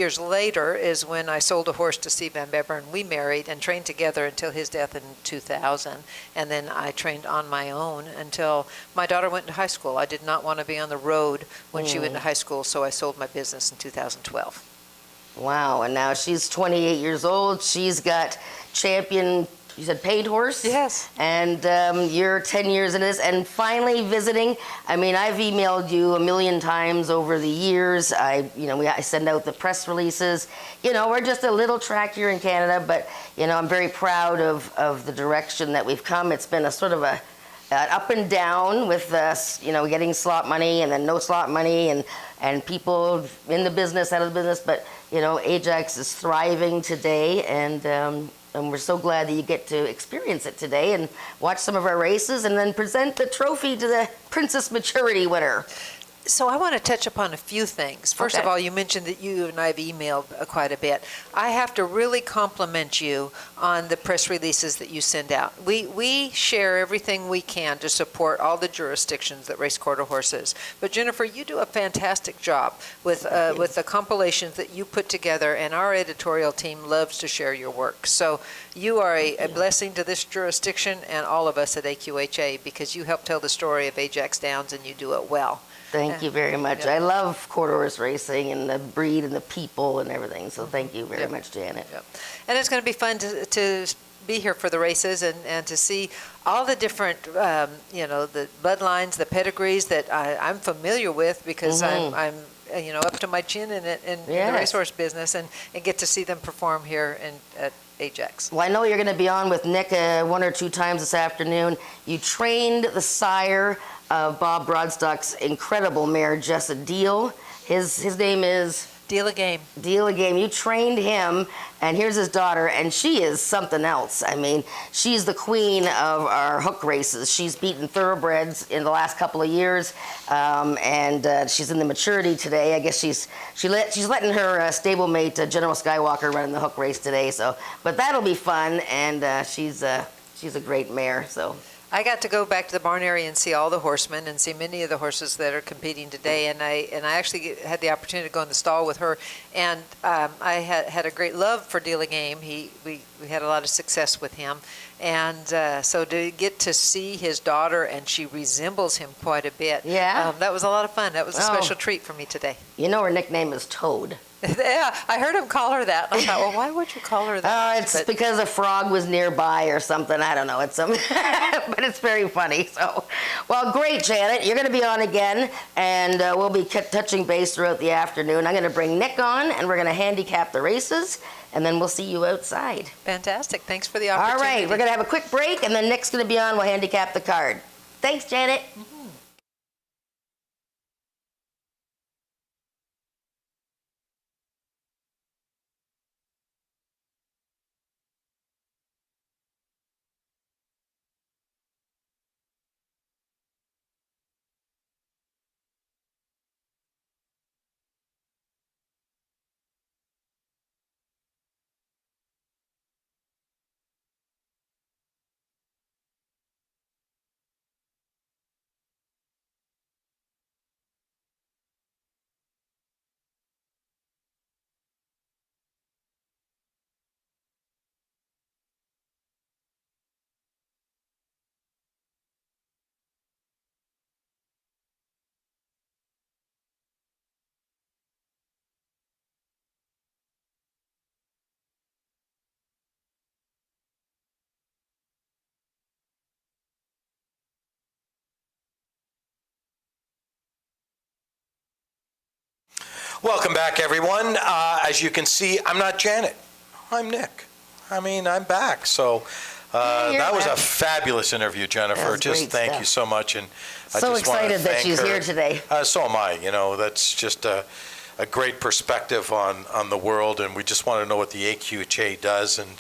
years later is when I sold a horse to Steve Van Beveren. We married and trained together until his death in 2000. And then I trained on my own until my daughter went to high school. I did not want to be on the road when she went to high school, so I sold my business in 2012. Wow, and now she's 28 years old. She's got champion, you said paid horse? Yes. And you're 10 years in this, and finally visiting. I mean, I've emailed you a million times over the years. I send out the press releases. We're just a little track here in Canada, but, I'm very proud of the direction that we've come. It's been a sort of a up and down with us, getting slot money and then no slot money and people in the business, out of the business. But, Ajax is thriving today, and we're so glad that you get to experience it today and watch some of our races and then present the trophy to the Princess Maturity winner. So I want to touch upon a few things. First of all, you mentioned that you and I have emailed quite a bit. I have to really compliment you on the press releases that you send out. We share everything we can to support all the jurisdictions that race quarter horses. But Jennifer, you do a fantastic job with the compilations that you put together, and our editorial team loves to share your work. So you are a blessing to this jurisdiction and all of us at AQHA, because you help tell the story of Ajax Downs, and you do it well. Thank you very much. I love quarter horse racing and the breed and the people and everything. So thank you very much, Janet. And it's going to be fun to be here for the races and to see all the different, the bloodlines, the pedigrees that I'm familiar with, because I'm up to my chin in the racehorse business, and get to see them perform here at Ajax. Well, I know you're going to be on with Nick 1 or 2 times this afternoon. You trained the sire of Bob Broadstock's incredible mare, Jessa Deal. His name is? Deal a Game. Deal a Game. You trained him, and here's his daughter, and she is something else. I mean, she's the queen of our hook races. She's beaten thoroughbreds in the last couple of years, and she's in the maturity today. I guess she's letting her stablemate General Skywalker run in the hook race today. So, but that'll be fun, and she's a great mare. So. I got to go back to the barn area and see all the horsemen and see many of the horses that are competing today, and I actually had the opportunity to go in the stall with her, and I had a great love for Deal a Game. We had a lot of success with him, and so to get to see his daughter, and she resembles him quite a bit. Yeah. That was a lot of fun. That was a special treat for me today. Her nickname is Toad. Yeah, I heard him call her that. I thought, well, why would you call her that? It's because a frog was nearby or something. I don't know. It's but it's very funny. So, well, great, Janet. You're going to be on again, and we'll be touching base throughout the afternoon. I'm going to bring Nick on, and we're going to handicap the races, and then we'll see you outside. Fantastic. Thanks for the opportunity. All right, we're going to have a quick break, and then Nick's going to be on. We'll handicap the card. Thanks, Janet. Welcome back, everyone. As you can see, I'm not Janet. I'm Nick. I mean, I'm back. So that was a fabulous interview, Jennifer. Just thank you so much. And I so just excited that she's here today. So am I. That's just a great perspective on the world. And we just want to know what the AQHA does. And,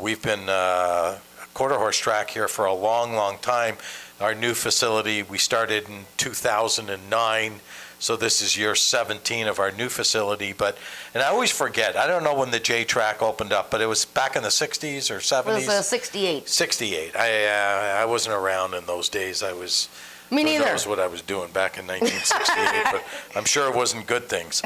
we've been a quarter horse track here for a long, long time. Our new facility, we started in 2009. So this is year 17 of our new facility, and I always forget, I don't know when the J track opened up, but it was back in the 60s or 70s? It was 68. 68. I wasn't around in those days. I was Me neither. Who knows what I was doing back in 1968, but I'm sure it wasn't good things.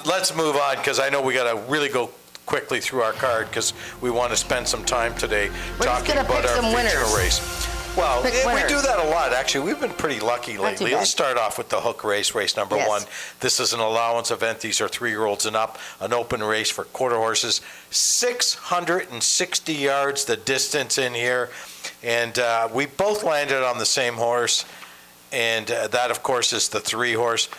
Let's move on, because I know we got to really go quickly through our card, because we want to spend some time today talking about our future race. Well, we do that a lot, actually. We've been pretty lucky lately. Let's start off with the hook race, race number one. This is an allowance event. These are 3-year-olds and up, an open race for quarter horses. 660 yards the distance in here. And we both landed on the same horse. And that, of course, is the 3-horse,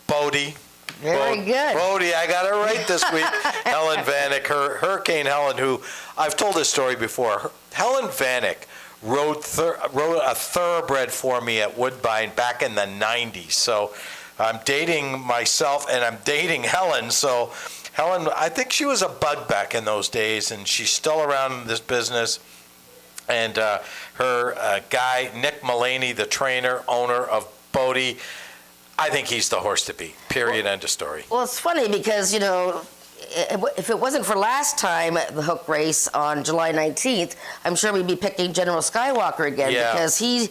Bodie. Very good. Bodie, I got it right this week. Helen Vanek, Hurricane Helen, who I've told this story before. Helen Vanek rode a thoroughbred for me at Woodbine back in the 90s. So I'm dating myself and I'm dating Helen. So Helen, I think she was a bug back in those days, and she's still around in this business. And her guy, Nick Mullaney, the trainer, owner of Bodie, I think he's the horse to beat. Period. End of story. Well, it's funny because, you know, if it wasn't for last time the hook race on July 19th, I'm sure we'd be picking General Skywalker again, because he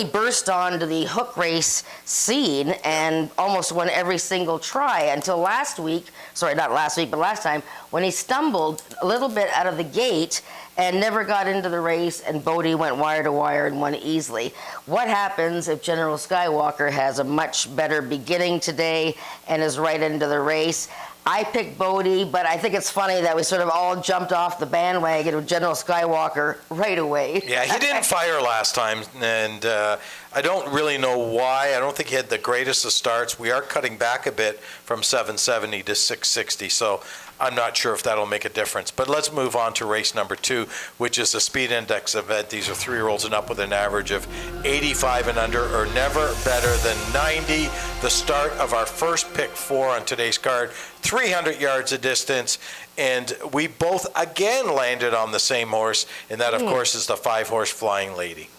burst onto the hook race scene and almost won every single try until last time, when he stumbled a little bit out of the gate and never got into the race, and Bodie went wire to wire and won easily. What happens if General Skywalker has a much better beginning today and is right into the race? I picked Bodie, but I think it's funny that we sort of all jumped off the bandwagon with General Skywalker right away. Yeah, he didn't fire last time, and I don't really know why. I don't think he had the greatest of starts. We are cutting back a bit from 770 to 660, so I'm not sure if that'll make a difference. But let's move on to race number 2, which is a speed index event. These are 3-year-olds and up with an average of 85 and under, or never better than 90. The start of our first pick 4 on today's card, 300 yards of distance, and we both again landed on the same horse, and that, of course, is the 5-horse Flying Lady.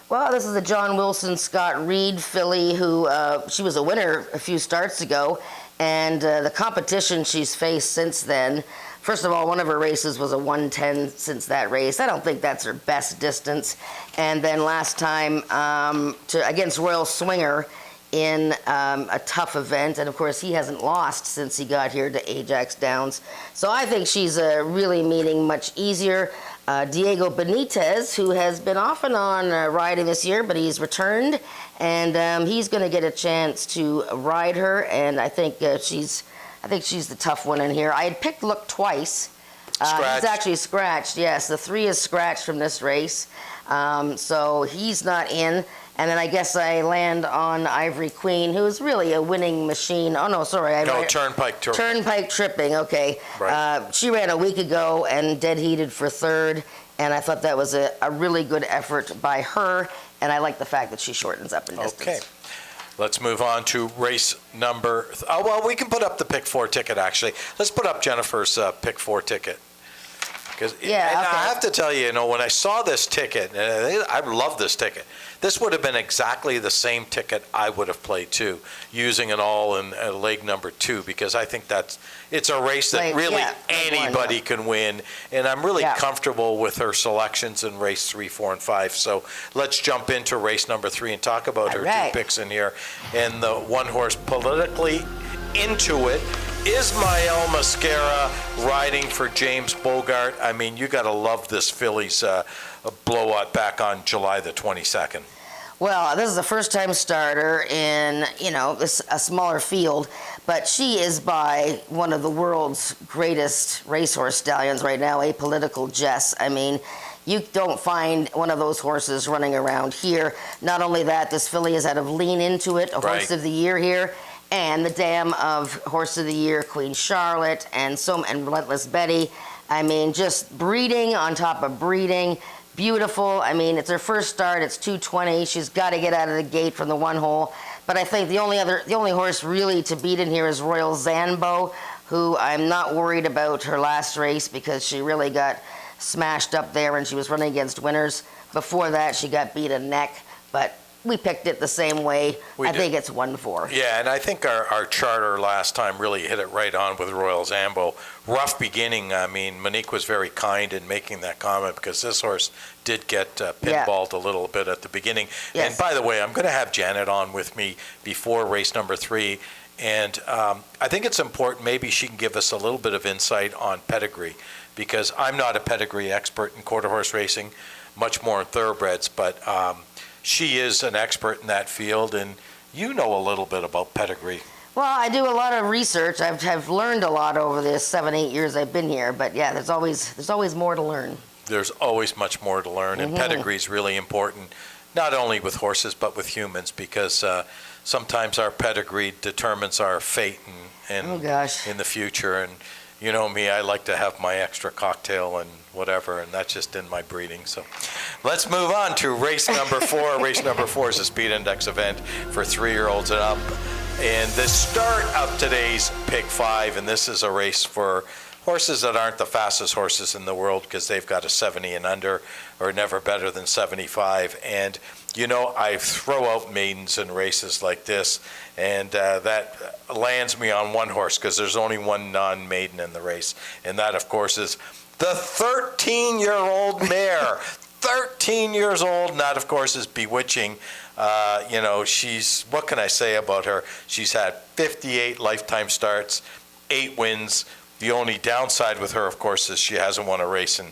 Well, this is the John Wilson Scott Reed filly, who she was a winner a few starts ago, and the competition she's faced since then. First of all, one of her races was a 110 since that race. I don't think that's her best distance. And then last time against Royal Swinger in a tough event, and of course he hasn't lost since he got here to Ajax Downs. So I think she's really meeting much easier. Diego Benitez, who has been off and on riding this year, but he's returned, and he's going to get a chance to ride her. And I think she's the tough one in here. I had picked Look twice. He's actually scratched. Yes, the 3 is scratched from this race, so he's not in. And then I guess I land on Ivory Queen, who's really a winning machine. Oh, no, sorry. Turnpike Tripping. Turnpike Tripping, okay. Right. She ran a week ago and dead heated for 3rd, and I thought that was a really good effort by her, and I like the fact that she shortens up in distance. Okay. Let's move on to race number... we can put up the pick 4 ticket, actually. Let's put up Jennifer's pick 4 ticket. I have to tell you, when I saw this ticket, and I love this ticket, this would have been exactly the same ticket I would have played too, using an all in leg number 2, because I think it's a race that really anybody can win, and I'm really comfortable with her selections in race 3, 4, and 5. So let's jump into race number 3 and talk about her 2 picks in here. And the 1-horse Politically Into It, Ismael Mascara riding for James Bogart. I mean, you got to love this filly's blowout back on July the 22nd. Well, this is a first-time starter in, a smaller field, but she is by one of the world's greatest racehorse stallions right now, Apolitical Jess. I mean, you don't find one of those horses running around here. Not only that, this filly has had a Lean Into It, a Horse of the Year here, and the dam of Horse of the Year, Queen Charlotte, and Relentless Betty. I mean, just breeding on top of breeding. Beautiful. I mean, it's her first start. It's 220. She's got to get out of the gate from the 1 hole. But I think the only horse really to beat in here is Royal Zanbo, who I'm not worried about her last race, because she really got smashed up there when she was running against winners. Before that, she got beat a neck. But we picked it the same way. We I did. think it's 1-4. Yeah, and I think our charter last time really hit it right on with Royal Zambo. Rough beginning. I mean, Monique was very kind in making that comment because this horse did get pinballed a little bit at the beginning. Yes. And by the way, I'm going to have Janet on with me before race number 3. And I think it's important, maybe she can give us a little bit of insight on pedigree, because I'm not a pedigree expert in quarter horse racing, much more in thoroughbreds, but she is an expert in that field, and you know a little bit about pedigree. Well, I do a lot of research. I've learned a lot over the 7-8 years I've been here, but yeah, there's always more to learn. There's always much more to learn, and pedigree is really important, not only with horses, but with humans, because sometimes our pedigree determines our fate and Oh, gosh. in the future. And you know me, I like to have my extra cocktail and whatever, and that's just in my breeding. So let's move on to race number 4. Race number 4 is a speed index event for 3-year-olds and up. And the start of today's Pick 5, and this is a race for horses that aren't the fastest horses in the world because they've got a 70 and under or never better than 75. And, you know, I throw out maidens in races like this, and that lands me on one horse because there's only one non-maiden in the race. And that, of course, is the 13-year-old mare. 13 years old, and that, of course, is Bewitching. You know, what can I say about her? She's had 58 lifetime starts, 8 wins. The only downside with her, of course, is she hasn't won a race in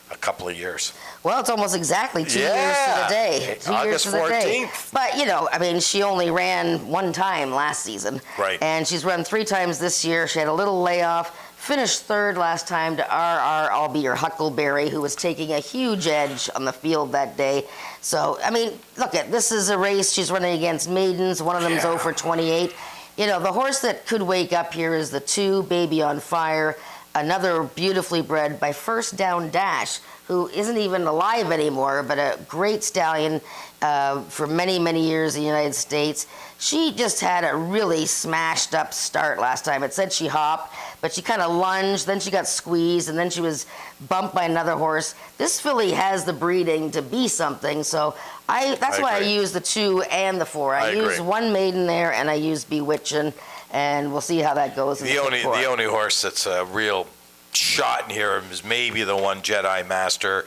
a couple of years. Well, it's almost exactly 2 years to the day. 2 years August to the day. 14th. But, you know, I mean, she only ran 1 time last season. Right. And she's run 3 times this year. She had a little layoff. Finished 3rd last time to RR, I'll Be Your Huckleberry, who was taking a huge edge on the field that day. So, I mean, look, this is a race. She's running against maidens. One of them's 0 for 28. You know, the horse that could wake up here is the 2, Baby on Fire, another beautifully bred by First Down Dash, who isn't even alive anymore, but a great stallion for many, many years in the United States. She just had a really smashed up start last time. It said she hopped, but she kind of lunged, then she got squeezed, and then she was bumped by another horse. This filly has the breeding to be something, so that's why I use the 2 and the 4. I use one maiden there, and I use Bewitching, and we'll see how that goes. The only horse that's a real shot in here is maybe the one Jedi Master.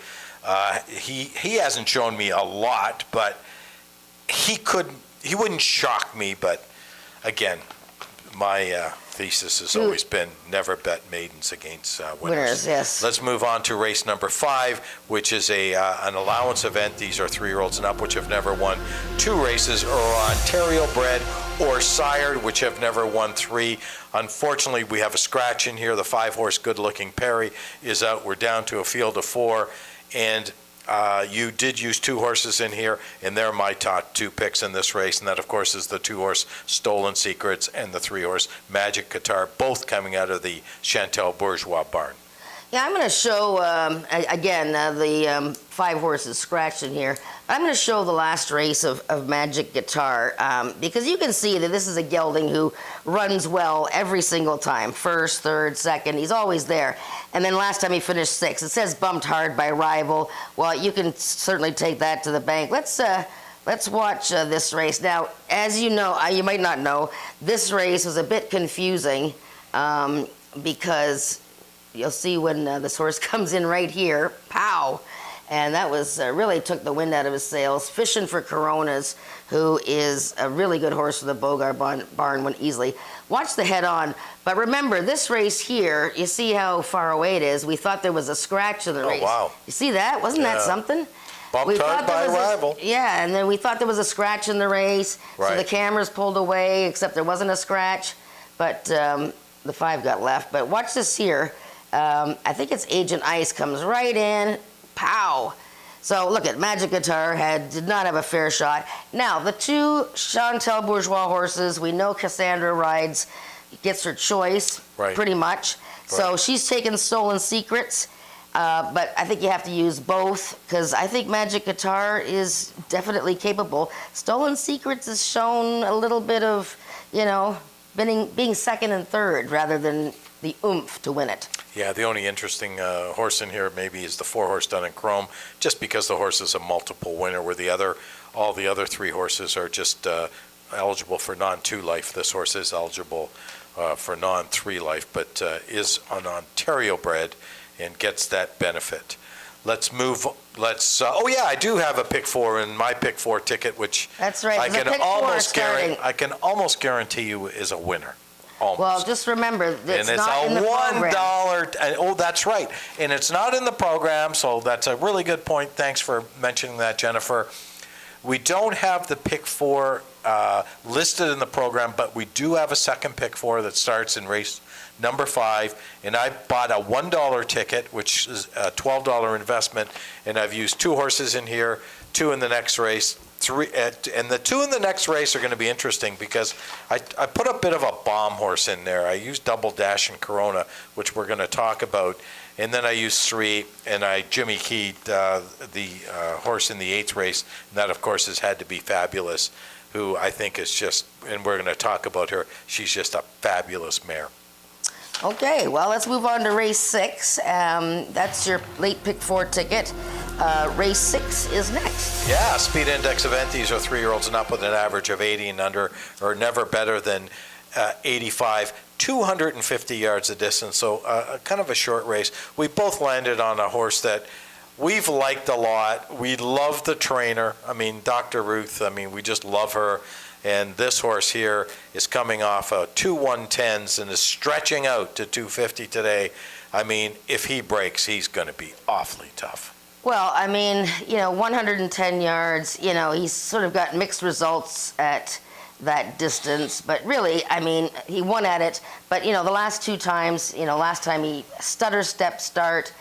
He hasn't shown me a lot, but he wouldn't shock me. But again, my thesis has always been never bet maidens against winners. Yes. Let's move on to race number 5, which is an allowance event. These are 3-year-olds and up, which have never won 2 races, or Ontario bred or sired, which have never won 3. Unfortunately, we have a scratch in here. The 5-horse Good Looking Perry is out. We're down to a field of 4, and you did use 2 horses in here, and they're my top 2 picks in this race, and that, of course, is the 2-horse Stolen Secrets and the 3-horse Magic Guitar, both coming out of the Chantal Bourgeois barn. Yeah, I'm going to show, again, the 5 horses scratched in here. I'm going to show the last race of Magic Guitar, because you can see that this is a gelding who runs well every single time. 1st, 3rd, 2nd, he's always there. And then last time he finished 6th. It says bumped hard by rival. Well, you can certainly take that to the bank. Let's watch this race. Now, as you know, you might not know, this race was a bit confusing because you'll see when this horse comes in right here, pow, and that was really took the wind out of his sails. Fishing for Coronas, who is a really good horse for the Bogart barn, went easily. Watch the head on, but remember this race here, you see how far away it is. We thought there was a scratch in the race. Oh, wow. You see that? Wasn't that something? Bumped hard by rival. Yeah, and then we thought there was a scratch in the race, so the cameras pulled away, except there wasn't a scratch, but the 5 got left. But watch this here. I think it's Agent Ice comes right in, pow. So look at Magic Guitar did not have a fair shot. Now the 2 Chantal Bourgeois horses, we know Cassandra rides, gets her choice pretty much. So she's taken Stolen Secrets, but I think you have to use both because I think Magic Guitar is definitely capable. Stolen Secrets has shown a little bit of, you know, being 2nd and 3rd rather than the oomph to win it. Yeah, the only interesting horse in here maybe is the 4-horse Done in Chrome, just because the horse is a multiple winner, where the other all the other 3 horses are just eligible for non-2 life. This horse is eligible for non-3 life, but is an Ontario bred and gets that benefit. Let's move. Oh yeah, I do have a pick 4 in my pick 4 ticket, which That's right. I There's a can pick 4 almost starting. I can almost guarantee you is a winner. Almost. Well, just remember, it's and it's not in the a program. $1. Oh, that's right. And it's not in the program, so that's a really good point. Thanks for mentioning that, Jennifer. We don't have the pick 4 listed in the program, but we do have a second pick 4 that starts in race number 5. And I bought a $1 ticket, which is a $12 investment, and I've used 2 horses in here, 2 in the next race. 3, and the 2 in the next race are going to be interesting because I put a bit of a bomb horse in there. I used Double Dash and Corona, which we're going to talk about, and then I used 3, and I Jimmy Keyed the horse in the 8th race, and that of course has had to be Fabulous, who I think is just, and we're going to talk about her. She's just a fabulous mare. Okay, well, let's move on to race 6. That's your late pick 4 ticket. Race 6 is next. Yeah, speed index event. These are 3-year-olds and up with an average of 80 and under, or never better than 85. 250 yards of distance, so kind of a short race. We both landed on a horse that we've liked a lot. We love the trainer. I mean, Dr. Ruth, I mean, we just love her. And this horse here is coming off of 2 110s and is stretching out to 250 today. I mean, if he breaks, he's going to be awfully tough. Well, I mean, 110 yards, he's sort of got mixed results at that distance. But really, I mean, he won at it. But, the last 2 times, last time he stutter step start,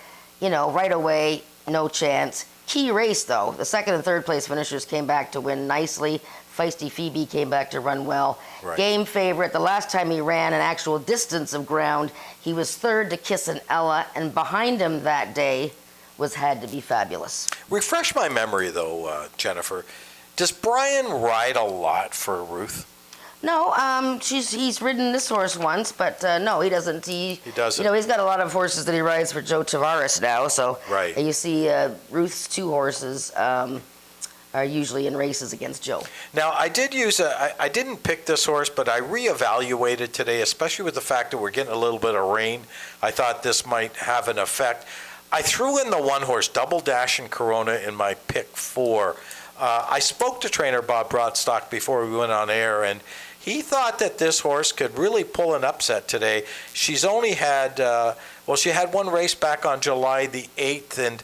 right away, no chance. Key race, though. The 2nd and 3rd place finishers came back to win nicely. Feisty Phoebe came back to run well. Right. Game favorite. The last time he ran an actual distance of ground, he was 3rd to Kiss and Ella, and behind him that day was Had to Be Fabulous. Refresh my memory, though, Jennifer. Does Brian ride a lot for Ruth? No, he's ridden this horse once, but no, he doesn't. He doesn't. He's got a lot of horses that he rides for Joe Tavares now. So right. You see Ruth's 2 horses are usually in races against Joe. Now, I did use I didn't pick this horse, but I reevaluated today, especially with the fact that we're getting a little bit of rain. I thought this might have an effect. I threw in the 1 horse, Double Dash and Corona, in my pick 4. I spoke to trainer Bob Broadstock before we went on air, and he thought that this horse could really pull an upset today. She's only had, she had 1 race back on July the 8th, and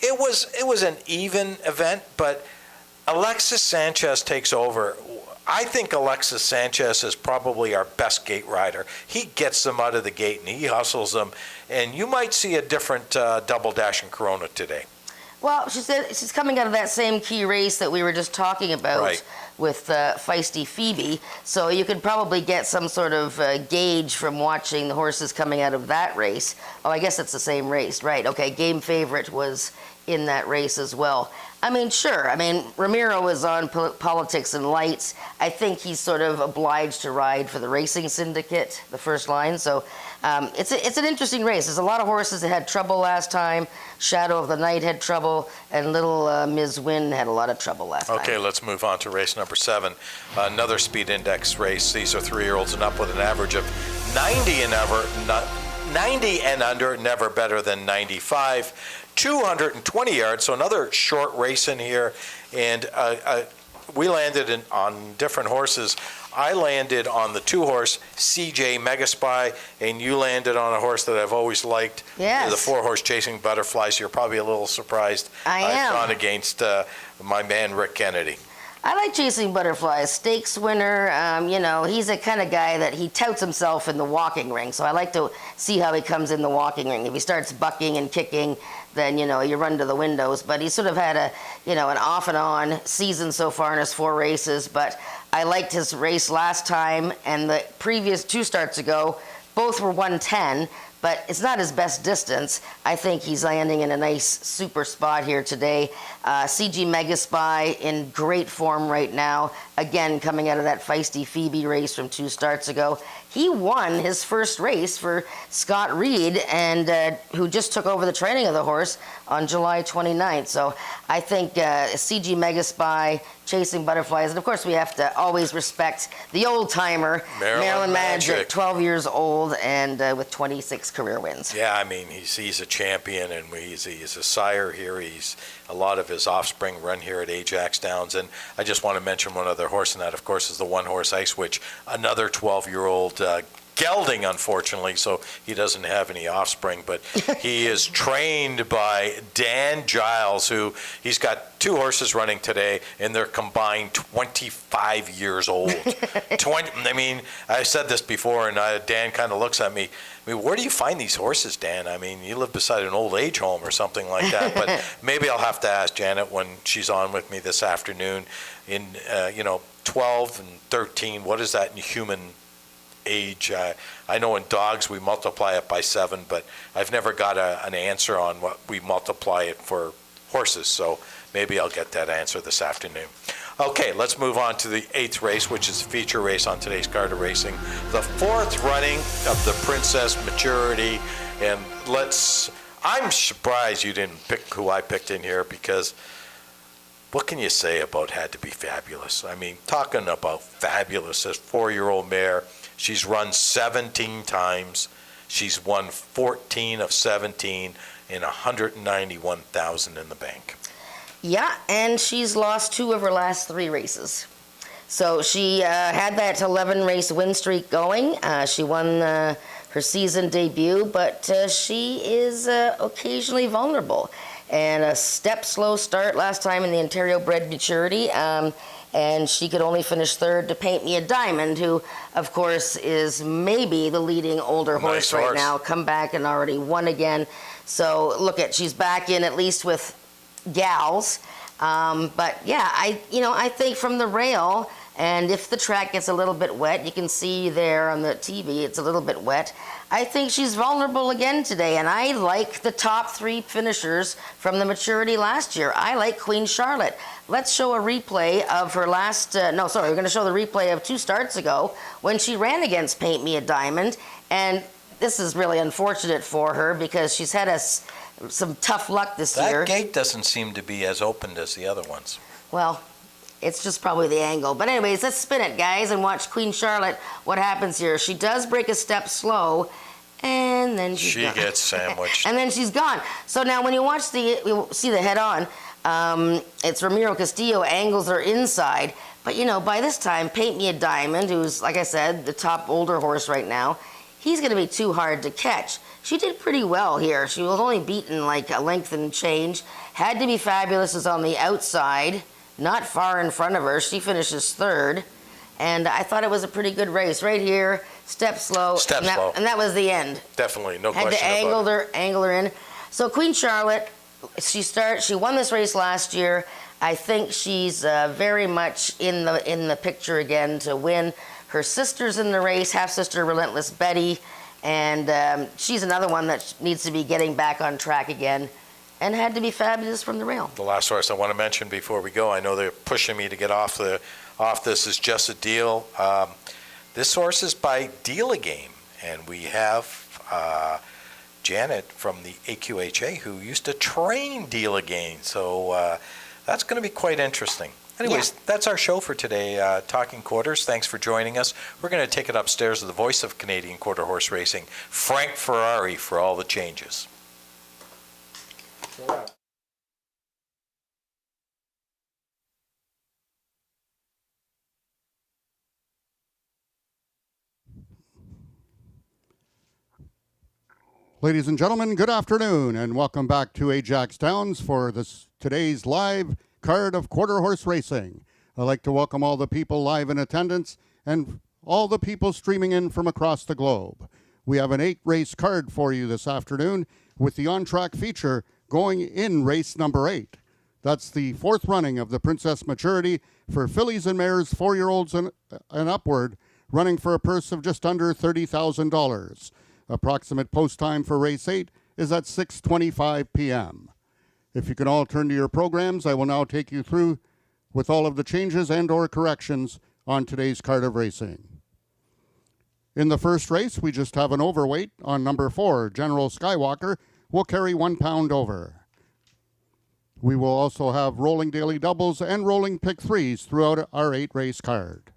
it was an even event, but Alexis Sanchez takes over. I think Alexis Sanchez is probably our best gate rider. He gets them out of the gate and he hustles them, and you might see a different Double Dash and Corona today. Well, she said she's coming out of that same key race that we were just talking about Right. with Feisty Phoebe. So you could probably get some sort of gauge from watching the horses coming out of that race. Oh, I guess it's the same race, right? Okay, game favorite was in that race as well. I mean, sure. I mean, Ramiro was on Politics and Lights. I think he's sort of obliged to ride for the Racing Syndicate, the first line. So it's an interesting race. There's a lot of horses that had trouble last time. Shadow of the Night had trouble, and Little Ms. Win had a lot of trouble last time. Okay, let's move on to race number 7. Another speed index race. These are 3-year-olds and up with an average of 90 and under, never better than 95. 220 yards, so another short race in here, and we landed on different horses. I landed on the 2-horse CJ Megaspy, and you landed on a horse that I've always liked. Yes. The 4-horse Chasing Butterflies. You're probably a little surprised. I am. I've gone against my man Rick Kennedy. I like Chasing Butterflies. Stakes winner, he's a kind of guy that he touts himself in the walking ring. So I like to see how he comes in the walking ring. If he starts bucking and kicking, then, you run to the windows. But he's sort of had an off and on season so far in his 4 races. But I liked his race last time, and the previous 2 starts ago, both were 110. But it's not his best distance. I think he's landing in a nice super spot here today. CG Megaspy in great form right now. Again, coming out of that Feisty Phoebe race from 2 starts ago. he won his first race for Scott Reed, and who just took over the training of the horse on July 29th. So I think CG Mega Spy, Chasing Butterflies, and of course we have to always respect the old timer, Maryland Magic, 12 years old and with 26 career wins. Yeah, I mean, he's a champion, and he's a sire here. A lot of his offspring run here at Ajax Downs. And I just want to mention one other horse, and that, of course, is the One Horse Ice Witch, another 12-year-old gelding, unfortunately, so he doesn't have any offspring, but he is trained by Dan Giles, who he's got 2 horses running today, and they're combined 25 years old. I mean, I said this before, and Dan kind of looks at me. I mean, where do you find these horses, Dan? I mean, you live beside an old age home or something like that, but maybe I'll have to ask Janet when she's on with me this afternoon. In 12 and 13, what is that in human age? I know in dogs we multiply it by 7, but I've never got an answer on what we multiply it for horses, so maybe I'll get that answer this afternoon. Okay, let's move on to the 8th race, which is the feature race on today's card of racing, the 4th running of the Princess Maturity. And I'm surprised you didn't pick who I picked in here, because what can you say about Had to Be Fabulous? I mean, talking about fabulous, this 4-year-old mare. She's run 17 times. She's won 14 of 17 and 191,000 in the bank. Yeah, and she's lost 2 of her last 3 races. So she had that 11-race win streak going. She won her season debut, but she is occasionally vulnerable. And a slow start last time in the Ontario Bred Maturity. And she could only finish 3rd to Paint Me a Diamond, who, of course, is maybe the leading older horse right now. Come back and already won again. So she's back in at least with gals. But yeah, I think from the rail, and if the track gets a little bit wet, you can see there on the TV, it's a little bit wet. I think she's vulnerable again today, and I like the top 3 finishers from the Maturity last year. I like Queen Charlotte. Let's show a replay of her last, we're going to show the replay of 2 starts ago when she ran against Paint Me a Diamond. And this is really unfortunate for her because she's had some tough luck this year. That gate doesn't seem to be as opened as the other ones. Well, it's just probably the angle. But anyways, let's spin it, guys, and watch Queen Charlotte, what happens here. She does break a step slow, and then she gets sandwiched. And then she's gone. So now when you see the head-on, it's Ramiro Castillo angles her inside. But, by this time, Paint Me a Diamond, who's, like I said, the top older horse right now, he's going to be too hard to catch. She did pretty well here. She was only beaten like a length and change. Had to Be Fabulous is on the outside, not far in front of her. She finishes 3rd. And I thought it was a pretty good race. Right here, step slow. And that was the end. Definitely, no question about it. Had to angle her in. So Queen Charlotte, she won this race last year. I think she's very much in the picture again to win. Her sister's in the race, half-sister Relentless Betty. And she's another one that needs to be getting back on track again. And Had to Be Fabulous from the rail. The last horse I want to mention before we go, I know they're pushing me to get off this, is Just a Deal. This horse is by Deal a Game, and we have Janet from the AQHA who used to train Deal a Game, so that's going to be quite interesting. Anyways, That's our show for today, Talking Quarters. Thanks for joining us. We're going to take it upstairs to the voice of Canadian quarter horse racing, Frank Ferrari, for all the changes. Ladies and gentlemen, good afternoon, and welcome back to Ajax Downs for today's live card of quarter horse racing. I'd like to welcome all the people live in attendance and all the people streaming in from across the globe. We have an 8-race card for you this afternoon with the on-track feature going in race number 8. That's the 4th running of the Princess Maturity for fillies and mares, 4-year-olds and upward, running for a purse of just under $30,000. Approximate post time for race 8 is at 6:25 p.m. If you can all turn to your programs, I will now take you through with all of the changes and or corrections on today's card of racing. In the first race, we just have an overweight on number 4, General Skywalker, will carry 1 pound over. We will also have rolling daily doubles and rolling pick threes throughout our 8-race card.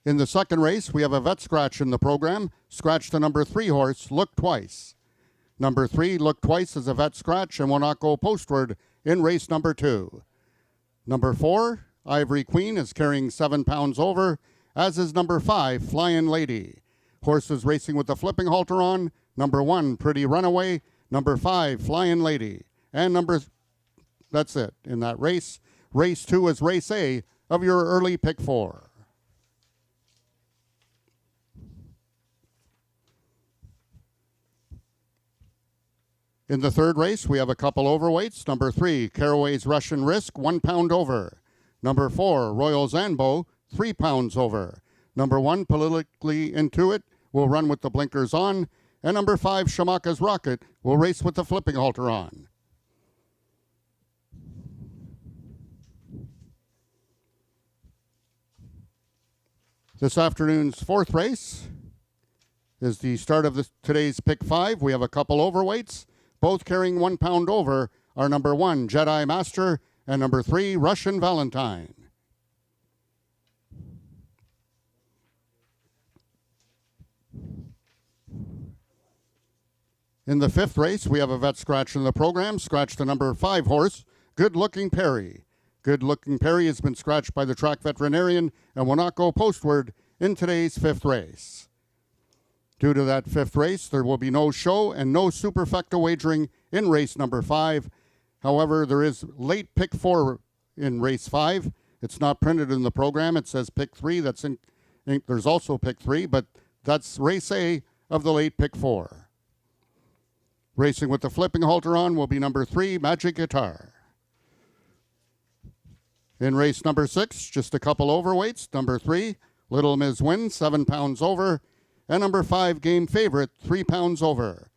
In the second race, we have a vet scratch in the program. Scratch the number 3 horse, Look Twice. Number 3, Look Twice, is a vet scratch and will not go postward in race number 2. Number 4, Ivory Queen, is carrying 7 pounds over, as is number 5, Flyin' Lady. Horses racing with the flipping halter on, number 1, Pretty Runaway, number 5, Flyin' Lady, and that's it in that race. Race 2 is race A of your early pick 4. In the third race, we have a couple overweights. Number 3, Caraway's Russian Risk, 1 pound over. Number 4, Royal Zambo, 3 pounds over. Number 1, Politically Intuit, will run with the blinkers on. And number 5, Shamaka's Rocket, will race with the flipping halter on. This afternoon's fourth race is the start of today's pick 5. We have a couple overweights, both carrying 1 pound over, are number 1, Jedi Master, and number 3, Russian Valentine. In the fifth race, we have a vet scratch in the program. Scratch the number 5 horse, Good Looking Perry. Good Looking Perry has been scratched by the track veterinarian and will not go postward in today's fifth race. Due to that fifth race, there will be no show and no superfecta wagering in race number 5. However, there is late pick 4 in race 5. It's not printed in the program. It says pick 3. There's also pick 3, but that's race A of the late pick 4. Racing with the flipping halter on will be number 3, Magic Guitar. In race number 6, just a couple overweights. Number 3, Little Ms. Win, 7 pounds over. And number 5, Game Favorite, 3 pounds over.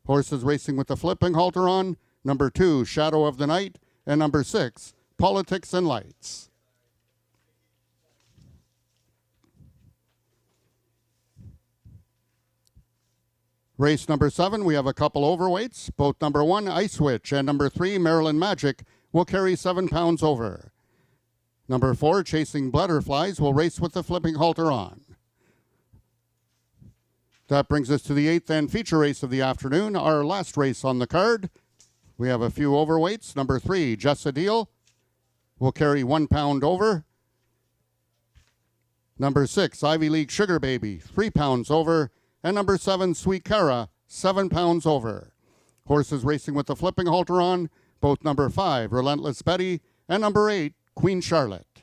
Horses racing with the flipping halter on. Number 2, Shadow of the Night. And number 6, Politics and Lights. Race number 7, we have a couple overweights. Both number 1, Ice Witch, and number 3, Maryland Magic, will carry 7 pounds over. Number 4, Chasing Butterflies, will race with the flipping halter on. That brings us to the 8th and feature race of the afternoon, our last race on the card. We have a few overweights. Number 3, Just a Deal, will carry 1 pound over. Number 6, Ivy League Sugar Baby, 3 pounds over. And number 7, Sweet Cara, 7 pounds over. Horses racing with the flipping halter on, both number 5, Relentless Betty, and number 8, Queen Charlotte.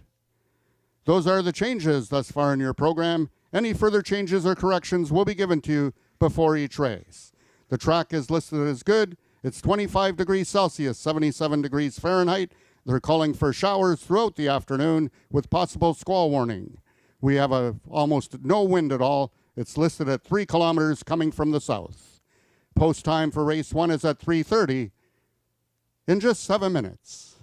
Those are the changes thus far in your program. Any further changes or corrections will be given to you before each race. The track is listed as good. It's 25 degrees Celsius, 77 degrees Fahrenheit. They're calling for showers throughout the afternoon with possible squall warning. We have almost no wind at all. It's listed at 3 kilometers coming from the south. Post time for race 1 is at 3:30 in just 7 minutes.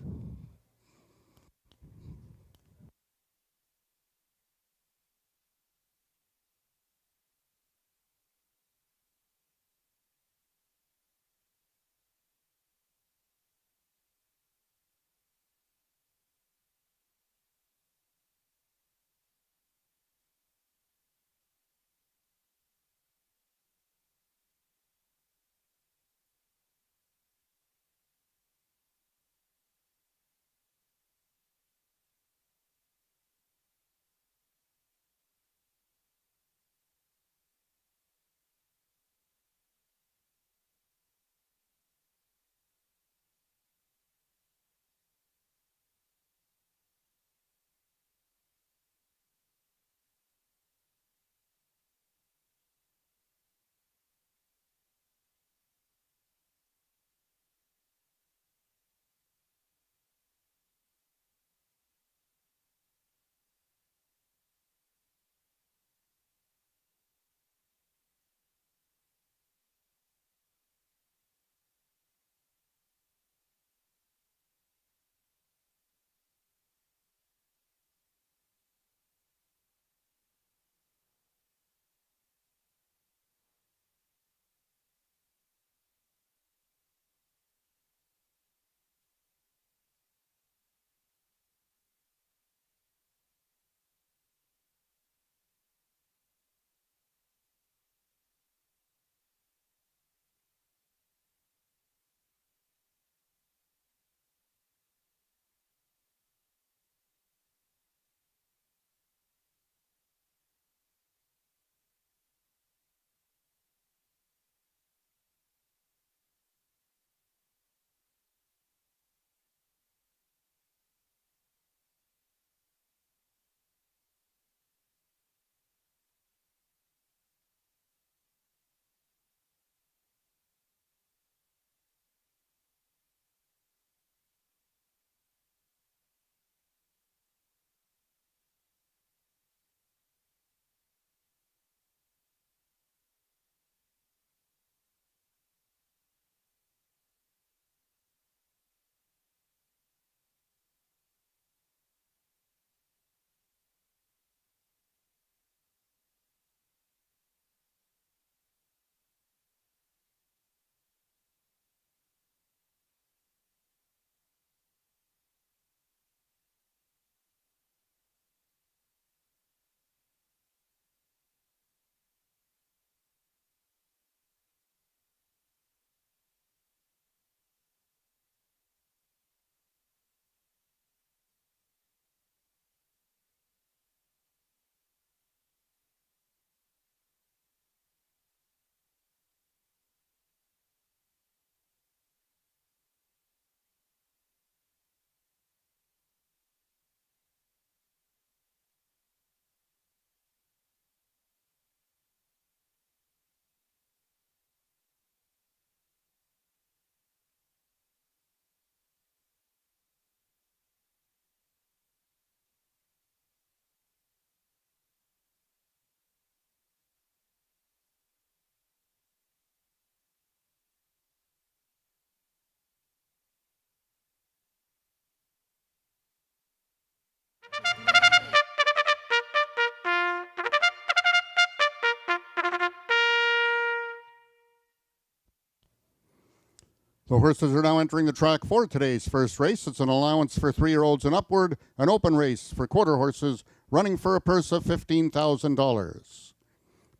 The horses are now entering the track for today's first race. It's an allowance for 3-year-olds and upward, an open race for quarter horses, running for a purse of $15,000.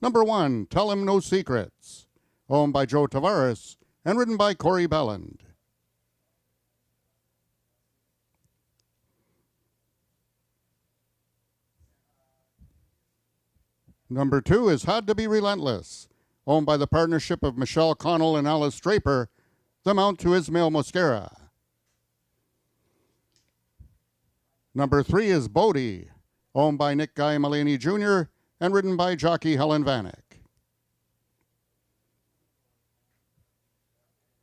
Number 1, Tell Him No Secrets, owned by Joe Tavares and ridden by Corey Belland. Number 2 is Had to Be Relentless, owned by the partnership of Michelle Connell and Alice Draper, the mount to Ismail Mosquera. Number 3 is Bodie, owned by Nick Guy Mullaney Jr. and ridden by jockey Helen Vanek.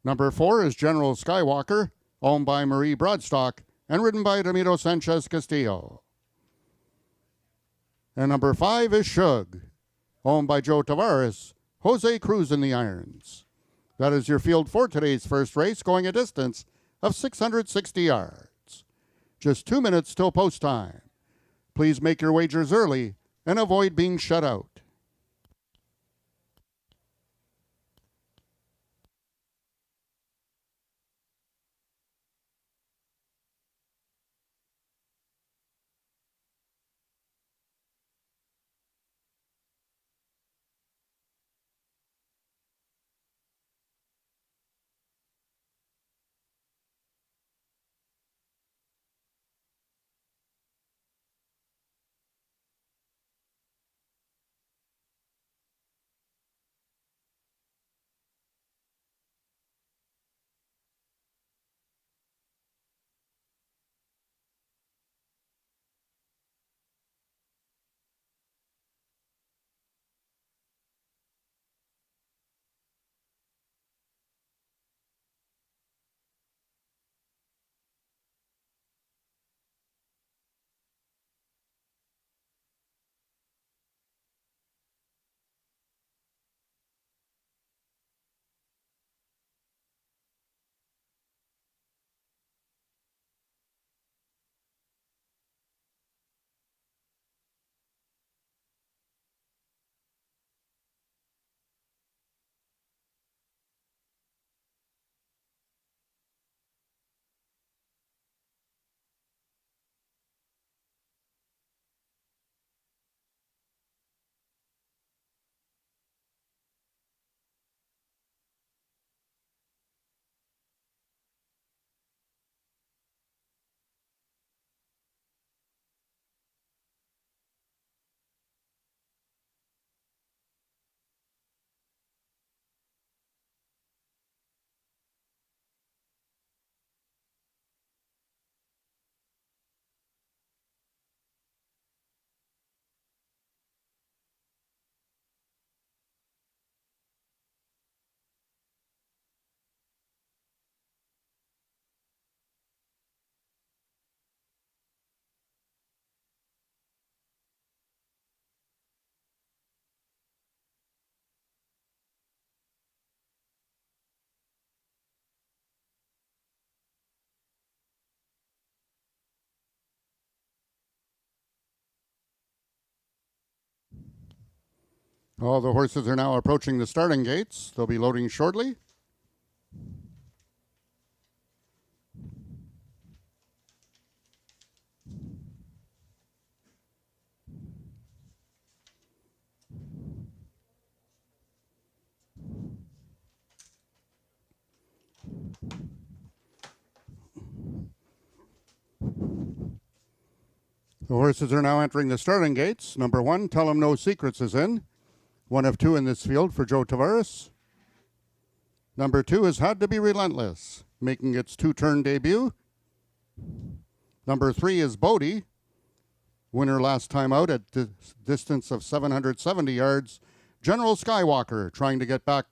Number 4 is General Skywalker, owned by Marie Broadstock and ridden by Ramiro Sanchez Castillo. And number 5 is Shug, owned by Joe Tavares, Jose Cruz in the irons. That is your field for today's first race, going a distance of 660 yards. Just 2 minutes till post time. Please make your wagers early and avoid being shut out. All the horses are now approaching the starting gates. They'll be loading shortly. The horses are now entering the starting gates. Number 1, Tell 'Em No Secrets is in. 1 of 2 in this field for Joe Tavares. Number 2 has Had to Be Relentless, making its 2-turn debut. Number 3 is Bodie, winner last time out at the distance of 770 yards. General Skywalker trying to get back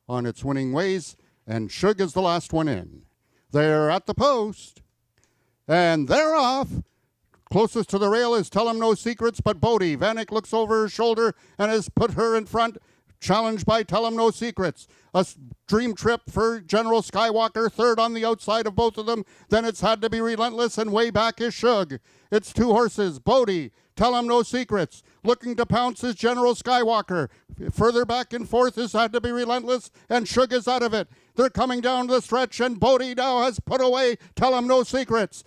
on its winning ways, and Shug is the last one in. They're at the post, and they're off. Closest to the rail is Tell 'Em No Secrets, but Bodie. Vanek looks over her shoulder and has put her in front, challenged by Tell 'Em No Secrets. A dream trip for General Skywalker, third on the outside of both of them. Then it's Had to Be Relentless, and way back is Shug. It's 2 horses, Bodie, Tell him no secrets. Looking to pounce is General Skywalker. Further back and forth is Had to Be Relentless, and Shug is out of it. They're coming down the stretch, and Bodie now has put away Tell him no secrets.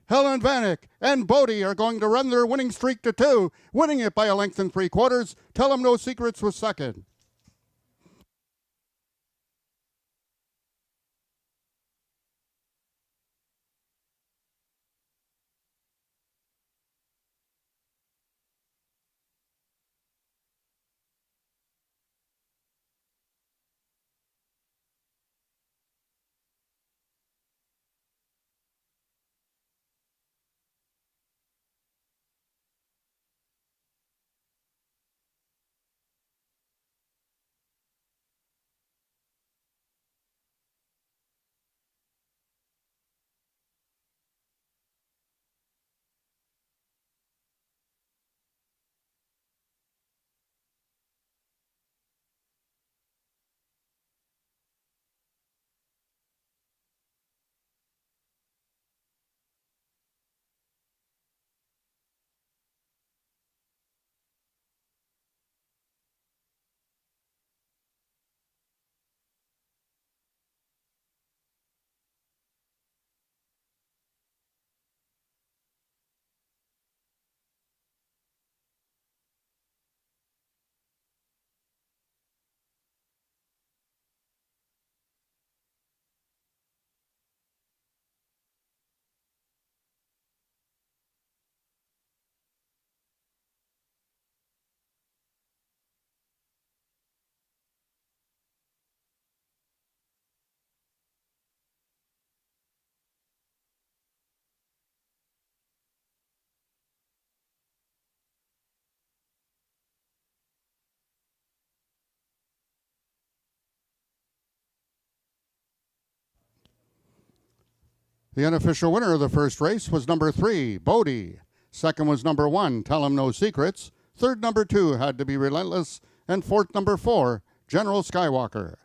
Helen Vanek and Bodie are going to run their winning streak to 2, winning it by a length and 3/4. Tell him no secrets was second. The unofficial winner of the first race was number 3, Bodie. Second was number 1, Tell him no secrets. Third, number 2, Had to Be Relentless. And fourth, number 4, General Skywalker.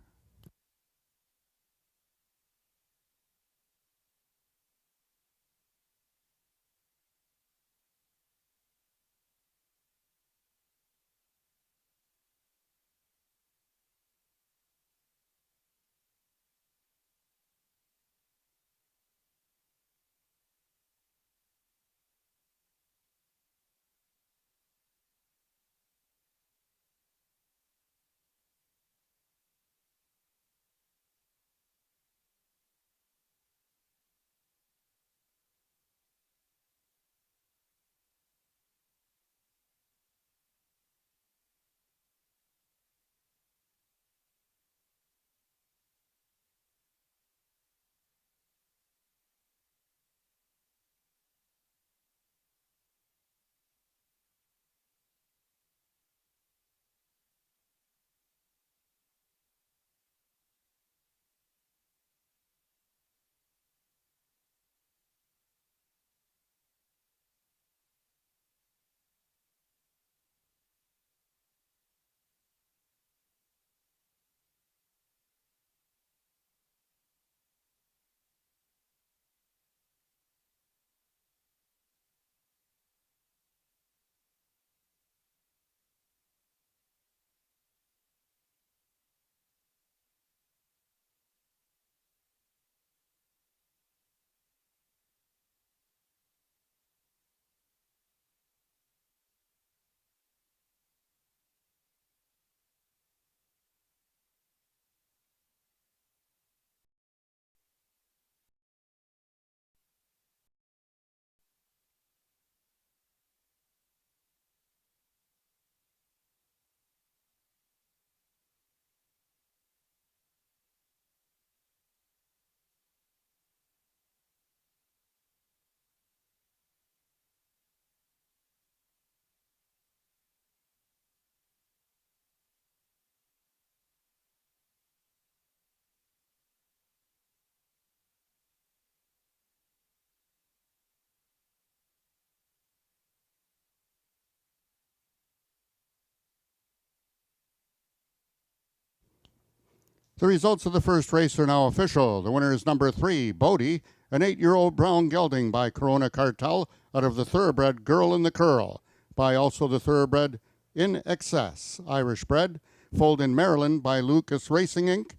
The results of the first race are now official. The winner is number 3, Bodie, an 8-year-old brown gelding by Corona Cartel out of the thoroughbred Girl in the Curl. by also the thoroughbred In Excess, Irish bred, foaled in Maryland by Lucas Racing Inc.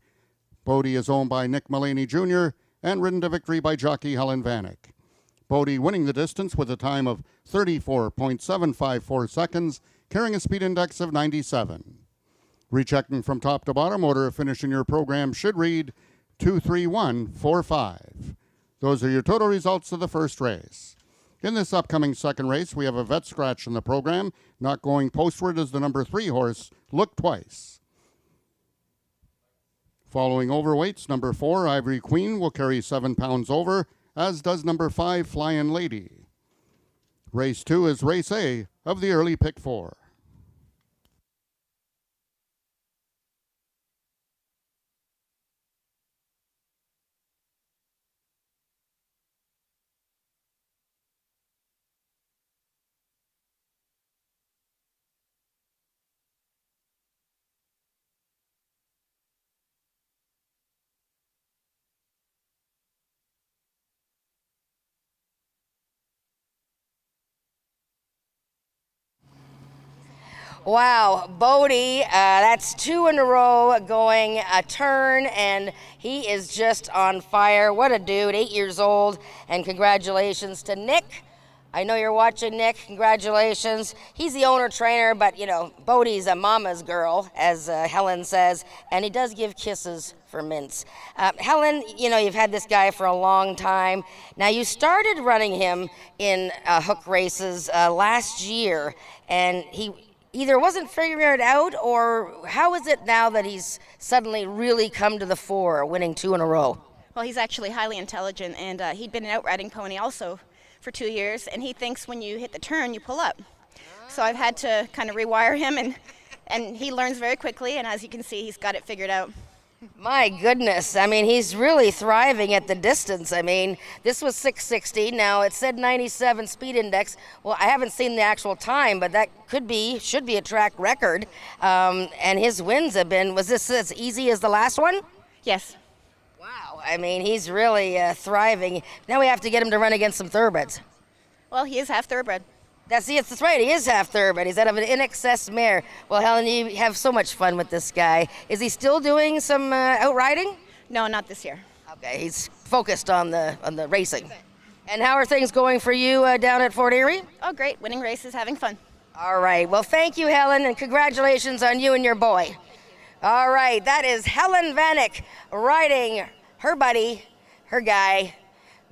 Bodie is owned by Nick Mullaney Jr. and ridden to victory by jockey Helen Vanek. Bodie winning the distance with a time of 34.754 seconds, carrying a speed index of 97. Rechecking from top to bottom, order of finish in your program should read 23145. Those are your total results of the first race. In this upcoming second race, we have a vet scratch in the program. Not going postward is the number 3 horse, Look Twice. Following overweights, number 4, Ivory Queen, will carry 7 pounds over, as does number 5, Flyin' Lady. Race 2 is race A of the early pick 4. Wow, Bodie, that's 2 in a row going a turn, and he is just on fire. What a dude, 8 years old, and congratulations to Nick. I know you're watching, Nick. Congratulations. He's the owner trainer, but, you know, Bodie's a mama's girl, as Helen says, and he does give kisses for mints. Helen, you know, you've had this guy for a long time. Now, you started running him in hook races last year, and he either wasn't figuring it out, or how is it now that he's suddenly really come to the fore, winning 2 in a row? Well, he's actually highly intelligent, and he'd been an outriding pony also for 2 years, and he thinks when you hit the turn, you pull up. So I've had to kind of rewire him, and he learns very quickly, and as you can see, he's got it figured out. My goodness, I mean, he's really thriving at the distance. I mean, this was 660. Now, it said 97 speed index. Well, I haven't seen the actual time, but that should be a track record. And his wins have been, was this as easy as the last one? Yes. Wow, I mean, he's really thriving. Now we have to get him to run against some thoroughbreds. Well, he is half thoroughbred. That's right, he is half thoroughbred. He's out of an In Excess mare. Well, Helen, you have so much fun with this guy. Is he still doing some outriding? No, not this year. Okay, he's focused on the racing. And how are things going for you down at Fort Erie? Oh, great. Winning races, having fun. All right, well, thank you, Helen, and congratulations on you and your boy. All right, that is Helen Vanek riding her buddy, her guy,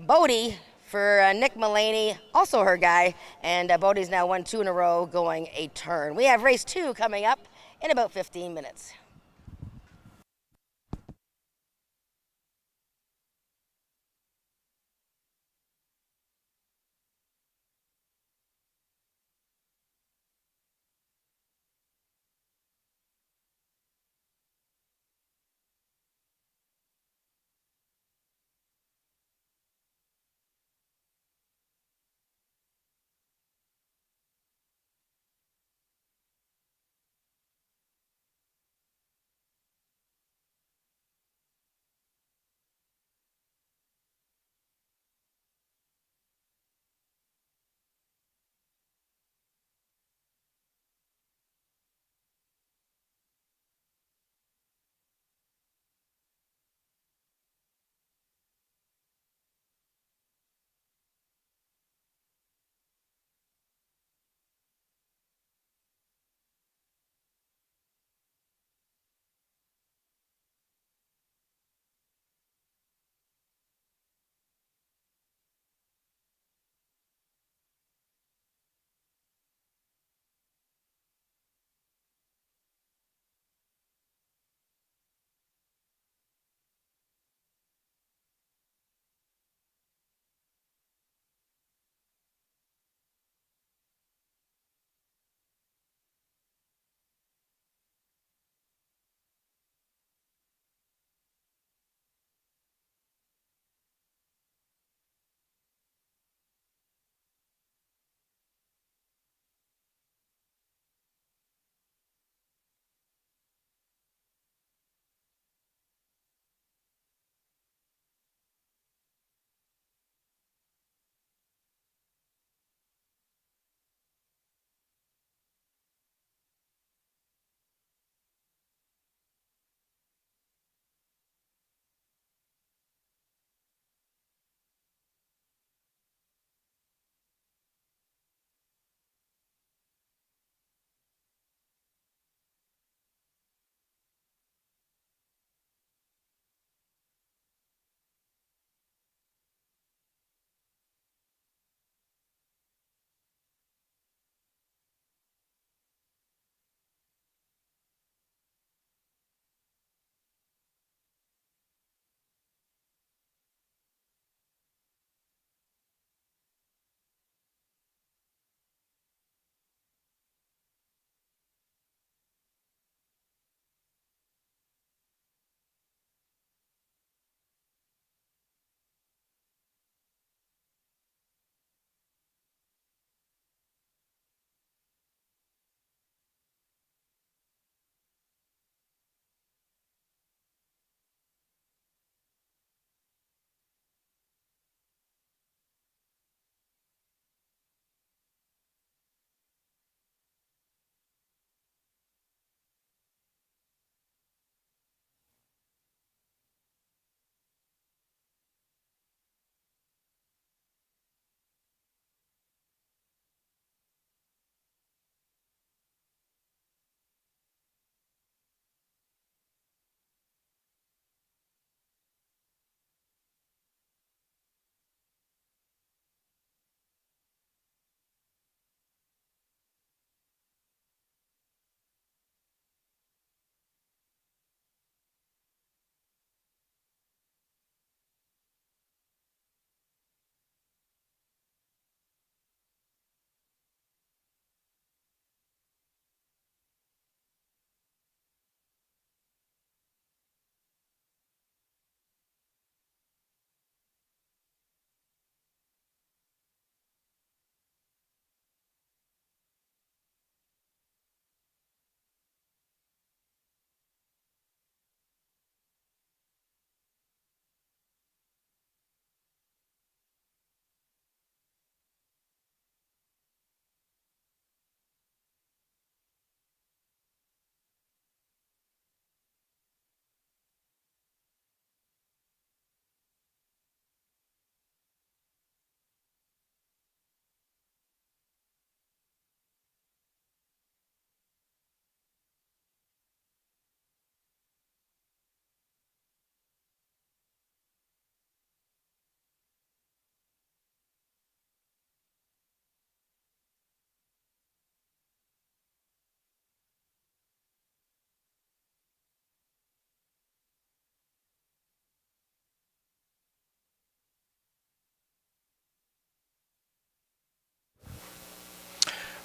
Bodie, for Nick Mullaney, also her guy, and Bodie's now won 2 in a row, going a turn. We have race 2 coming up in about 15 minutes.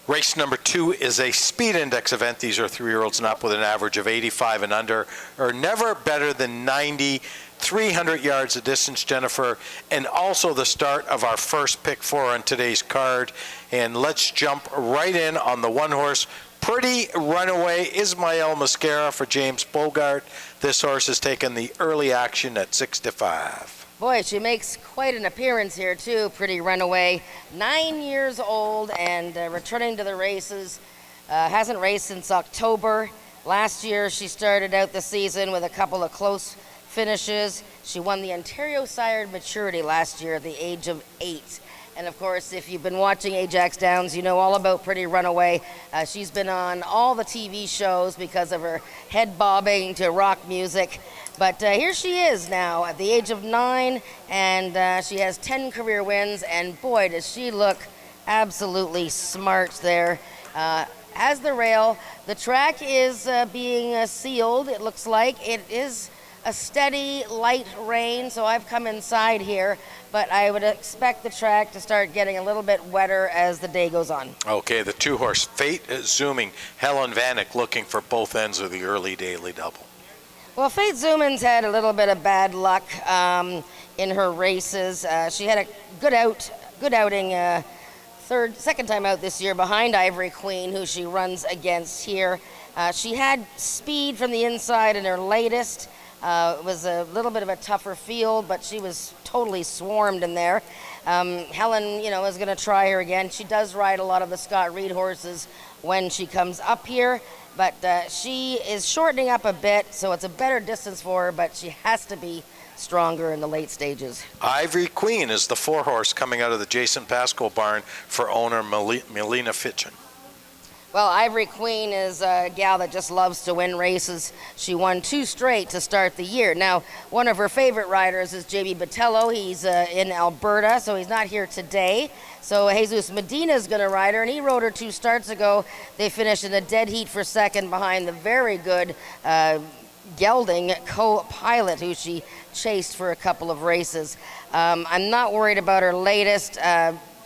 Race number 2 is a speed index event. These are 3-year-olds and up with an average of 85 and under, or never better than 90, 300 yards of distance, Jennifer, and also the start of our first pick 4 on today's card. And let's jump right in on the 1-horse, Pretty Runaway Ismael Mascara for James Bogart. This horse has taken the early action at 6-5. Boy, she makes quite an appearance here, too, Pretty Runaway. 9 years old and returning to the races. Hasn't raced since October. Last year, she started out the season with a couple of close finishes. She won the Ontario Sired Maturity last year at the age of 8. And, of course, if you've been watching Ajax Downs, you know all about Pretty Runaway. She's been on all the TV shows because of her head bobbing to rock music. But here she is now at the age of 9, and she has 10 career wins, and boy, does she look absolutely smart there. Has the rail. The track is being sealed, it looks like. It is a steady, light rain, so I've come inside here, but I would expect the track to start getting a little bit wetter as the day goes on. Okay, the 2-horse, Fate Zooming, Helen Vanek looking for both ends of the early daily double. Well, Fate Zooman's had a little bit of bad luck in her races. She had a good outing, second time out this year behind Ivory Queen, who she runs against here. She had speed from the inside in her latest. It was a little bit of a tougher field, but she was totally swarmed in there. Helen, is going to try her again. She does ride a lot of the Scott Reed horses when she comes up here. But she is shortening up a bit, so it's a better distance for her, but she has to be stronger in the late stages. Ivory Queen is the 4-horse coming out of the Jason Pascoe barn for owner Melina Fitchin. Well, Ivory Queen is a gal that just loves to win races. She won 2 straight to start the year. Now, one of her favorite riders is J.B. Botello. He's in Alberta, so he's not here today. So Jesus Medina is going to ride her, and he rode her 2 starts ago. They finished in a dead heat for second behind the very good gelding co-pilot who she chased for a couple of races. I'm not worried about her latest.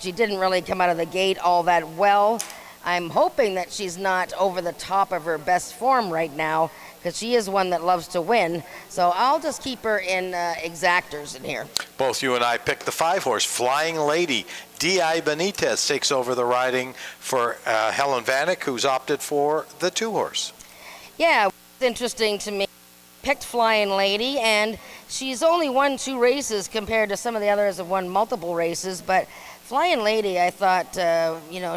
She didn't really come out of the gate all that well. I'm hoping that she's not over the top of her best form right now, because she is one that loves to win. So I'll just keep her in exactors in here. Both you and I picked the 5-horse, Flying Lady. D.I. Benitez takes over the riding for Helen Vanek, who's opted for the 2-horse. Yeah, it's interesting to me. Picked Flying Lady, and she's only won 2 races compared to some of the others have won multiple races, but Flying Lady, I thought,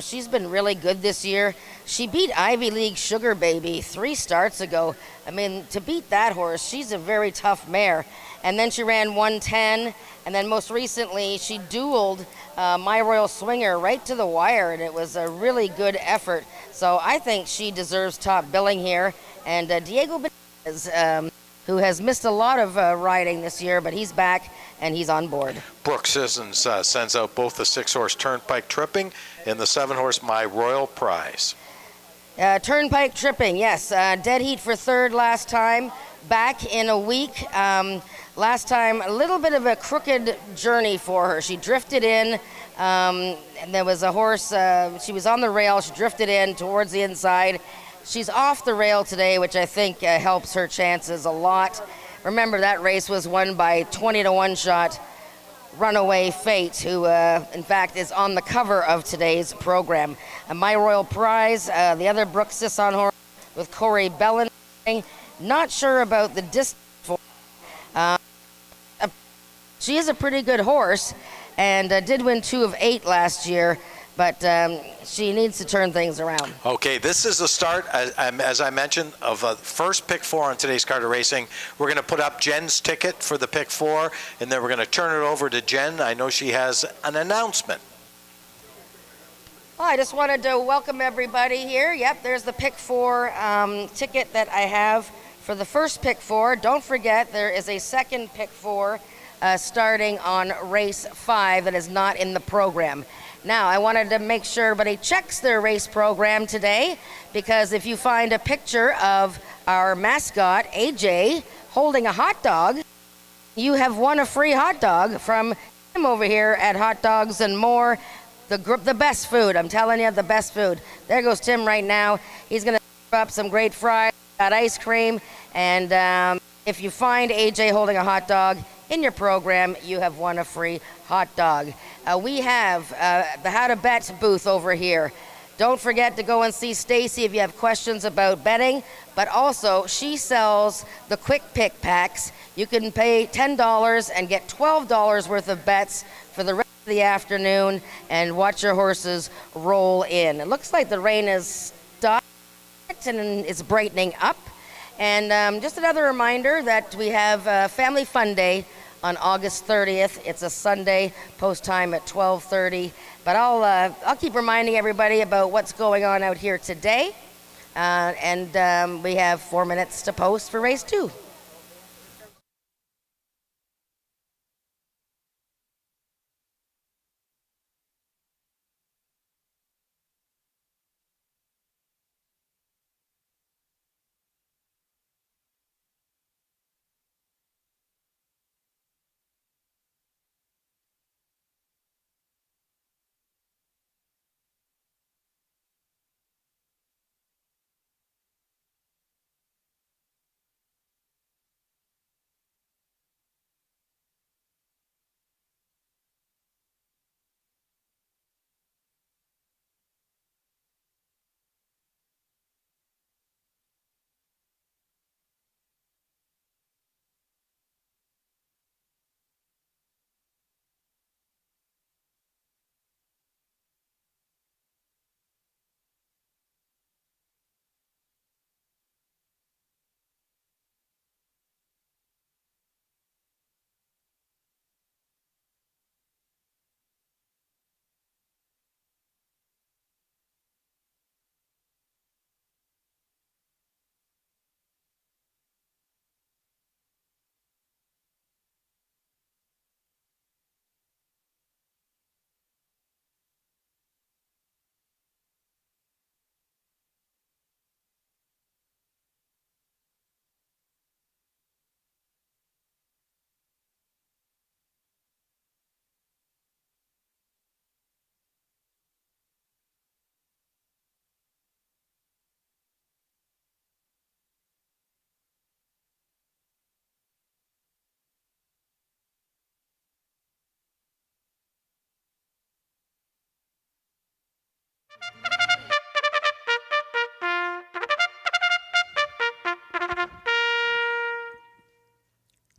she's been really good this year. She beat Ivy League Sugar Baby 3 starts ago. I mean, to beat that horse, she's a very tough mare. And then she ran 110, and then most recently she dueled My Royal Swinger right to the wire, and it was a really good effort. So I think she deserves top billing here. And Diego Benitez, who has missed a lot of riding this year, but he's back and he's on board. Brooke Sissons sends out both the 6-horse Turnpike Tripping and the 7-horse My Royal Prize. Turnpike Tripping, yes. Dead heat for 3rd last time. Back in a week. Last time, a little bit of a crooked journey for her. She drifted in, and there was a horse. She was on the rail. She drifted in towards the inside. She's off the rail today, which I think helps her chances a lot. Remember, that race was won by 20-1 shot Runaway Fate, who, in fact, is on the cover of today's program. My Royal Prize, the other Brooke Sisson horse with Corey Bellin. Not sure about the distance for she is a pretty good horse and did win 2 of 8 last year, but she needs to turn things around. Okay, this is the start, as I mentioned, of a first pick 4 on today's card of racing. We're going to put up Jen's ticket for the pick 4, and then we're going to turn it over to Jen. I know she has an announcement. Well, I just wanted to welcome everybody here. Yep, there's the pick 4 ticket that I have for the first pick 4. Don't forget, there is a second pick 4 starting on race 5 that is not in the program. Now, I wanted to make sure everybody checks their race program today, because if you find a picture of our mascot, AJ, holding a hot dog, you have won a free hot dog from him over here at Hot Dogs and More. the best food. I'm telling you, the best food. There goes Tim right now. He's gonna up some great fries, got ice cream, and if you find AJ holding a hot dog in your program, you have won a free hot dog. We have the How to Bet booth over here. Don't forget to go and see Stacy if you have questions about betting, but also she sells the quick pick packs. You can pay $10 and get $12 worth of bets for the rest of the afternoon and watch your horses roll in. It looks like the rain is stopped and it's brightening up. And just another reminder that we have Family Fun Day on August 30th. It's a Sunday, post time at 12:30. But I'll keep reminding everybody about what's going on out here today. And we have 4 minutes to post for race 2.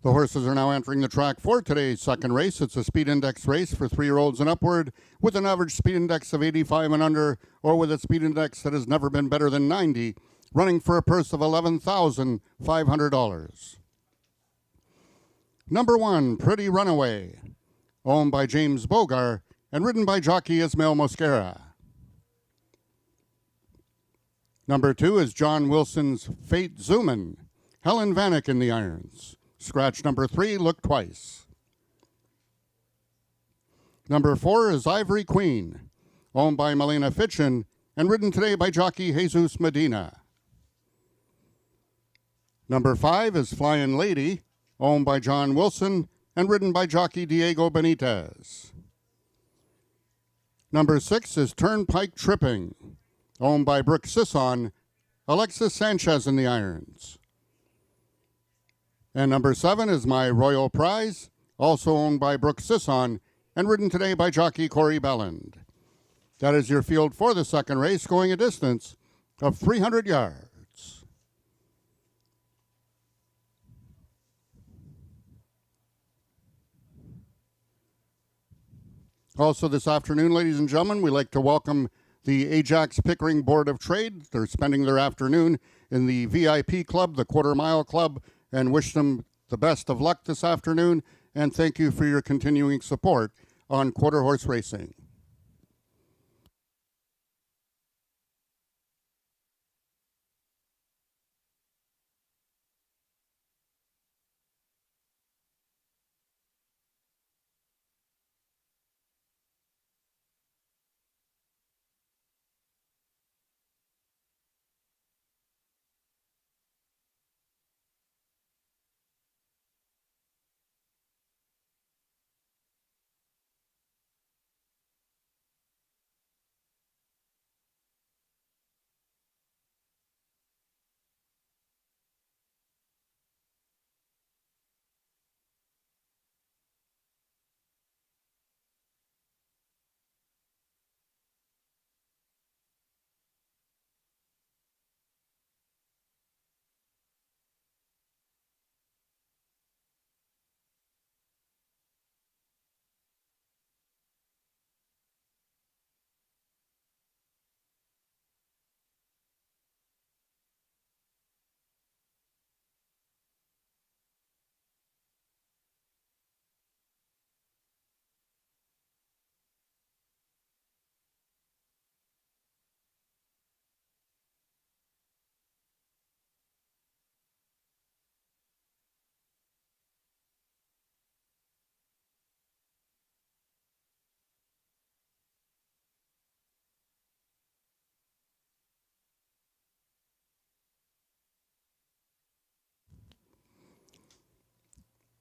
The horses are now entering the track for today's second race. It's a speed index race for 3-year-olds and upward with an average speed index of 85 and under, or with a speed index that has never been better than 90, running for a purse of $11,500. Number 1, Pretty Runaway, owned by James Bogar and ridden by jockey Ismail Mosquera. Number 2 is John Wilson's Fate Zoomin, Helen Vanek in the irons. Scratch number 3, Look Twice. Number 4 is Ivory Queen, owned by Melina Fitchin and ridden today by jockey Jesus Medina. Number 5 is Flyin' Lady, owned by John Wilson and ridden by jockey Diego Benitez. Number 6 is Turnpike Tripping, owned by Brooke Sisson, Alexis Sanchez in the irons. And number 7 is My Royal Prize, also owned by Brooke Sisson and ridden today by jockey Corey Belland. That is your field for the second race, going a distance of 300 yards. Also this afternoon, ladies and gentlemen, we'd like to welcome the Ajax Pickering Board of Trade. They're spending their afternoon in the VIP Club, the Quarter Mile Club, and wish them the best of luck this afternoon, and thank you for your continuing support on quarter horse racing.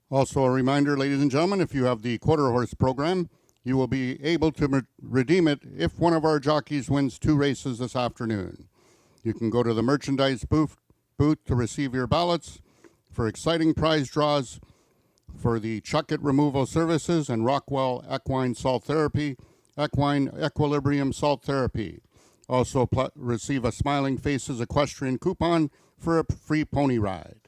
Also, a reminder, ladies and gentlemen, if you have the quarter horse program, you will be able to redeem it if one of our jockeys wins 2 races this afternoon. You can go to the merchandise booth to receive your ballots for exciting prize draws for the Chuck It Removal Services and Rockwell Equine Salt Therapy, Equine Equilibrium Salt Therapy. Also receive a Smiling Faces equestrian coupon for a free pony ride.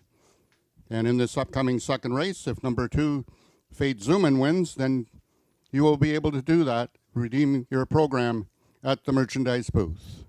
And in this upcoming second race, if number 2, Fate Zuman, wins, then you will be able to do that, redeem your program at the merchandise booth.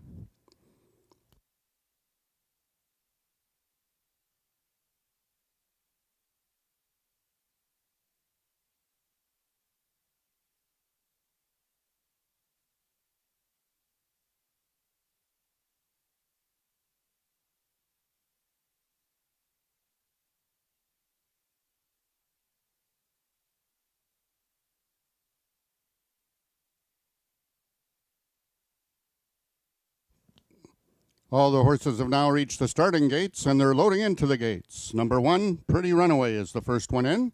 All the horses have now reached the starting gates, and they're loading into the gates. Number 1, Pretty Runaway, is the first one in.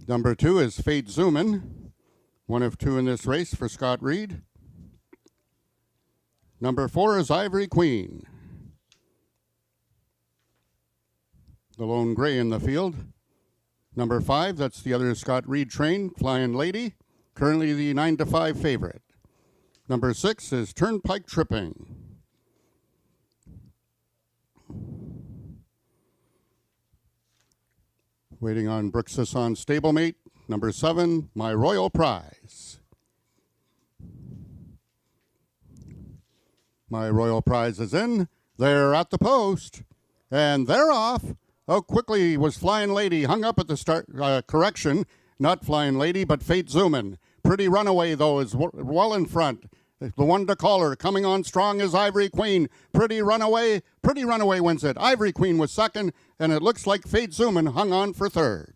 Number 2 is Fate Zuman, one of 2 in this race for Scott Reed. Number 4 is Ivory Queen, the lone gray in the field. Number 5, that's the other Scott Reed train, Flying Lady, currently the 9-5 favorite. Number 6 is Turnpike Tripping. Waiting on Brooks Sisson stablemate. Number 7, My Royal Prize. My Royal Prize is in. They're at the post. And they're off. Oh, quickly was Flying Lady hung up at the start. Correction, not Flying Lady, but Fate Zuman. Pretty Runaway, though, is well in front. The one to call her. Coming on strong is Ivory Queen. Pretty Runaway wins it. Ivory Queen was second, and it looks like Fate Zuman hung on for third.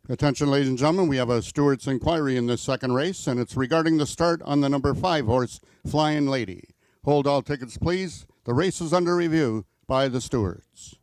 Attention, ladies and gentlemen, we have a Stewart's inquiry in this second race, and it's regarding the start on the number 5 horse, Flying Lady. Hold all tickets, please. The race is under review by the stewards.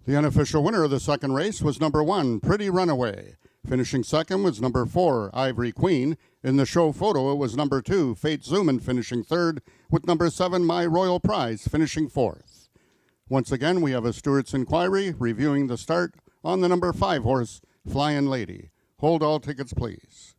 The unofficial winner of the second race was number 1, Pretty Runaway. Finishing second was number 4, Ivory Queen. In the show photo, it was number 2, Fate Zuman, finishing third, with number 7, My Royal Prize, finishing fourth. Once again, we have a Stewart's inquiry reviewing the start on the number 5 horse, Flying Lady. Hold all tickets, please.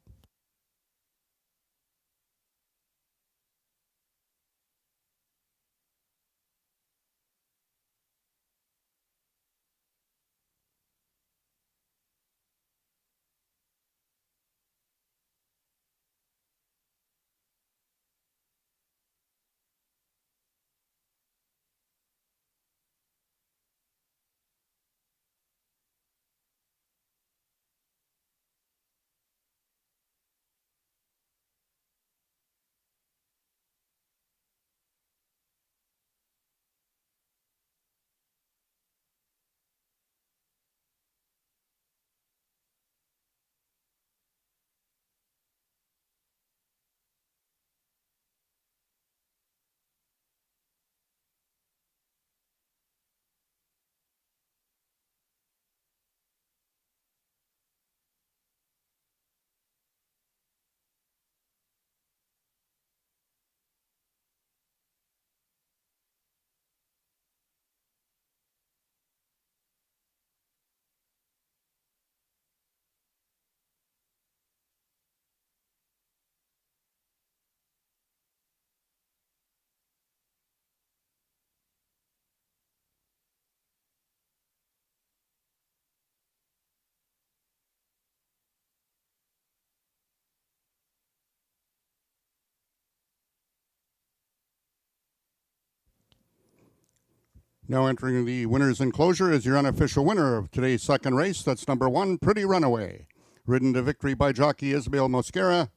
Now entering the winner's enclosure is your unofficial winner of today's second race. That's number 1, Pretty Runaway. Ridden to victory by jockey Isabel Mosquera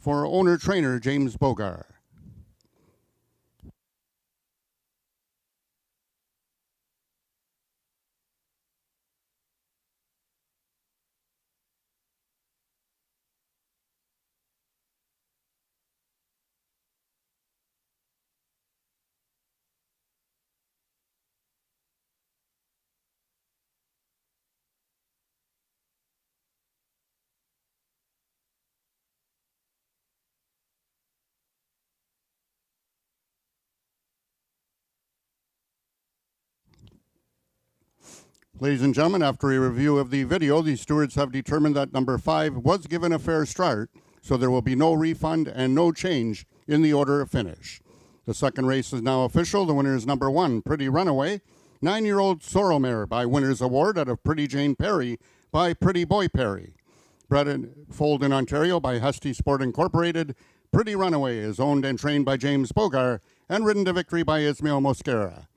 for owner-trainer James Bogar. Ladies and gentlemen, after a review of the video, the stewards have determined that number 5 was given a fair start, so there will be no refund and no change in the order of finish. The second race is now official. The winner is number 1, Pretty Runaway, 9-year-old Sorrelmare by Winner's Award out of Pretty Jane Perry by Pretty Boy Perry. Bred and foaled in Ontario by Husty Sport Incorporated, Pretty Runaway is owned and trained by James Bogar and ridden to victory by Ismail Mosquera.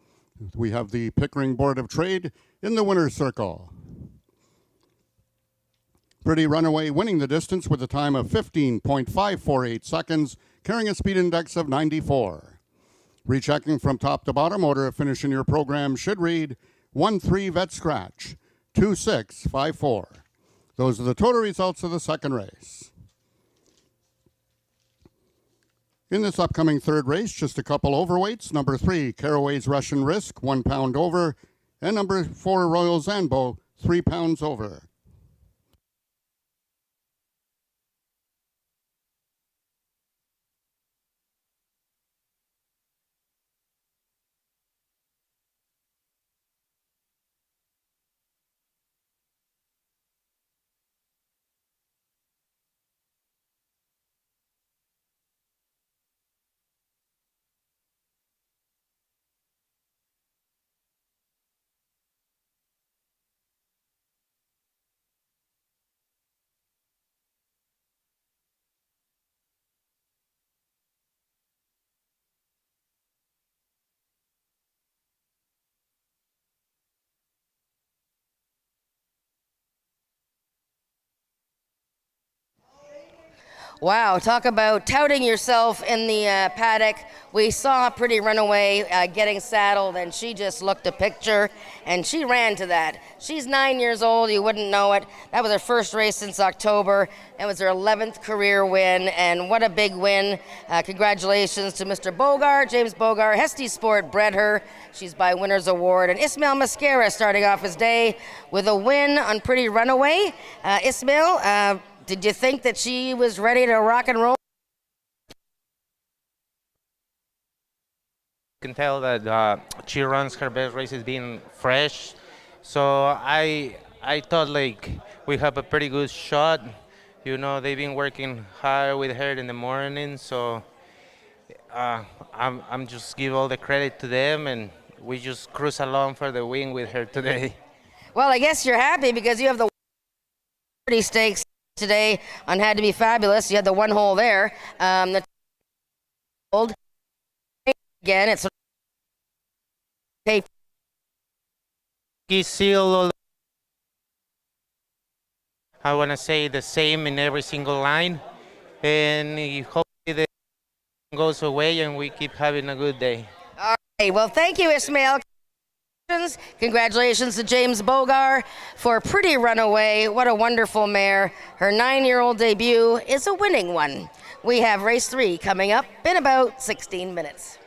We have the Pickering Board of Trade in the winner's circle. Pretty Runaway winning the distance with a time of 15.548 seconds, carrying a speed index of 94. Rechecking from top to bottom, order of finish in your program should read 1-3 vet scratch, 2-6-5-4. Those are the total results of the second race. In this upcoming third race, just a couple overweights. Number 3, Caraway's Russian Risk, 1 pound over. And number 4, Royal Zambo, 3 pounds over. Wow, talk about touting yourself in the paddock. We saw Pretty Runaway getting saddled, and she just looked a picture, and she ran to that. She's 9 years old, you wouldn't know it. That was her first race since October. It was her 11th career win, and what a big win. Congratulations to Mr. Bogar, James Bogar. Hesty Sport bred her. She's by Winner's Award. And Ismail Mosquera starting off his day with a win on Pretty Runaway. Ismail, did you think that she was ready to rock and roll? You can tell that she runs her best races being fresh. So I thought like we have a pretty good shot. You know, they've been working hard with her in the morning. So I'm just give all the credit to them, and we just cruise along for the win with her today. Well, I guess you're happy because you have the stakes today on Had to Be Fabulous. You had the one hole there. The old again. It's He's still, I want to say, the same in every single line, and hopefully the goes away and we keep having a good day. all right. Well, thank you, Ismail. Congratulations to James Bogar for Pretty Runaway. What a wonderful mare. Her 9-year-old debut is a winning one. We have race 3 coming up in about 16 minutes.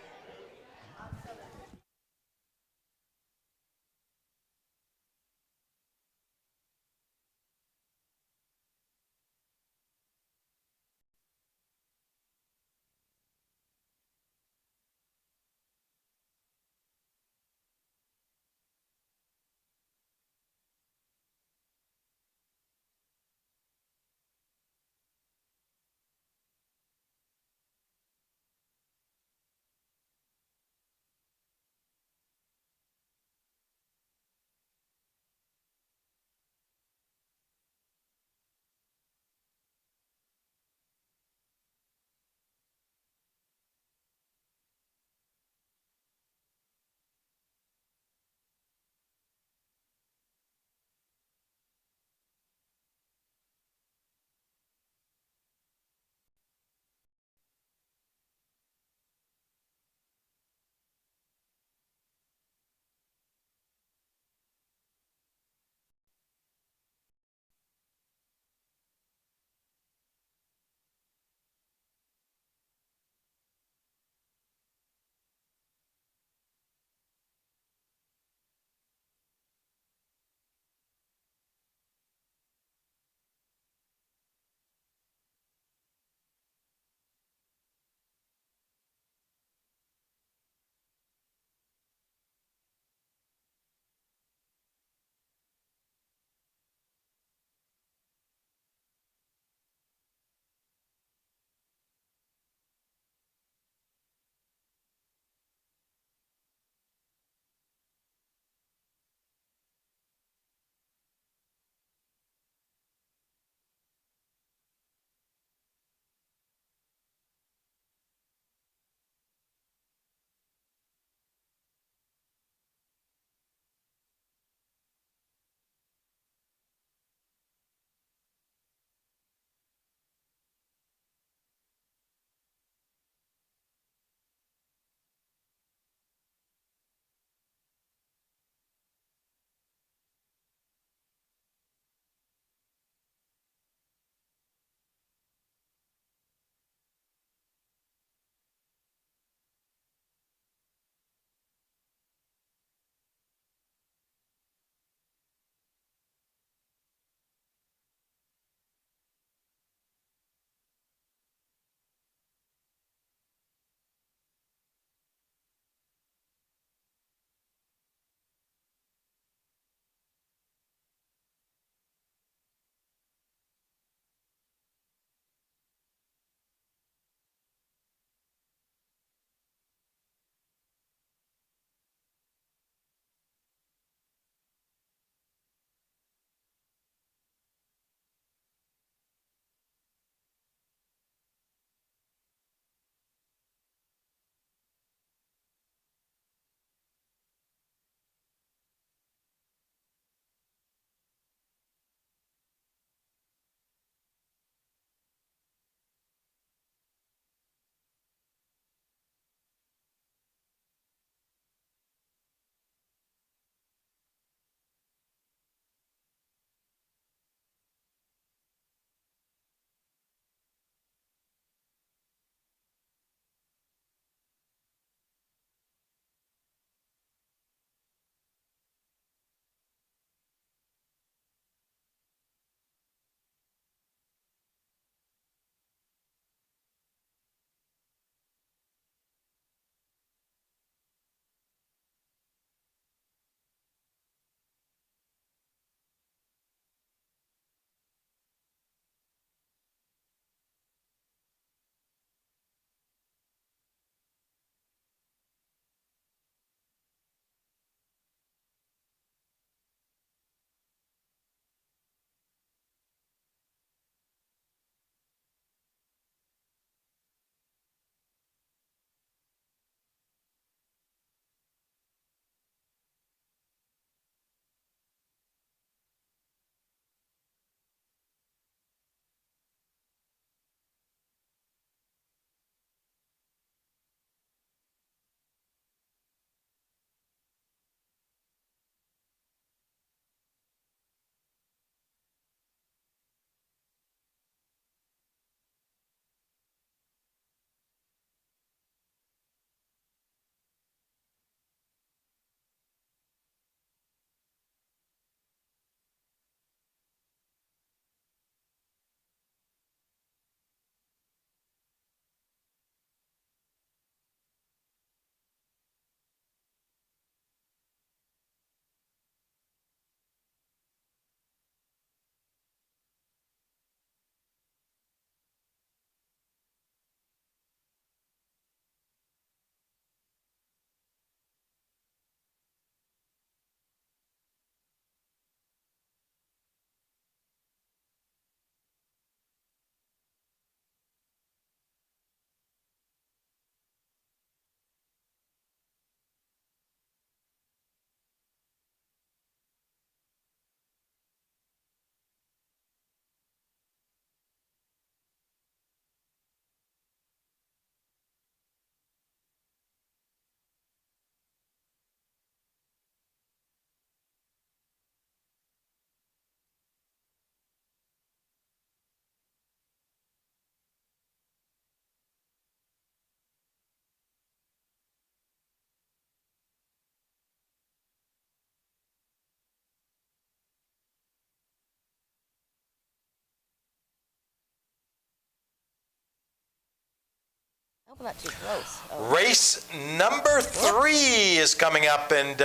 Not too close. Race number 3 is coming up, and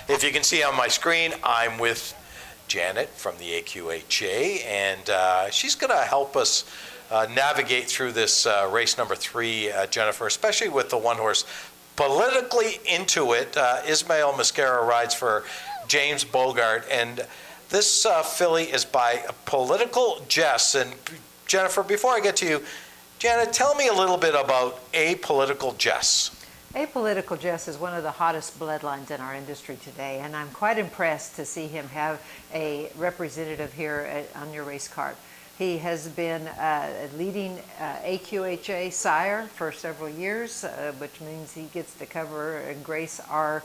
if you can see on my screen, I'm with Janet from the AQHA, and she's going to help us navigate through this race number 3, Jennifer, especially with the one horse. Politically Into It, Ismail Mascara rides for James Bogart, and this filly is by Political Jess. And Jennifer, before I get to you, Janet, tell me a little bit about Apolitical Jess. Apolitical Jess is one of the hottest bloodlines in our industry today, and I'm quite impressed to see him have a representative here on your race card. He has been a leading AQHA sire for several years, which means he gets to cover and grace our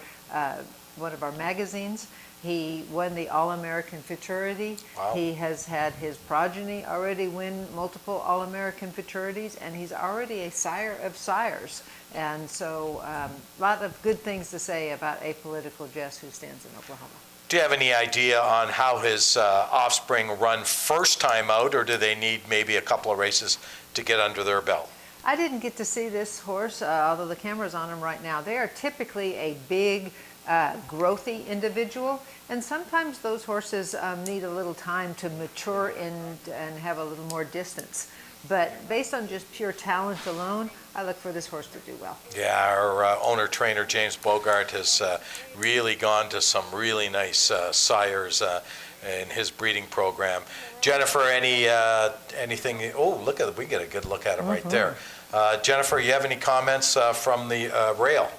one of our magazines. He won the All-American Futurity. Wow. He has had his progeny already win multiple All-American Futurities, and he's already a sire of sires. And so a lot of good things to say about Apolitical Jess, who stands in Oklahoma. Do you have any idea on how his offspring run first time out, or do they need maybe a couple of races to get under their belt? I didn't get to see this horse, although the camera's on him right now. They are typically a big, growthy individual, and sometimes those horses need a little time to mature and have a little more distance. But based on just pure talent alone, I look for this horse to do well. Yeah, our owner-trainer, James Bogart, has really gone to some really nice sires in his breeding program. Jennifer, anything? Oh, look at it. We get a good look at him right there. Jennifer, you have any comments from the rail?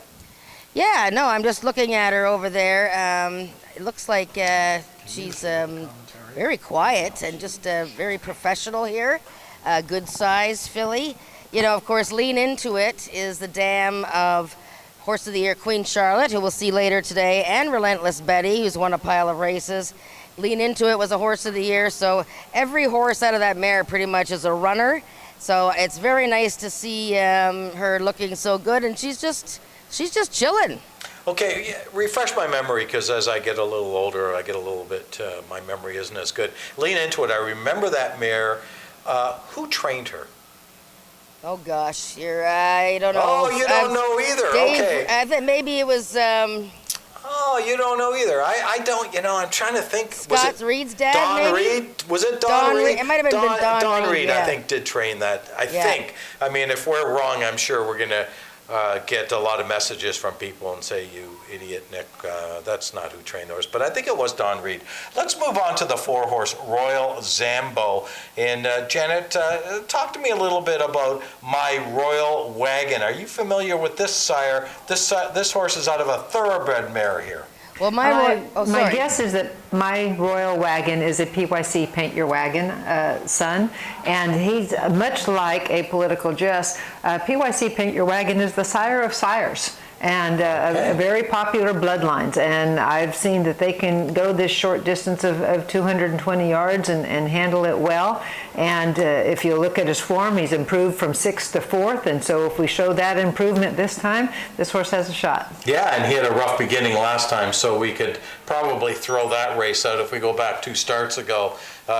Yeah, no, I'm just looking at her over there. It looks like she's very quiet and just very professional here. Good size filly. You know, of course, Lean Into It is the dam of Horse of the Year Queen Charlotte, who we'll see later today, and Relentless Betty, who's won a pile of races. Lean Into It was a Horse of the Year, so every horse out of that mare pretty much is a runner. So it's very nice to see her looking so good, and she's just chilling. Okay, refresh my memory, because as I get a little older, I get a little bit, my memory isn't as good. Lean Into It, I remember that mare. Who trained her? Oh gosh, I don't know. Oh, you don't know either. Dave, Okay. I think maybe it was Oh, you don't know either. I don't. You know, I'm trying to think. Scott Reed's dad. Don maybe? Reed? Was it Don Reed? It might have been Don Reed. Reed, Yeah. I think, did train that. I Yeah. think. I mean, if we're wrong, I'm sure we're going to get a lot of messages from people and say, "You idiot, Nick, that's not who trained the horse." But I think it was Don Reed. Let's move on to the 4-horse Royal Zambo. And Janet, talk to me a little bit about My Royal Wagon. Are you familiar with this sire? This horse is out of a thoroughbred mare here. Well, My sorry. guess is that My Royal Wagon is a PYC Paint Your Wagon son, and he's much like Apolitical Jess. PYC Paint Your Wagon is the sire of sires, and a very popular bloodlines. And I've seen that they can go this short distance of 220 yards and handle it well. And if you look at his form, he's improved from 6th to 4th. And so if we show that improvement this time, this horse has a shot. Yeah, and he had a rough beginning last time, so we could probably throw that race out. If we go back 2 starts ago,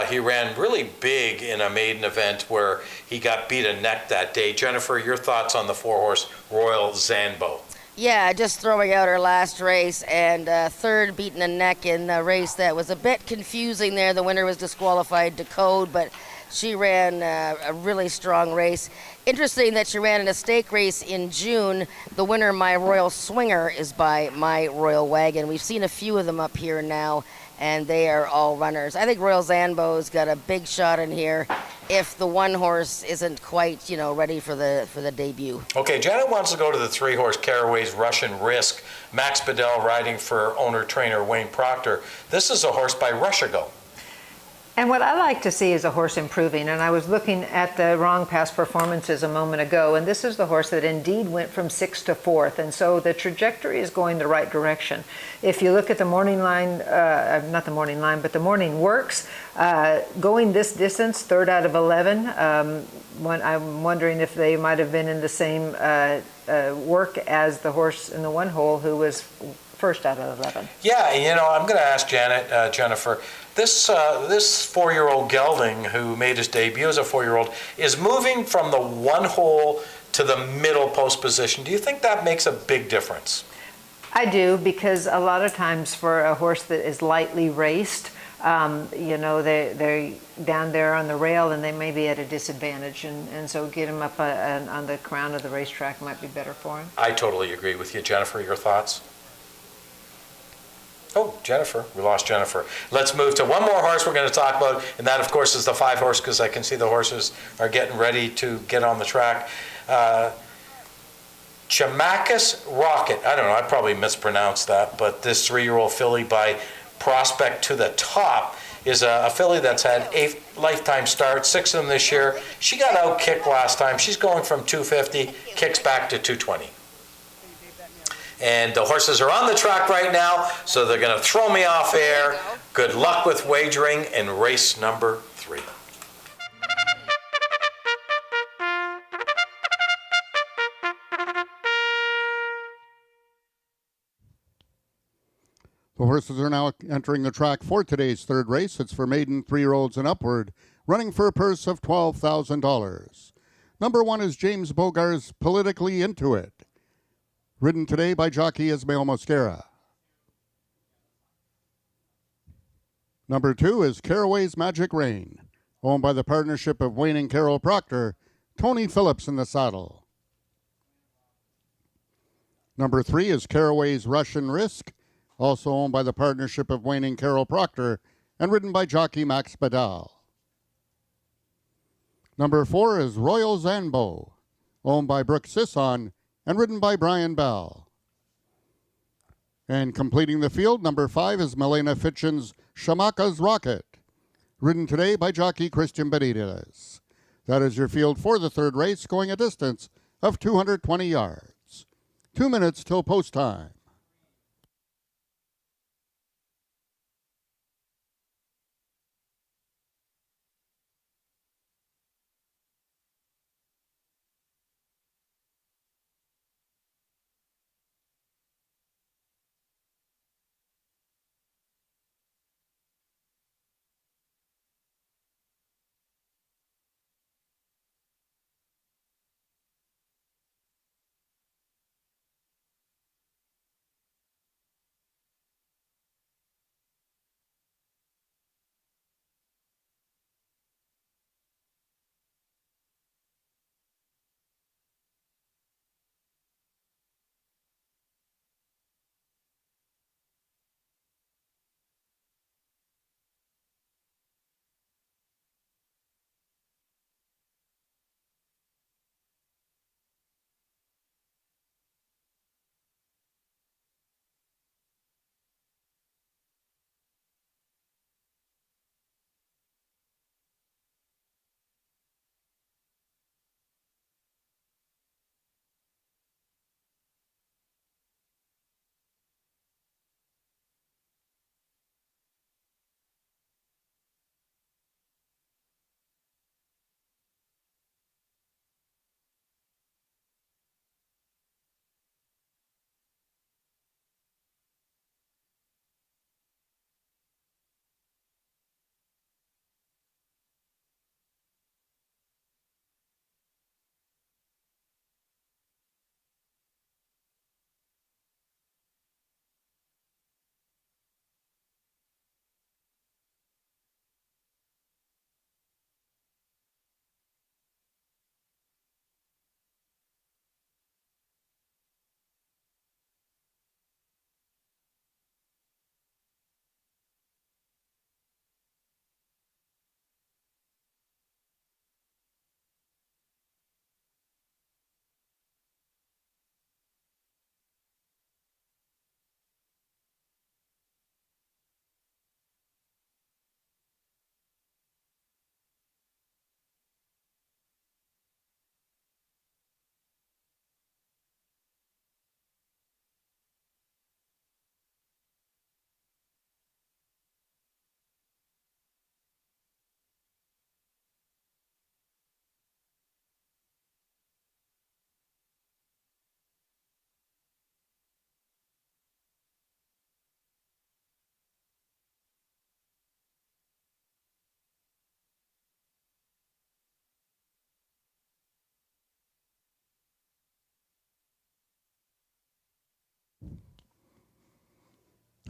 he ran really big in a maiden event where he got beat a neck that day. Jennifer, your thoughts on the 4-horse Royal Zambo? Yeah, just throwing out her last race, and third beaten a neck in a race that was a bit confusing there. The winner was disqualified to code, but she ran a really strong race. Interesting that she ran in a stake race in June. The winner, My Royal Swinger, is by My Royal Wagon. We've seen a few of them up here now, and they are all runners. I think Royal Zambo's got a big shot in here if the one horse isn't quite, ready for the debut. Okay, Janet wants to go to the 3-horse Caraway's Russian Risk. Max Bedell riding for owner-trainer Wayne Proctor. This is a horse by Rushigo. And what I like to see is a horse improving. And I was looking at the wrong past performances a moment ago, and this is the horse that indeed went from 6th to 4th. And so the trajectory is going the right direction. If you look at the morning line, not the morning line, but the morning works, going this distance, 3rd out of 11, I'm wondering if they might have been in the same work as the horse in the 1 hole who was 1st out of 11. Yeah, I'm going to ask Janet, Jennifer, this 4-year-old gelding who made his debut as a 4-year-old is moving from the 1 hole to the middle post position. Do you think that makes a big difference? I do, because a lot of times for a horse that is lightly raced, they're down there on the rail and they may be at a disadvantage, and so get them up on the crown of the racetrack might be better for them. I totally agree with you. Jennifer, your thoughts? Oh, Jennifer. We lost Jennifer. Let's move to one more horse we're going to talk about, and that, of course, is the 5 horse, because I can see the horses are getting ready to get on the track. Chamacus Rocket. I don't know, I probably mispronounced that, but this 3-year-old filly by Prospect to the Top is a filly that's had 8 lifetime starts, 6 of them this year. She got out-kicked last time. She's going from 250, kicks back to 220. And the horses are on the track right now, so they're going to throw me off air. Good luck with wagering in race number 3. The horses are now entering the track for today's third race. It's for maiden 3-year-olds and upward, running for a purse of $12,000. Number 1 is James Bogar's Politically Into It, ridden today by jockey Ismael Mosquera. Number 2 is Caraway's Magic Rain, owned by the partnership of Wayne and Carol Proctor, Tony Phillips in the saddle. Number 3 is Caraway's Russian Risk, also owned by the partnership of Wayne and Carol Proctor and ridden by jockey Max Badal. Number 4 is Royal Zambo, owned by Brooke Sisson and ridden by Brian Bell. And completing the field, number 5 is Milena Fitchin's Shamaka's Rocket, ridden today by jockey Christian Benitez. That is your field for the third race, going a distance of 220 yards. 2 minutes till post time.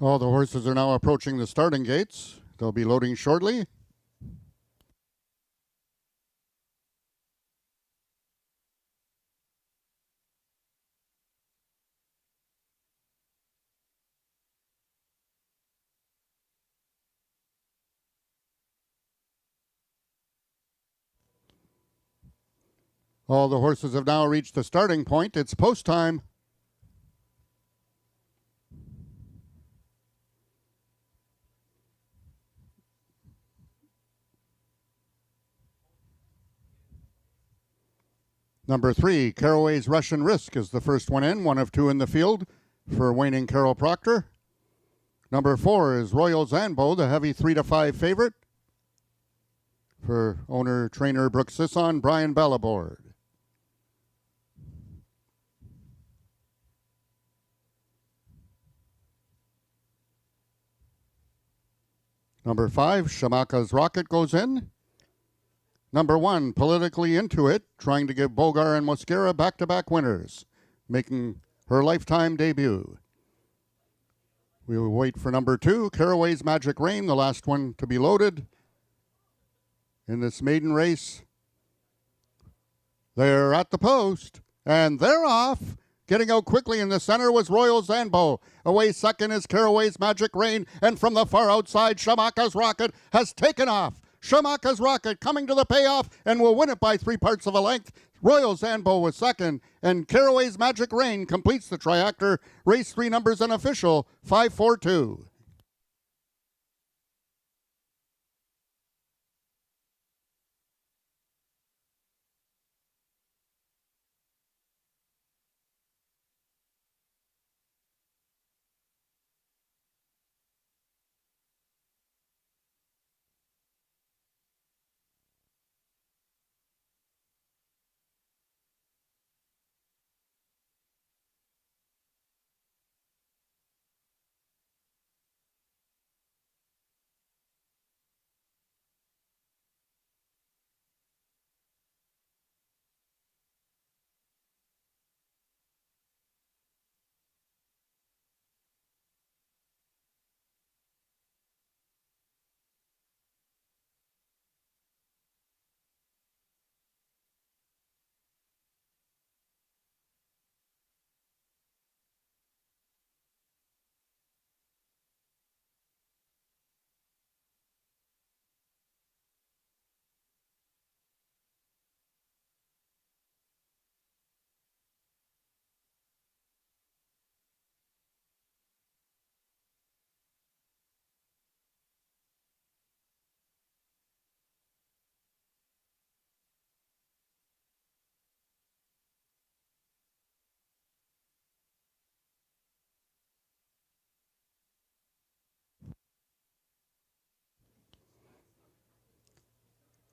All the horses are now approaching the starting gates. They'll be loading shortly. All the horses have now reached the starting point. It's post time. Number 3, Caraway's Russian Risk is the first one in, one of two in the field for waning Carol Proctor. Number 4 is Royal Zanbo, the heavy 3-5 favorite for owner-trainer Brooks Sisson, Brian Ballabord. Number 5, Shamaka's Rocket goes in. Number 1, Politically Into It, trying to give Bogar and Mosquera back-to-back winners, making her lifetime debut. We will wait for number 2, Caraway's Magic Rain, the last one to be loaded in this maiden race. They're at the post, and they're off. Getting out quickly in the center was Royal Zanbo. Away second is Caraway's Magic Rain, and from the far outside, Shamaka's Rocket has taken off. Shamaka's Rocket coming to the payoff and will win it by 3 parts of a length. Royal Zanbo was second, and Caraway's Magic Rain completes the triactor. Race 3 numbers unofficial, 5-4-2.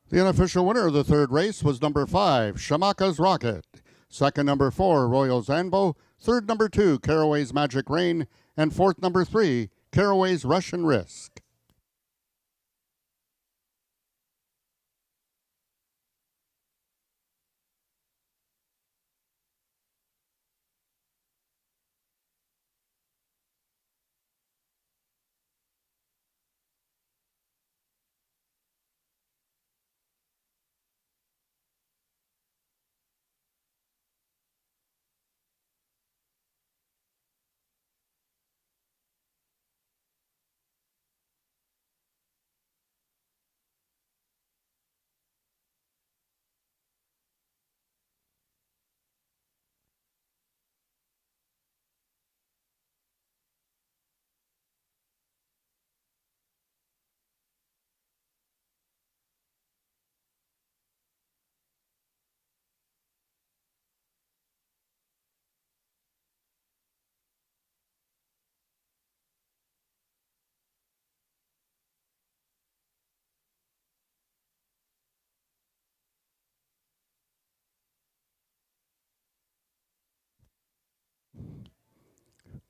The unofficial winner of the third race was number 5, Shamaka's Rocket. Second, number 4, Royal Zanbo. Third, number 2, Caraway's Magic Rain. And fourth, number 3, Caraway's Russian Risk.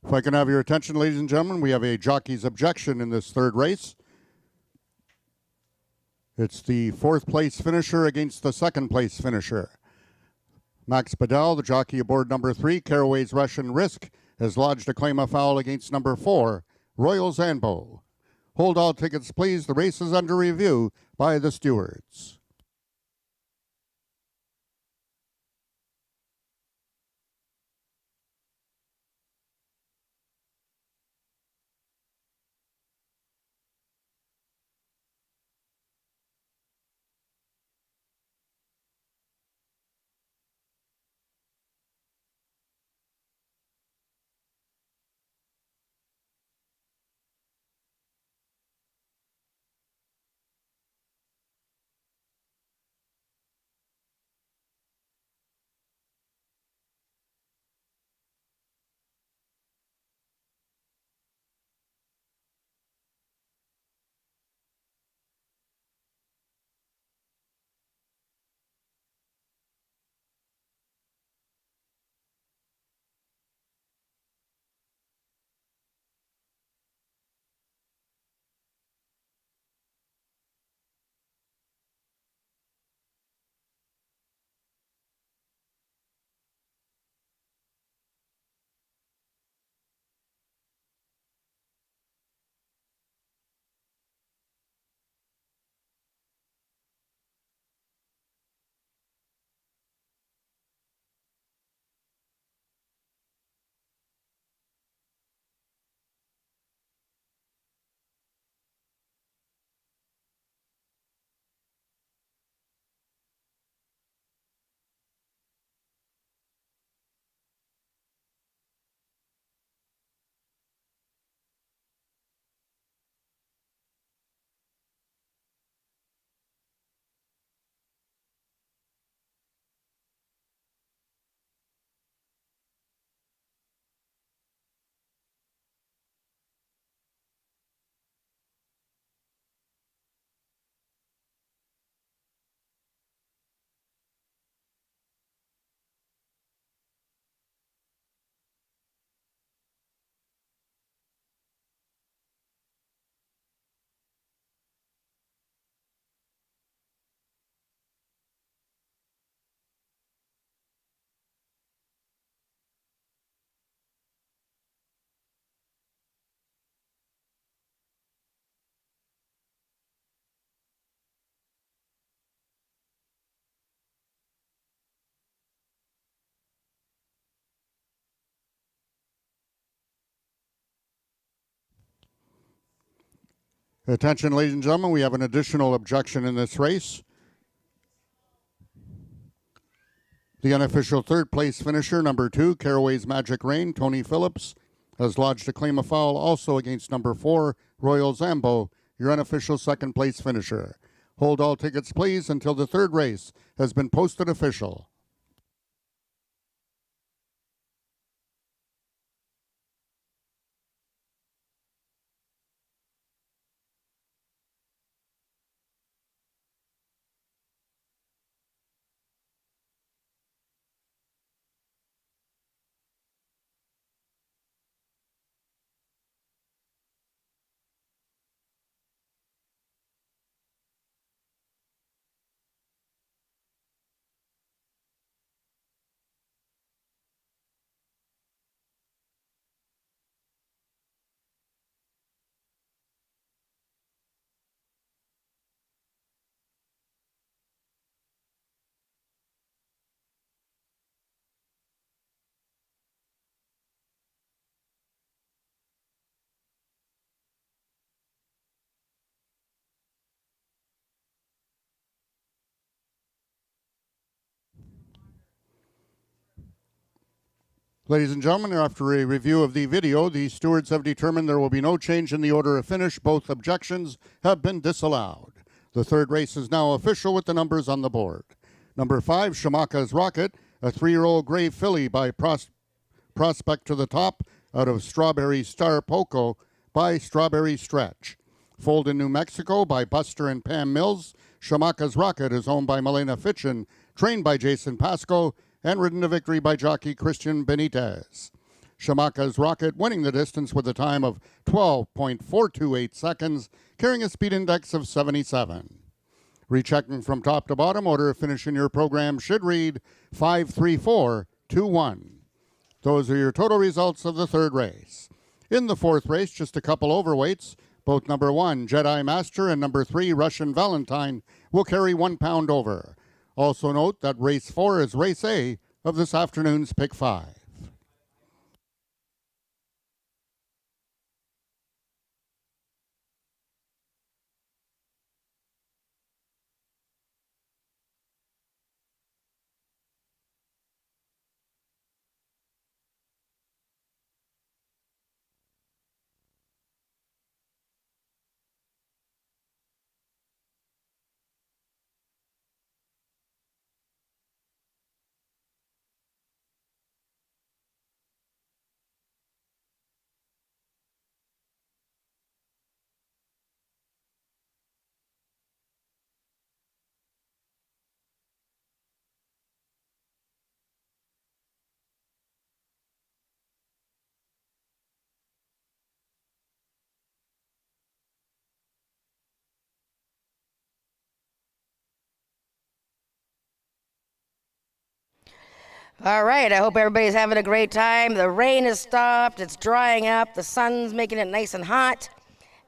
If I can have your attention, ladies and gentlemen, we have a jockey's objection in this third race. It's the 4th place finisher against the 2nd place finisher. Max Bedell, the jockey aboard number 3, Caraway's Russian Risk, has lodged a claim of foul against number 4, Royal Zambo. Hold all tickets, please. The race is under review by the stewards. Attention, ladies and gentlemen, we have an additional objection in this race. The unofficial third place finisher, number 2, Caraway's Magic Rain, Tony Phillips, has lodged a claim of foul also against number 4, Royal Zambo, your unofficial second place finisher. Hold all tickets, please, until the third race has been posted official. Ladies and gentlemen, after a review of the video, the stewards have determined there will be no change in the order of finish. Both objections have been disallowed. The third race is now official with the numbers on the board. Number 5, Shamaka's Rocket, a 3-year-old gray filly by Prospect to the Top out of Strawberry Star Poco by Strawberry Stretch. Foaled in New Mexico by Buster and Pam Mills, Shamaka's Rocket is owned by Milena Fitchin, trained by Jason Pasco, and ridden to victory by jockey Christian Benitez. Shamaka's Rocket winning the distance with a time of 12.428 seconds, carrying a speed index of 77. Rechecking from top to bottom, order of finish in your program should read 53421. Those are your total results of the third race. In the fourth race, just a couple overweights. Both number 1, Jedi Master, and number 3, Russian Valentine, will carry 1 pound over. Also note that race 4 is race A of this afternoon's Pick 5. All right, I hope everybody's having a great time. The rain has stopped, it's drying up, the sun's making it nice and hot,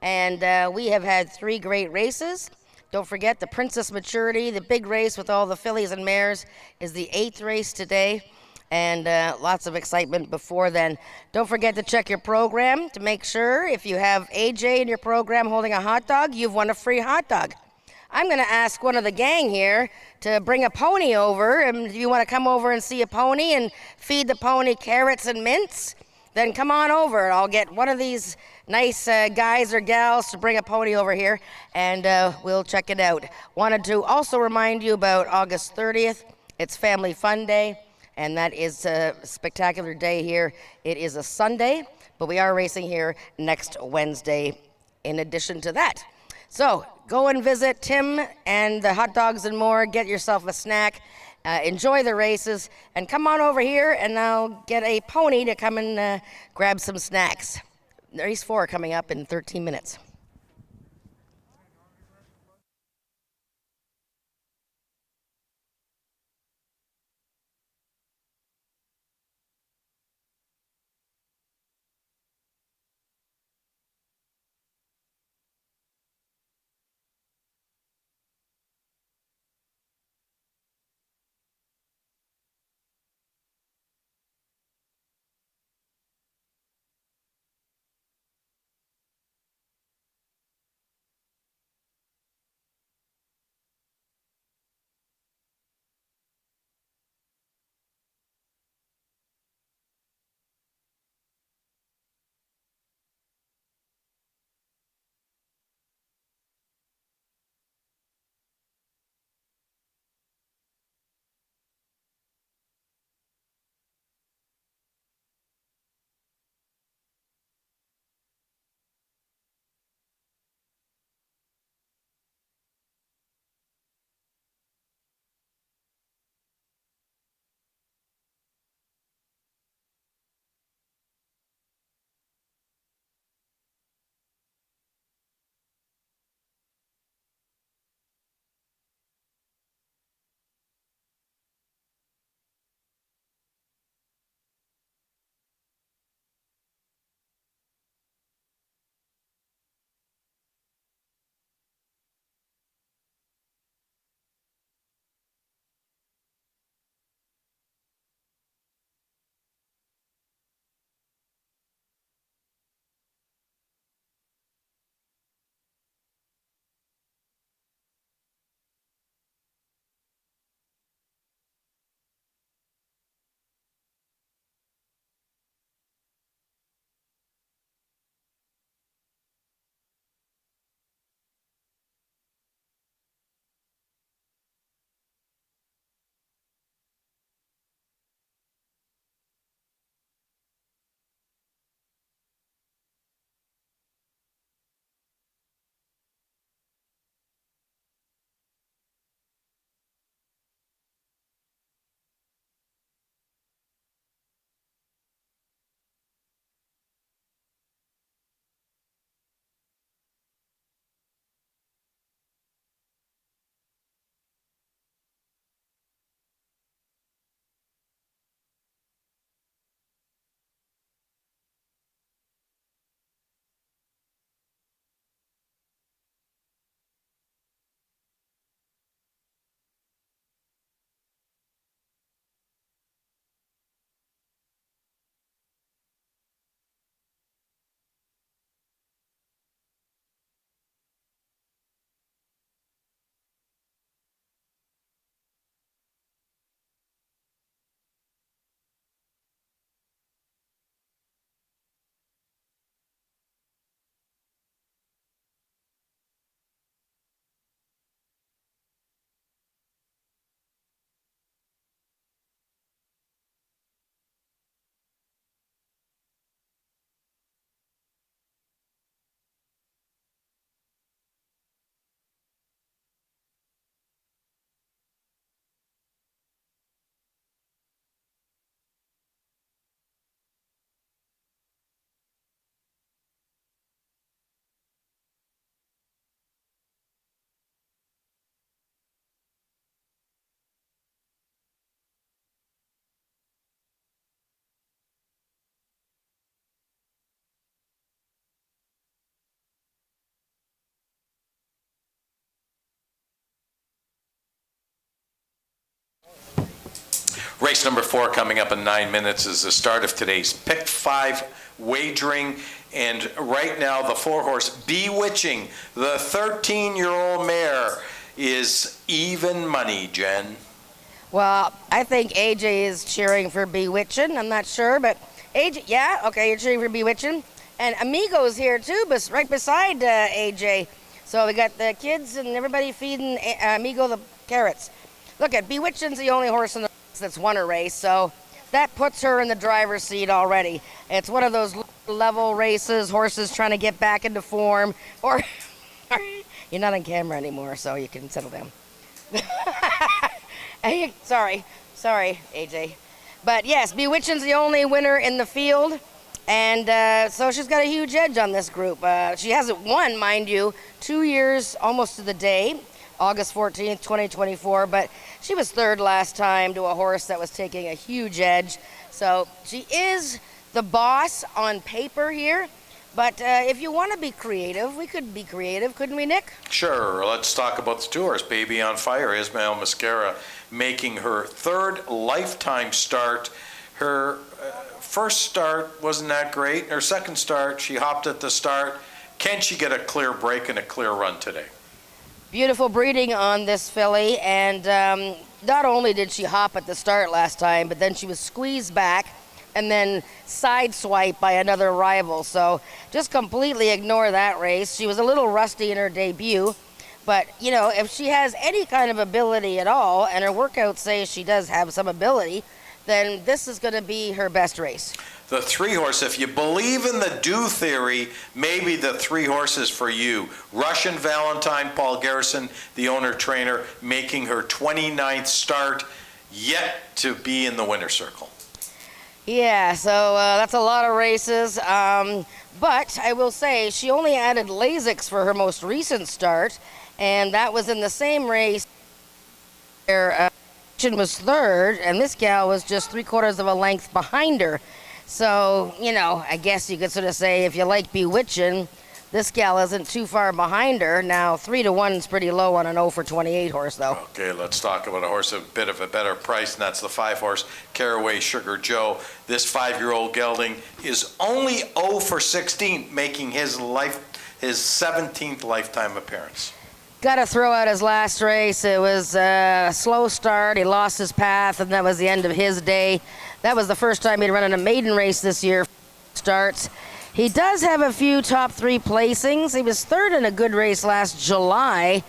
and we have had 3 great races. Don't forget the Princess Maturity, the big race with all the fillies and mares, is the 8th race today, and lots of excitement before then. Don't forget to check your program to make sure if you have AJ in your program holding a hot dog, you've won a free hot dog. I'm going to ask one of the gang here to bring a pony over, and if you want to come over and see a pony and feed the pony carrots and mints, then come on over. I'll get one of these nice guys or gals to bring a pony over here, and we'll check it out. Wanted to also remind you about August 30th. It's Family Fun Day, and that is a spectacular day here. It is a Sunday, but we are racing here next Wednesday in addition to that. So go and visit Tim and the hot dogs and more. Get yourself a snack. Enjoy the races. And come on over here and I'll get a pony to come and grab some snacks. Race 4 coming up in 13 minutes. Race number 4 coming up in 9 minutes is the start of today's Pick 5 wagering. And right now, the 4-horse Bewitching, the 13-year-old mare, is even money, Jen. Well, I think AJ is cheering for Bewitching. I'm not sure, but AJ, yeah, okay, you're cheering for Bewitching. And Amigo's here too, but right beside AJ. So we got the kids and everybody feeding Amigo the carrots. Look at Bewitching's the only horse in the race that's won a race, so that puts her in the driver's seat already. It's one of those level races, horses trying to get back into form, or you're not on camera anymore, so you can settle down. Sorry, AJ. But yes, Bewitching's the only winner in the field, and so she's got a huge edge on this group. She hasn't won, mind you, 2 years almost to the day, August 14th, 2024, but she was third last time to a horse that was taking a huge edge. So she is the boss on paper here. But if you want to be creative, we could be creative, couldn't we, Nick? Sure. Let's talk about the 2-horse Baby on Fire. Ismael Mascara making her 3rd lifetime start. Her first start wasn't that great. Her second start, she hopped at the start. Can she get a clear break and a clear run today? Beautiful breeding on this filly, and not only did she hop at the start last time, but then she was squeezed back and then sideswiped by another rival. So just completely ignore that race. She was a little rusty in her debut, but you know, if she has any kind of ability at all, and her workouts say she does have some ability, then this is going to be her best race. The 3-horse, if you believe in the do theory, maybe the 3 horses for you. Russian Valentine, Paul Garrison, the owner-trainer, making her 29th start, yet to be in the winner's circle. Yeah, so that's a lot of races. But I will say she only added Lasix for her most recent start, and that was in the same race where was third, and this gal was just 3/4 of a length behind her. So, you know, I guess you could sort of say if you like Bewitching, this gal isn't too far behind her. Now, 3-1 is pretty low on an 0 for 28 horse, though. Okay, let's talk about a horse at a bit of a better price, and that's the 5-horse Caraway Sugar Joe. This 5-year-old gelding is only 0 for 16, making his 17th lifetime appearance. Got to throw out his last race. It was a slow start. He lost his path, and that was the end of his day. That was the first time he'd run in a maiden race this year. Starts. He does have a few top 3 placings. He was third in a good race last July.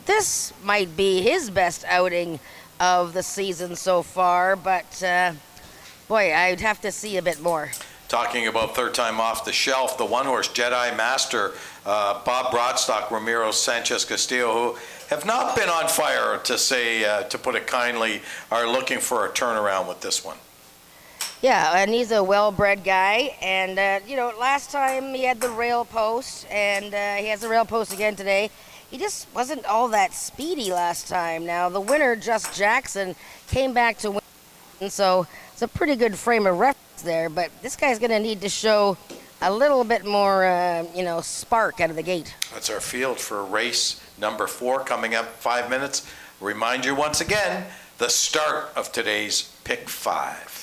This might be his best outing of the season so far, but boy, I'd have to see a bit more. Talking about third time off the shelf, the 1-horse Jedi Master, Bob Broadstock, Ramiro Sanchez Castillo, who have not been on fire, to put it kindly, are looking for a turnaround with this one. Yeah, and he's a well-bred guy, and you know, last time he had the rail post, and he has the rail post again today. He just wasn't all that speedy last time. Now, the winner, Just Jackson, came back to win, so it's a pretty good frame of reference there, but this guy's going to need to show a little bit more, you know, spark out of the gate. That's our field for race number 4 coming up 5 minutes. Remind you once again, the start of today's Pick 5.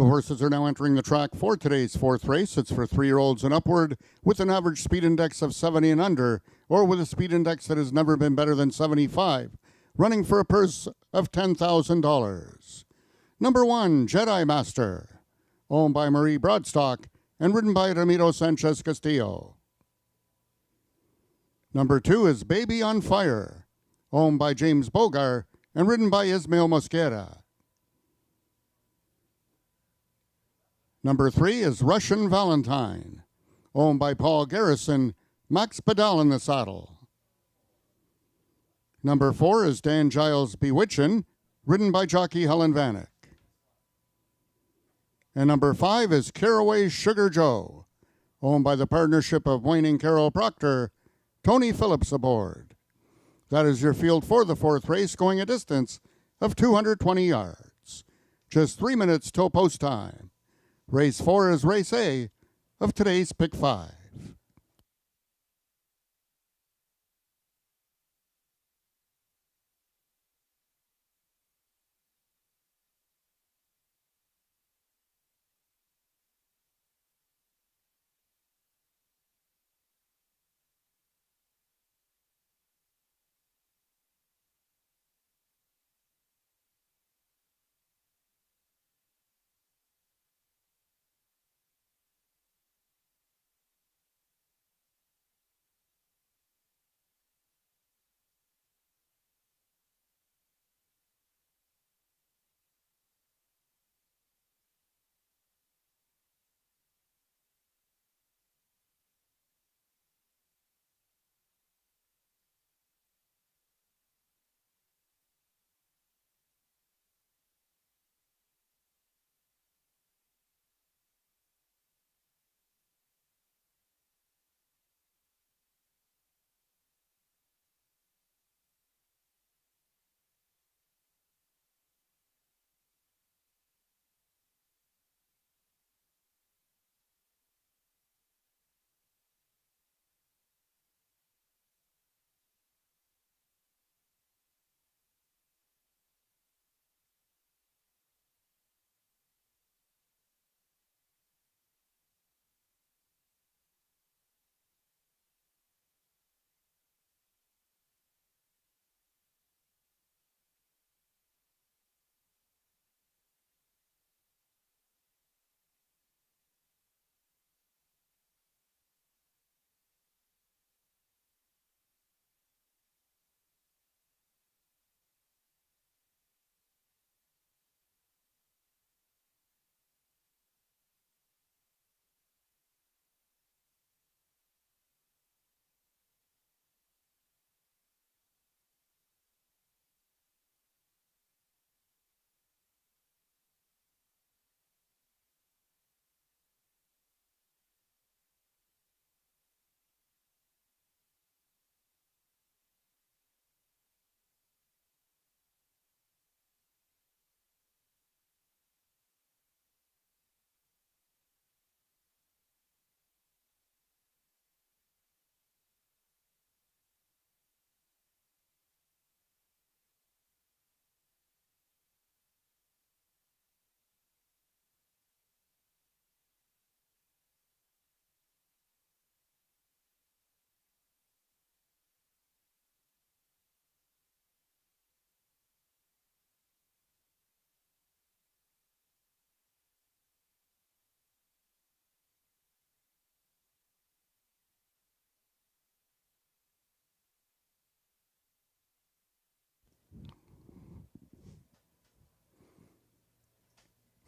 The horses are now entering the track for today's fourth race. It's for 3-year-olds and upward with an average speed index of 70 and under, or with a speed index that has never been better than 75, running for a purse of $10,000. Number 1, Jedi Master, owned by Marie Broadstock and ridden by Ramiro Sanchez Castillo. Number 2 is Baby on Fire, owned by James Bogar and ridden by Ismael Mosquera. Number 3 is Russian Valentine, owned by Paul Garrison, Max Pedal in the saddle. Number 4 is Dan Giles Bewitchin', ridden by jockey Helen Vanek. And number 5 is Caraway Sugar Joe, owned by the partnership of Wayne and Carol Proctor, Tony Phillips aboard. That is your field for the fourth race, going a distance of 220 yards. Just 3 minutes till post time. Race 4 is race A of today's Pick 5.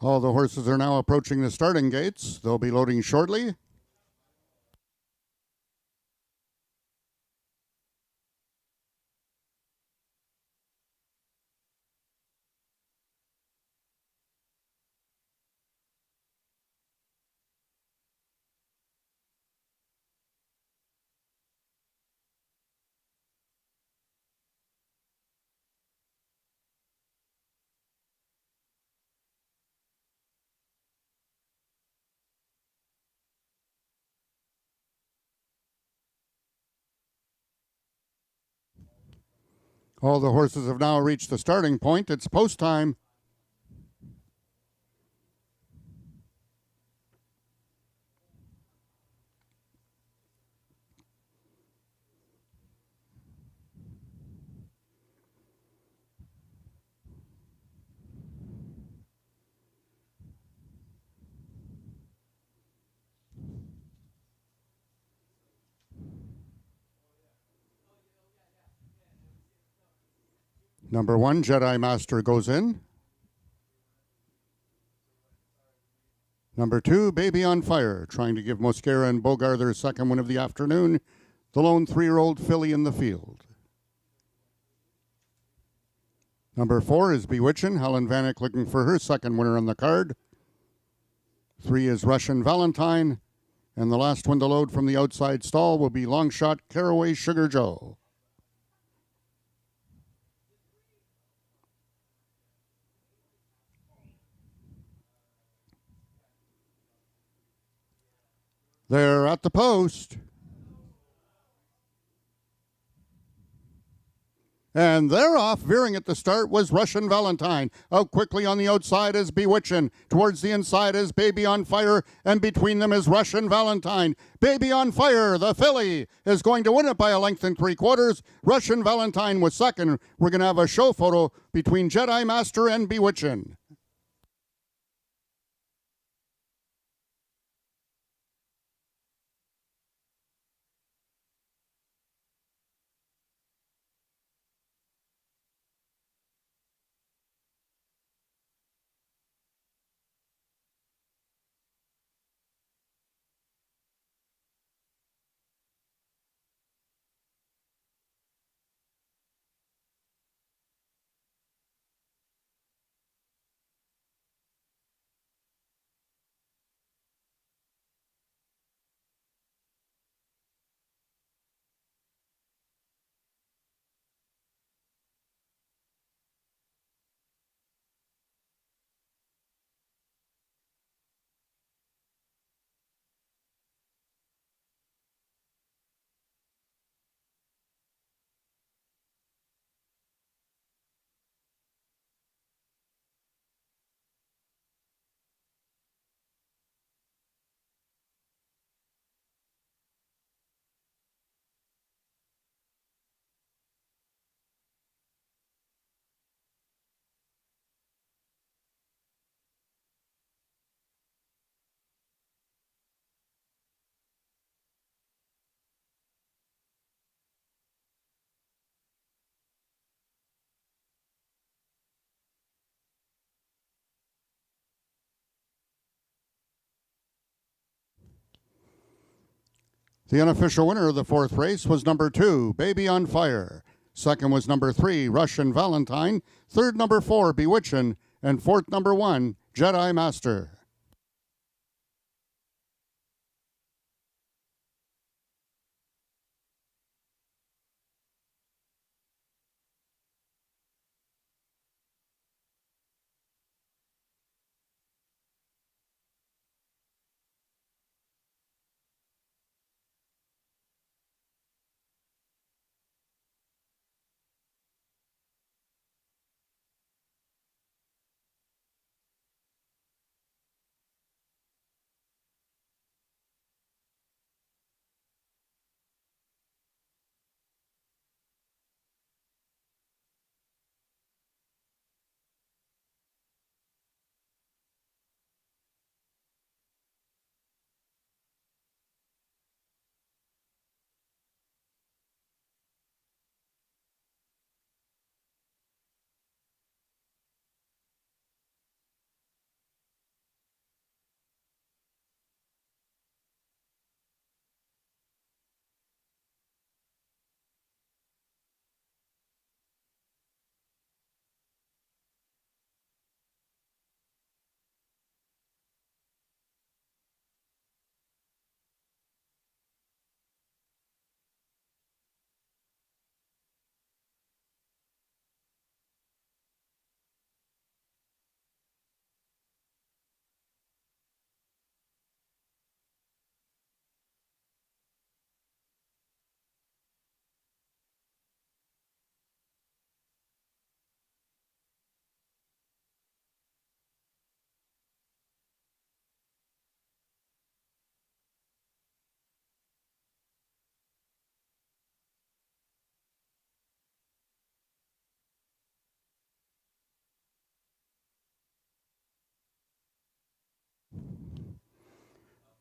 All the horses are now approaching the starting gates. They'll be loading shortly. All the horses have now reached the starting point. It's post time. Number 1, Jedi Master goes in. Number 2, Baby on Fire, trying to give Mosquera and Bogar their second win of the afternoon. The lone 3-year-old filly in the field. Number 4 is Bewitchin', Helen Vanek looking for her second winner on the card. 3 is Russian Valentine. And the last one to load from the outside stall will be Longshot Caraway Sugar Joe. They're at the post. And they're off. Veering at the start was Russian Valentine. Out quickly on the outside is Bewitchin'. Towards the inside is Baby on Fire. And between them is Russian Valentine. Baby on Fire, the filly, is going to win it by a length and 3/4. Russian Valentine was second. We're going to have a show photo between Jedi Master and Bewitchin'. The unofficial winner of the 4th race was number 2, Baby on Fire. Second was number 3, Russian Valentine. Third, number 4, Bewitchin'. And fourth, number 1, Jedi Master.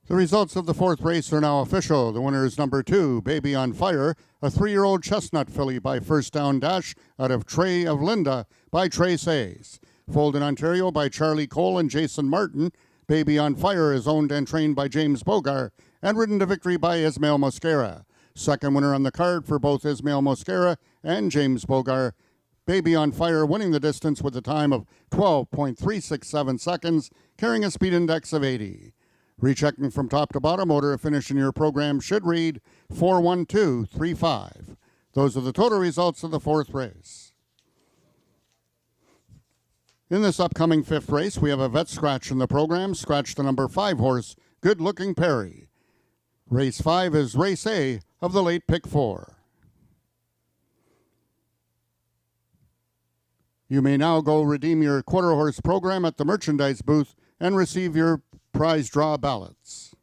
The results of the fourth race are now official. The winner is number 2, Baby on Fire, a 3-year-old chestnut filly by First Down Dash out of Tray of Linda by Trey Says. Foaled in Ontario by Charlie Cole and Jason Martin, Baby on Fire is owned and trained by James Bogar and ridden to victory by Ismail Mosquera. Second winner on the card for both Ismail Mosquera and James Bogar. Baby on Fire winning the distance with a time of 12.367 seconds, carrying a speed index of 80. Rechecking from top to bottom, order of finish in your program should read 41235. Those are the total results of the fourth race. In this upcoming fifth race, we have a vet scratch in the program. Scratch the number 5 horse, Good Looking Perry. Race 5 is Race A of the late pick 4. You may now go redeem your quarter horse program at the merchandise booth and receive your prize draw ballots.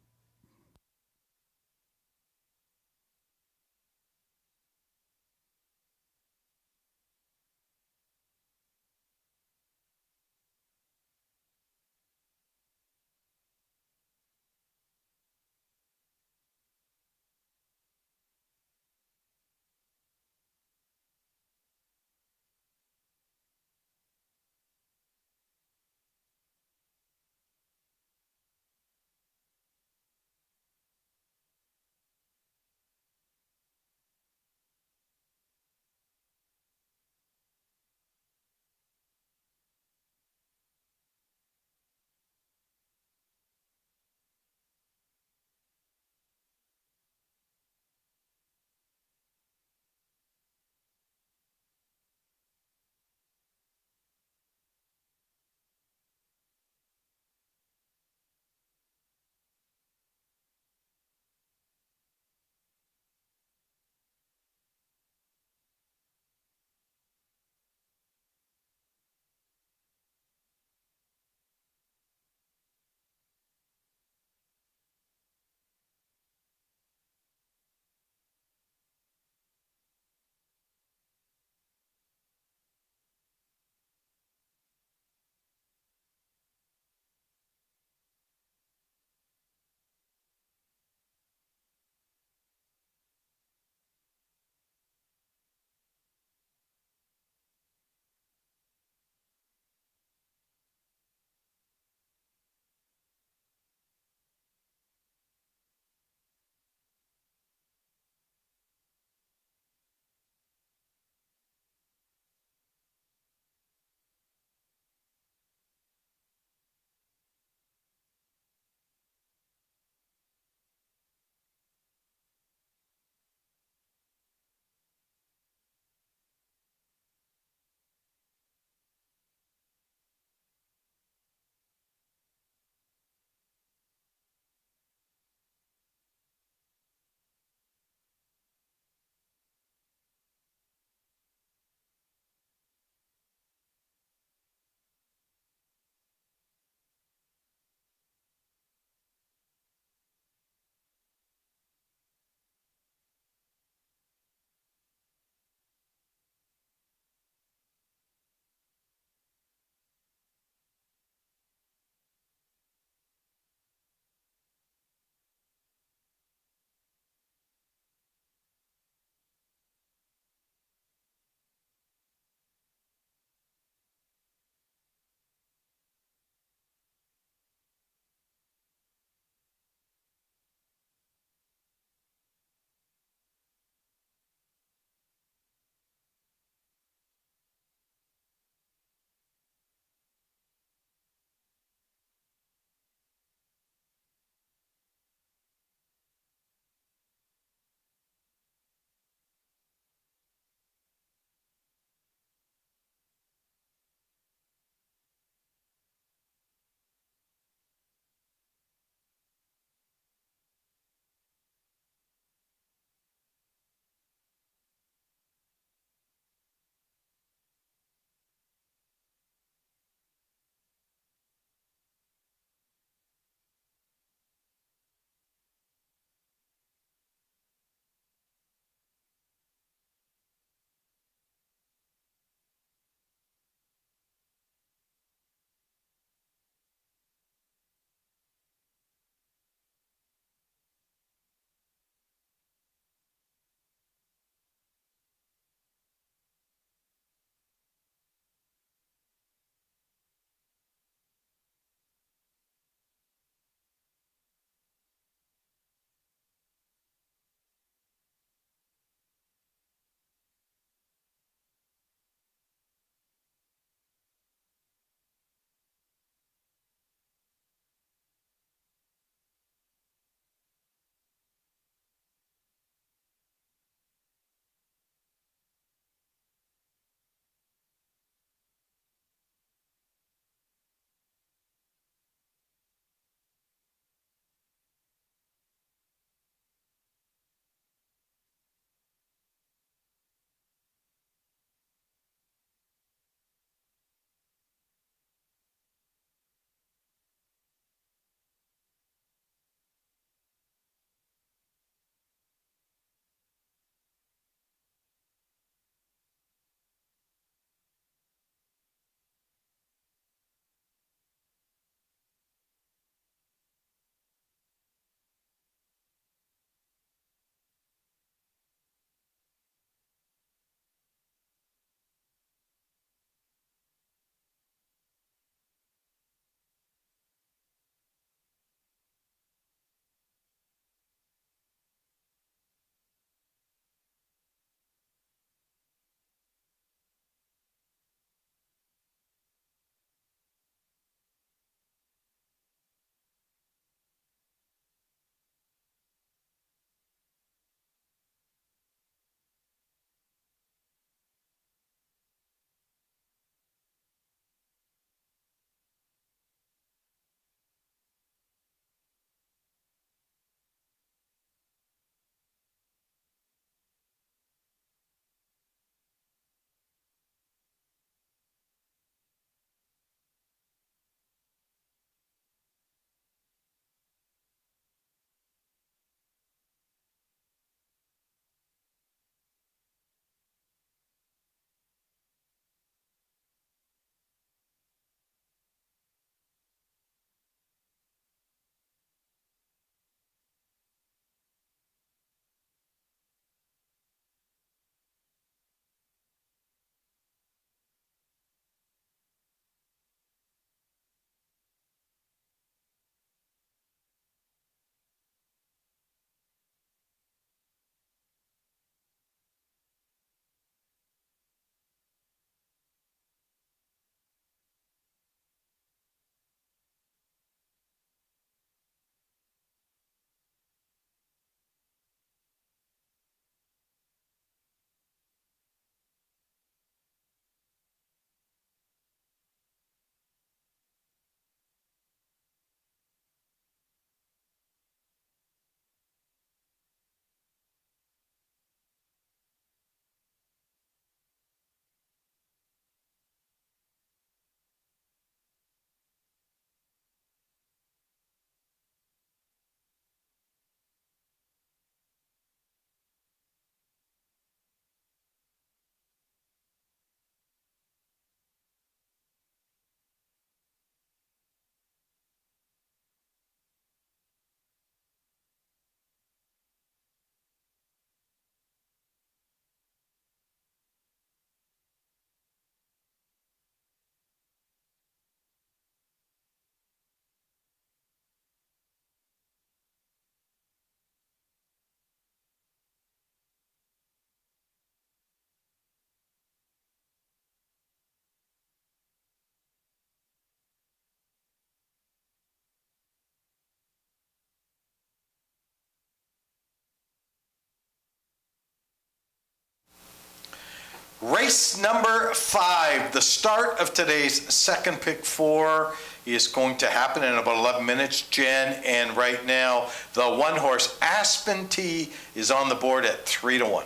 Race number 5, the start of today's second pick 4 is going to happen in about 11 minutes, Jen. And right now, the one horse Aspen T is on the board at 3-1.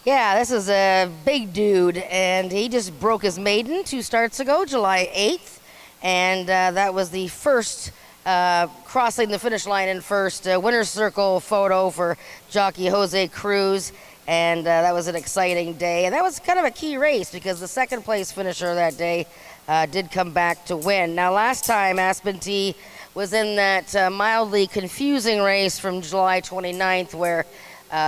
Yeah, this is a big dude, and he just broke his maiden 2 starts ago, July 8th, and that was the first crossing the finish line in first winner's circle photo for jockey Jose Cruz, and that was an exciting day, and that was kind of a key race because the second place finisher that day did come back to win. Now, last time Aspen T was in that mildly confusing race from July 29th where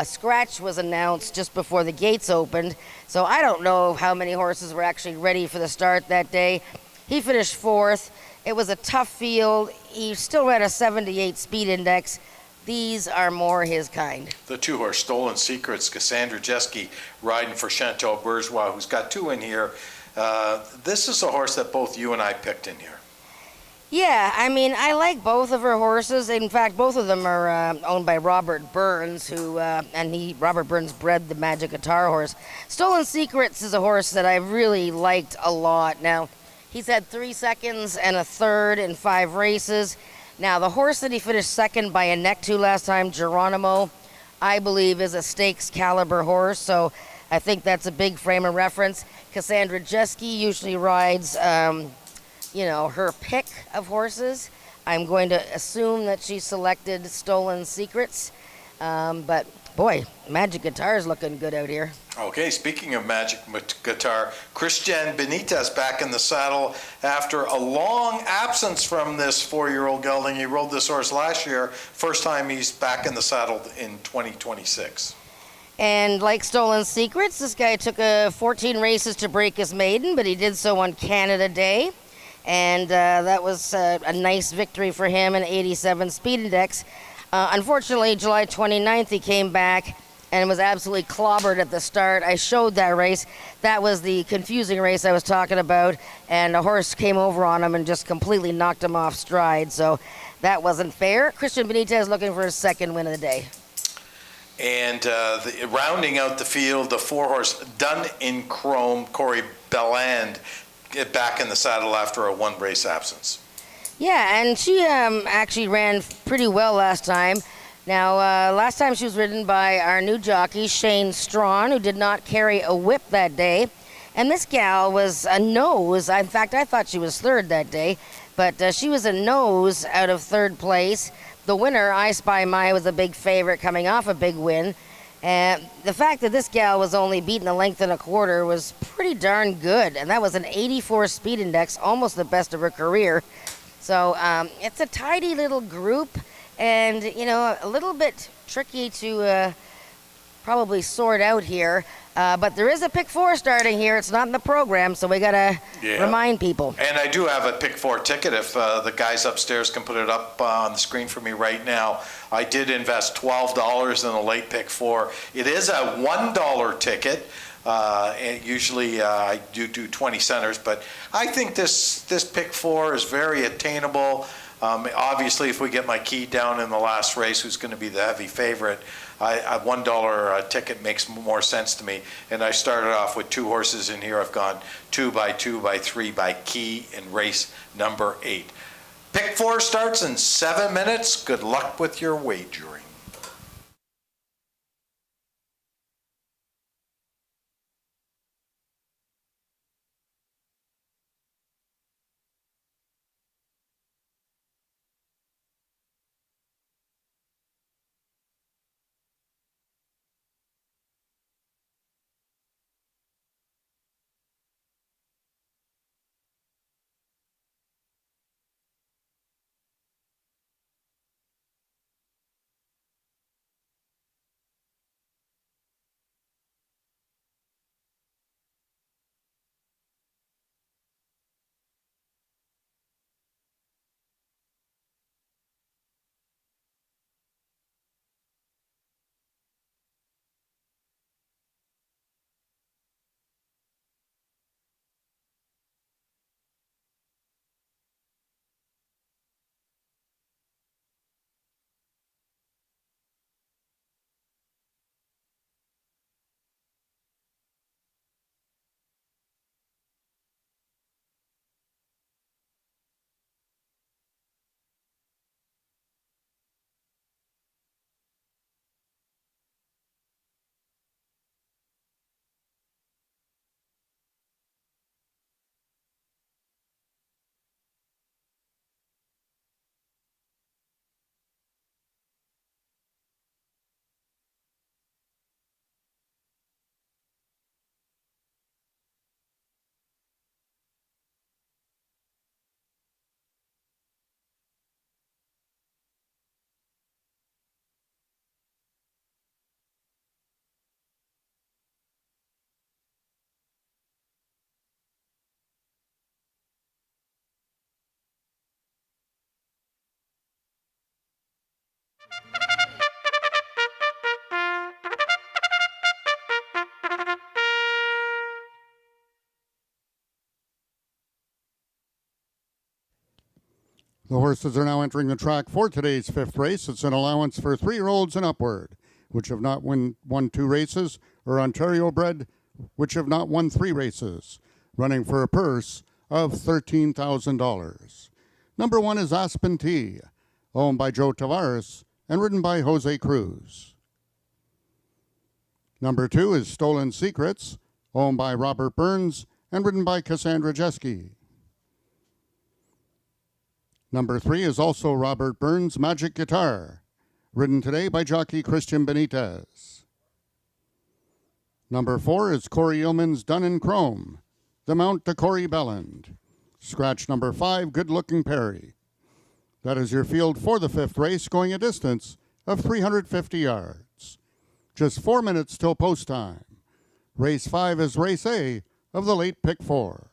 scratch was announced just before the gates opened, so I don't know how many horses were actually ready for the start that day. He finished 4th. It was a tough field. He still ran a 78 speed index. These are more his kind. The 2-horse Stolen Secrets, Cassandra Jeske riding for Chantal Bourgeois, who's got 2 in here. This is a horse that both you and I picked in here. Yeah, I mean, I like both of her horses. In fact, both of them are owned by Robert Burns, Robert Burns bred the Magic Guitar horse. Stolen Secrets is a horse that I really liked a lot. Now, he's had 3 seconds and a third in 5 races. Now, the horse that he finished second by a neck to last time, Geronimo, I believe is a stakes caliber horse, so I think that's a big frame of reference. Cassandra Jeske usually rides her pick of horses. I'm going to assume that she selected Stolen Secrets. But boy, Magic Guitar is looking good out here. Okay, speaking of Magic Guitar, Christian Benitez back in the saddle after a long absence from this 4-year-old gelding. He rode this horse last year. First time he's back in the saddle in 2026. And like Stolen Secrets, this guy took 14 races to break his maiden, but he did so on Canada Day. And that was a nice victory for him, an 87 speed index. Unfortunately, July 29th, he came back and was absolutely clobbered at the start. I showed that race. That was the confusing race I was talking about, and a horse came over on him and just completely knocked him off stride. So that wasn't fair. Christian Benitez looking for his second win of the day. And rounding out the field, the 4-horse Done in Chrome, Corey Belland, get back in the saddle after a 1-race absence. Yeah, and she actually ran pretty well last time. Now, last time she was ridden by our new jockey, Shane Strawn, who did not carry a whip that day. And this gal was a nose. In fact, I thought she was third that day, but she was a nose out of third place. The winner, I Spy Mai, was a big favorite coming off a big win. And the fact that this gal was only beaten a length and a quarter was pretty darn good. And that was an 84 speed index, almost the best of her career. So it's a tidy little group and, a little bit tricky to probably sort out here. But there is a pick 4 starting here. It's not in the program, so we got to remind people. And I do have a pick 4 ticket if the guys upstairs can put it up on the screen for me right now. I did invest $12 in a late pick 4. It is a $1 ticket. And usually I do 20 centers, but I think this pick 4 is very attainable. Obviously, if we get my key down in the last race, who's going to be the heavy favorite, a $1 ticket makes more sense to me. And I started off with 2 horses in here. I've gone 2 by 2 by 3 by key in race number 8. Pick 4 starts in 7 minutes. Good luck with your wagering. The horses are now entering the track for today's fifth race. It's an allowance for 3-year-olds and upward, which have not won 2 races, or Ontario bred, which have not won 3 races, running for a purse of $13,000. Number 1 is Aspen Tea, owned by Joe Tavares and ridden by Jose Cruz. Number 2 is Stolen Secrets, owned by Robert Burns and ridden by Cassandra Jeske. Number 3 is also Robert Burns' Magic Guitar, ridden today by jockey Christian Benitez. Number 4 is Corey Illman's Dun in Chrome, the mount to Corey Belland. Scratch number 5, Good Looking Perry. That is your field for the fifth race, going a distance of 350 yards. Just 4 minutes till post time. Race 5 is race A of the late pick 4.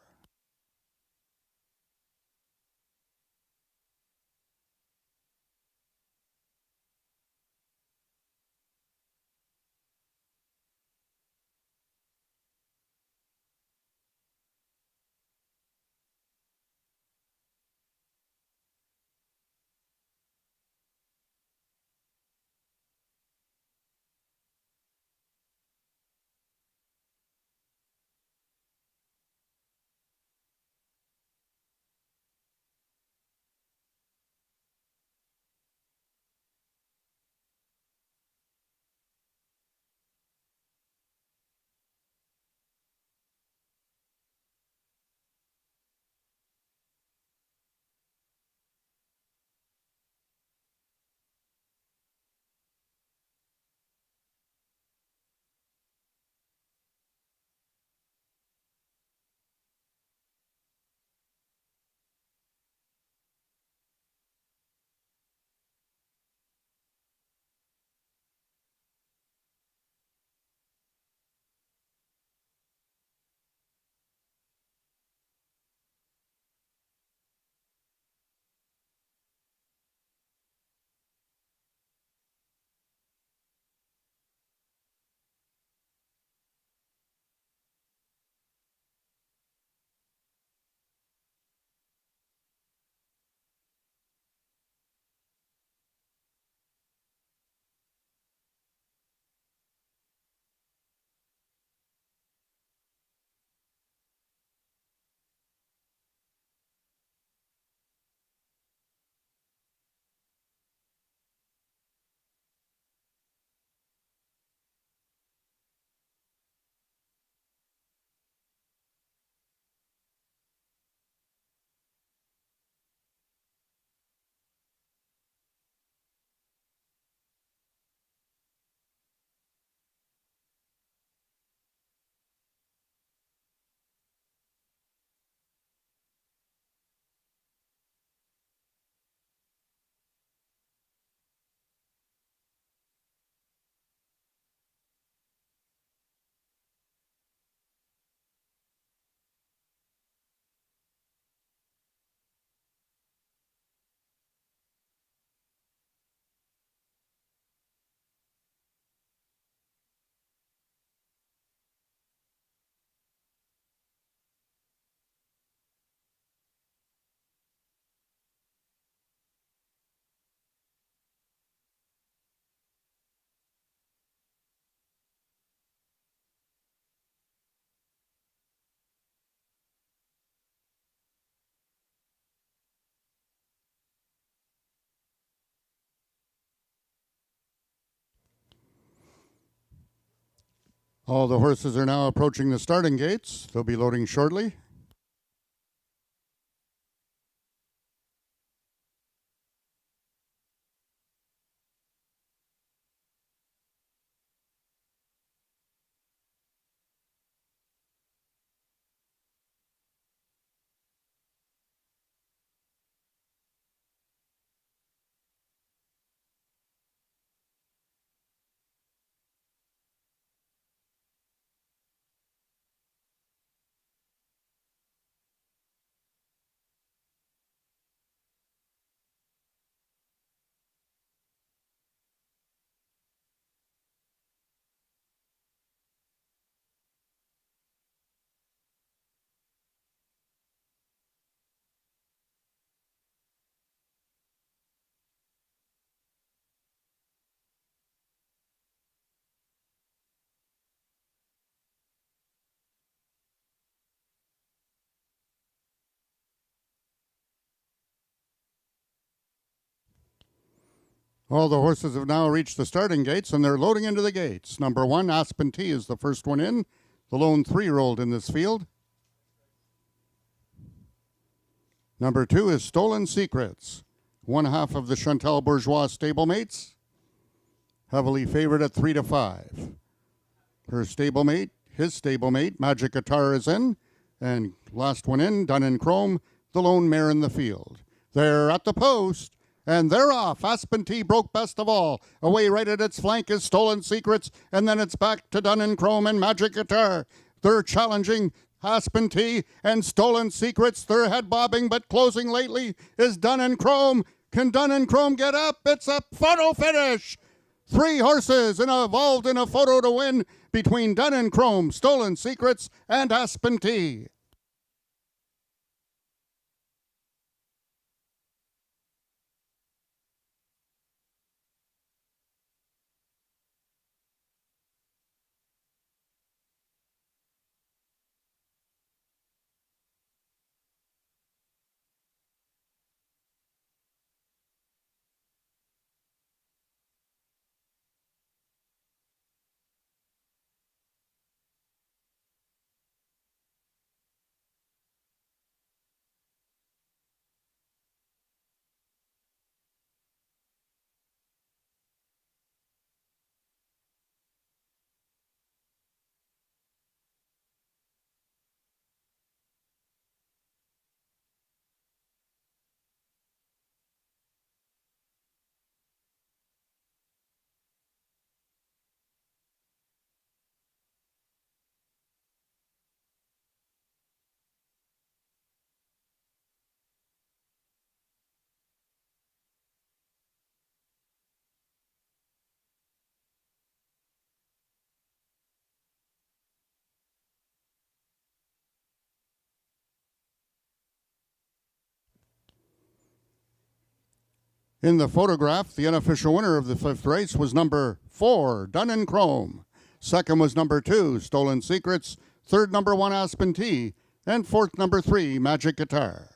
All the horses are now approaching the starting gates. They'll be loading shortly. All the horses have now reached the starting gates and they're loading into the gates. Number 1, Aspen T, is the first one in, the lone 3-year-old in this field. Number 2 is Stolen Secrets, one half of the Chantal Bourgeois stablemates, heavily favored at 3 to 5. Her stablemate, his stablemate, Magic Guitar, is in, and last one in, Dun in Chrome, the lone mare in the field. They're at the post, and they're off. Aspen T broke best of all. Away right at its flank is Stolen Secrets, and then it's back to Dun in Chrome and Magic Guitar. They're challenging Aspen T and Stolen Secrets. They're head bobbing, but closing lately is Dun in Chrome. Can Dun in Chrome get up? It's a photo finish. 3 horses involved in a photo to win between Dun in Chrome, Stolen Secrets, and Aspen T. In the photograph, the unofficial winner of the 5th race was number 4, Dun in Chrome. Second was number 2, Stolen Secrets. Third, number 1, Aspen T. And fourth, number 3, Magic Guitar.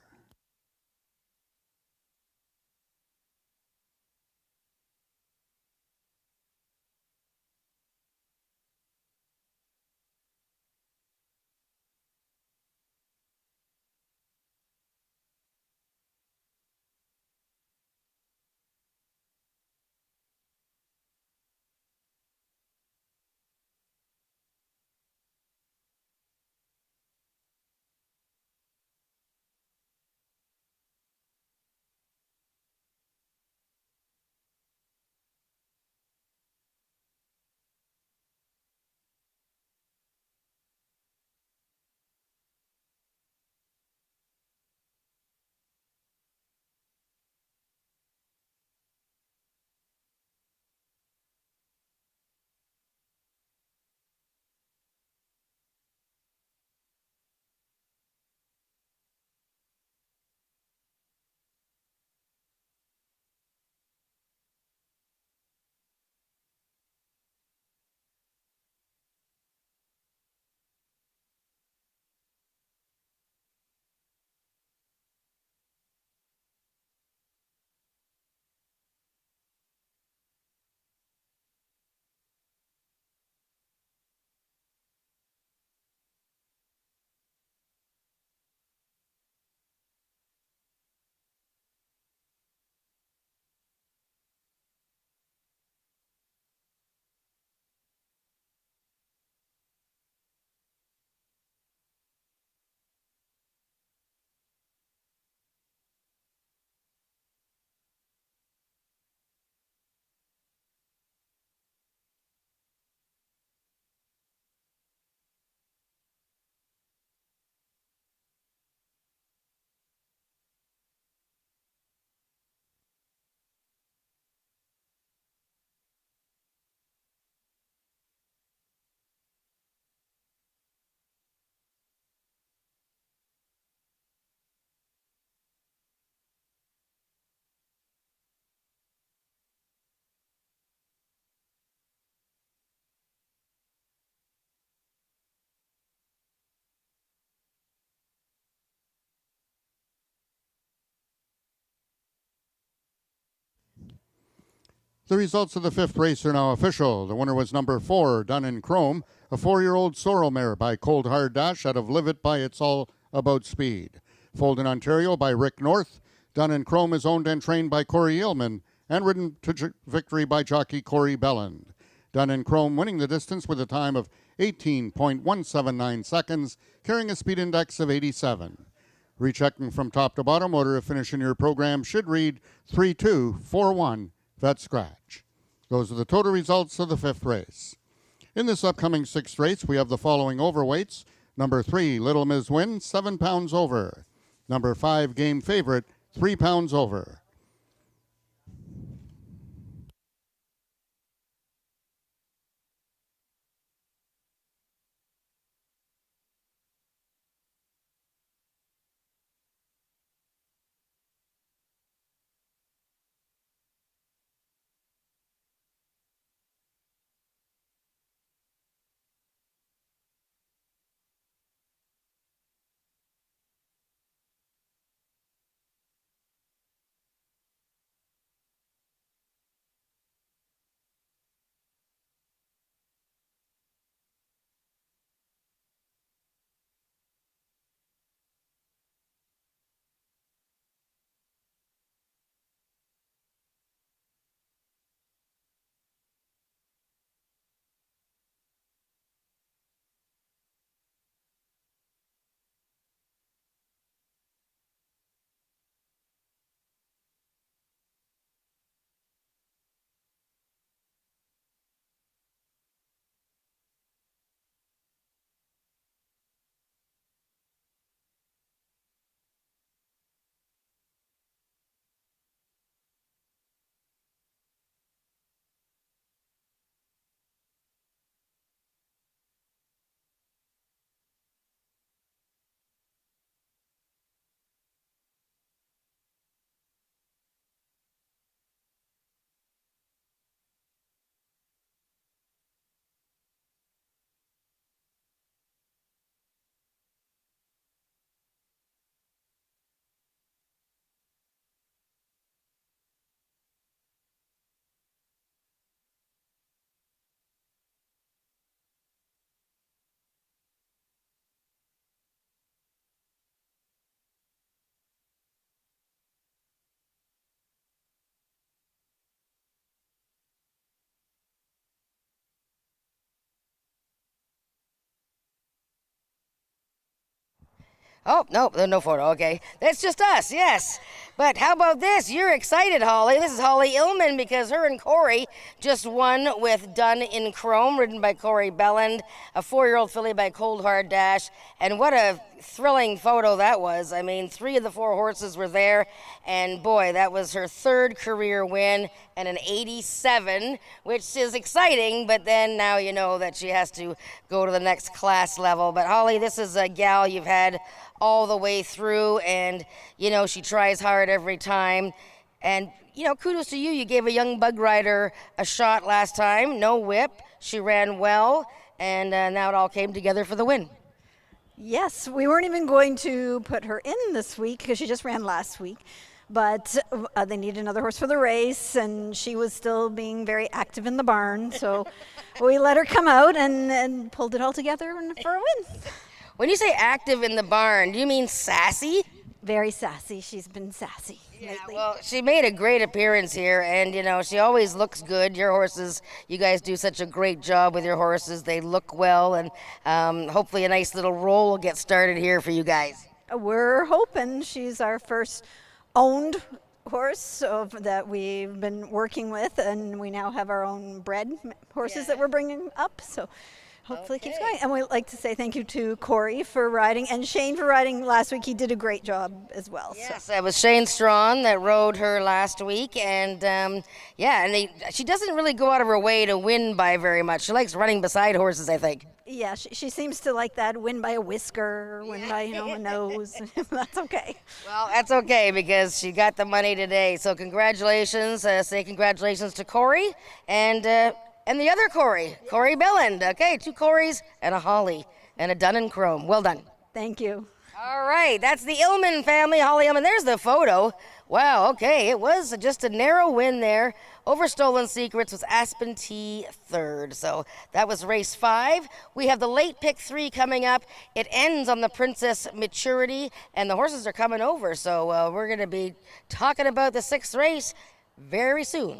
The results of the fifth race are now official. The winner was number 4, Done in Chrome, a 4-year-old sorrel mare by Cold Hard Dash out of Live It by It's All About Speed. Foaled in Ontario by Rick North, Done in Chrome is owned and trained by Corey Illman and ridden to victory by jockey Corey Belland. Done in Chrome winning the distance with a time of 18.179 seconds, carrying a speed index of 87. Rechecking from top to bottom, order of finish in your program should read 3-2-4-1, vet scratch. Those are the total results of the fifth race. In this upcoming sixth race, we have the following overweights. Number 3, Little Ms. Win, 7 pounds over. Number 5, Game Favorite, 3 pounds over. Oh, no, no photo. Okay. That's just us, yes. But how about this? You're excited, Holly. This is Holly Illman because her and Corey just won with Done in Chrome, ridden by Corey Belland, a 4-year-old filly by Cold Hard Dash. And what a thrilling photo that was. I mean, 3 of the 4 horses were there. And boy, that was her 3rd career win and an 87, which is exciting. But then now you know that she has to go to the next class level. But Holly, this is a gal you've had all the way through, and you know she tries hard every time, and you know, kudos to you. You gave a young bug rider a shot last time, no whip, she ran well, and now it all came together for the win. Yes, we weren't even going to put her in this week because she just ran last week, but they needed another horse for the race, and she was still being very active in the barn, so we let her come out and pulled it all together for a win. When you say active in the barn, do you mean sassy? Very sassy. She's been sassy lately. Well, she made a great appearance here, and you know, she always looks good. Your horses, you guys do such a great job with your horses. They look well, and hopefully a nice little roll will get started here for you guys. We're hoping. She's our first owned horse that we've been working with, and we now have our own bred horses that we're bringing up, so hopefully it keeps going. And we'd like to say thank you to Corey for riding and Shane for riding last week. He did a great job as well. Yes, it was Shane Strawn that rode her last week. And she doesn't really go out of her way to win by very much. She likes running beside horses, I think. Yeah, she seems to like that, win by a whisker, win by a nose. That's okay. Well, that's okay because she got the money today. So congratulations. Say congratulations to Corey and the other Corey, Corey Belland. Okay, 2 Corys and a Holly and a Done in Chrome. Well done. Thank you. All right, that's the Illman family, Holly Illman. There's the photo. Wow, okay, it was just a narrow win there over Stolen Secrets with Aspen T third. So that was race 5. We have the late pick 3 coming up. It ends on the Princess Maturity, and the horses are coming over. So we're going to be talking about the 6th race very soon.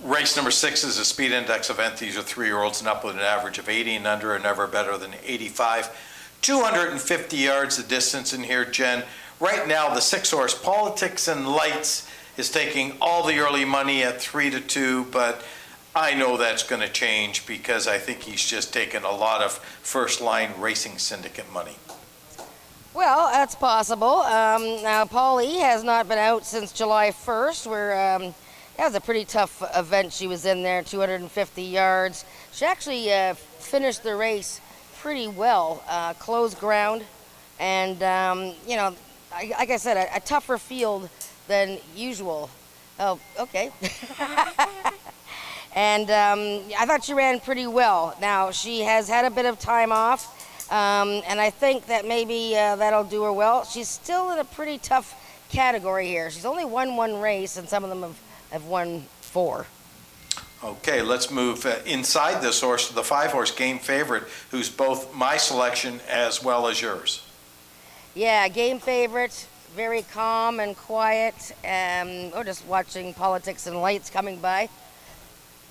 Race number 6 is a speed index event. These are 3-year-olds and up with an average of 80 and under, and never better than 85. 250 yards the distance in here, Jen. Right now, the 6-horse Politics and Lights is taking all the early money at 3-2, but I know that's going to change because I think he's just taken a lot of first-line racing syndicate money. Well, that's possible. Now, Polly has not been out since July 1st, where that was a pretty tough event. She was in there, 250 yards. She actually finished the race pretty well, closed ground, and, you know, like I said, a tougher field than usual. Oh, okay. And I thought she ran pretty well. Now, she has had a bit of time off, and I think that maybe that'll do her well. She's still in a pretty tough category here. She's only won one race, and some of them have won 4. Okay, let's move inside this horse to the 5-horse Game Favorite, who's both my selection as well as yours. Yeah, Game Favorite, very calm and quiet. Just watching Politics and Lights coming by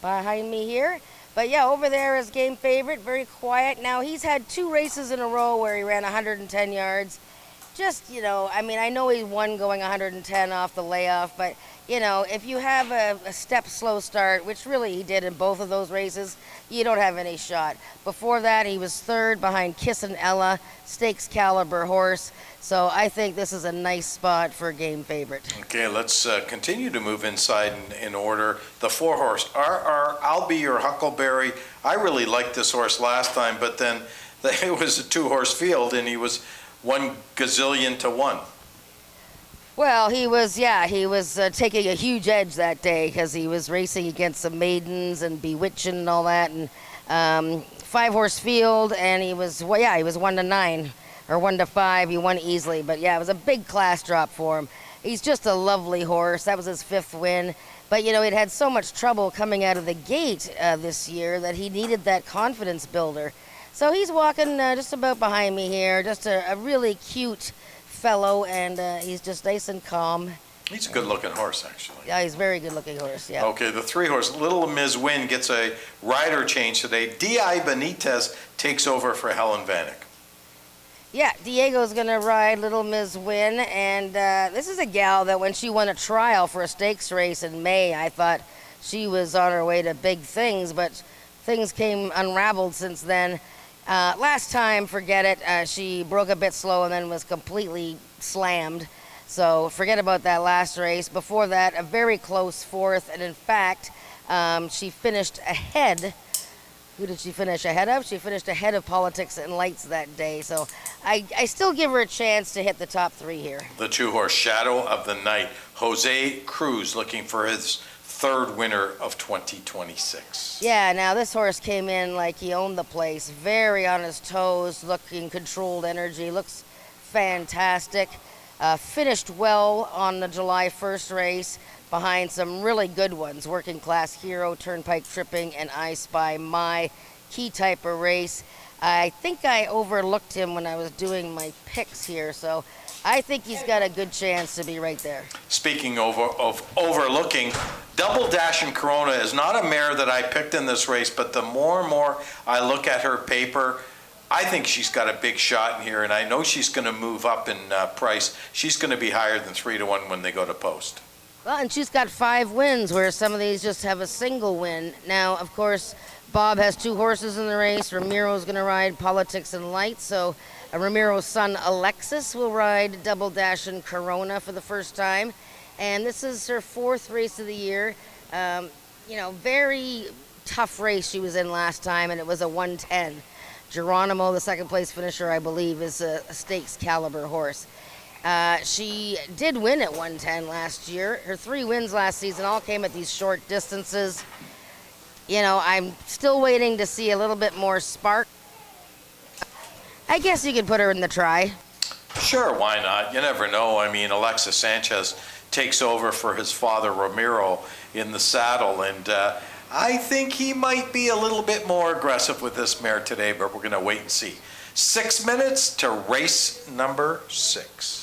behind me here. But yeah, over there is Game Favorite, very quiet. Now, he's had 2 races in a row where he ran 110 yards. Just, I know he won going 110 off the layoff, but, if you have a step slow start, which really he did in both of those races, you don't have any shot. Before that, he was 3rd behind Kissin' Ella, stakes caliber horse. So I think this is a nice spot for Game Favorite. Okay, let's continue to move inside in order. The 4-horse, RR, I'll Be Your Huckleberry. I really liked this horse last time, but then it was a 2-horse field, and he was 1 gazillion to 1. Well, he was taking a huge edge that day because he was racing against some maidens and Bewitching and all that, and 5-horse field, and he was 1 to 9 or 1 to 5. He won easily, but yeah, it was a big class drop for him. He's just a lovely horse. That was his 5th win. But, he'd had so much trouble coming out of the gate this year that he needed that confidence builder. So he's walking just about behind me here, just a really cute fellow, and he's just nice and calm. He's a good-looking horse, actually. Yeah, he's a very good-looking horse, yeah. Okay, the 3-horse, Little Ms. Win, gets a rider change today. D.I. Benitez takes over for Helen Vanek. Yeah, Diego's going to ride Little Ms. Win, and this is a gal that when she won a trial for a stakes race in May, I thought she was on her way to big things, but things came unraveled since then. Last time, forget it, she broke a bit slow and then was completely slammed, so forget about that last race. Before that, a very close 4th, and in fact, she finished ahead. Who did she finish ahead of? She finished ahead of Politics and Lights that day. So I still give her a chance to hit the top 3 here. The 2-horse Shadow of the Night. Jose Cruz looking for his 3rd winner of 2026. Yeah, now this horse came in like he owned the place. Very on his toes, looking controlled energy. Looks fantastic. Finished well on the July 1st race, behind some really good ones, Working Class Hero, Turnpike Tripping, and I Spy My, key type of race. I think I overlooked him when I was doing my picks here, so I think he's got a good chance to be right there. Speaking of overlooking, Double Dash and Corona is not a mare that I picked in this race, but the more and more I look at her paper, I think she's got a big shot in here, and I know she's going to move up in price. She's going to be higher than 3 to 1 when they go to post. Well, and she's got 5 wins, where some of these just have a single win. Now, of course, Bob has 2 horses in the race. Ramiro's going to ride Politics and Lights, so Ramiro's son Alexis will ride Double Dash and Corona for the first time. And this is her 4th race of the year. Very tough race she was in last time, and it was a 110. Geronimo, the 2nd place finisher, I believe, is a stakes caliber horse. She did win at 110 last year. Her 3 wins last season all came at these short distances. I'm still waiting to see a little bit more spark. I guess you could put her in the try. Sure, why not? You never know. I mean, Alexis Sanchez takes over for his father Ramiro in the saddle, and I think he might be a little bit more aggressive with this mare today, but we're going to wait and see. 6 minutes to race number 6.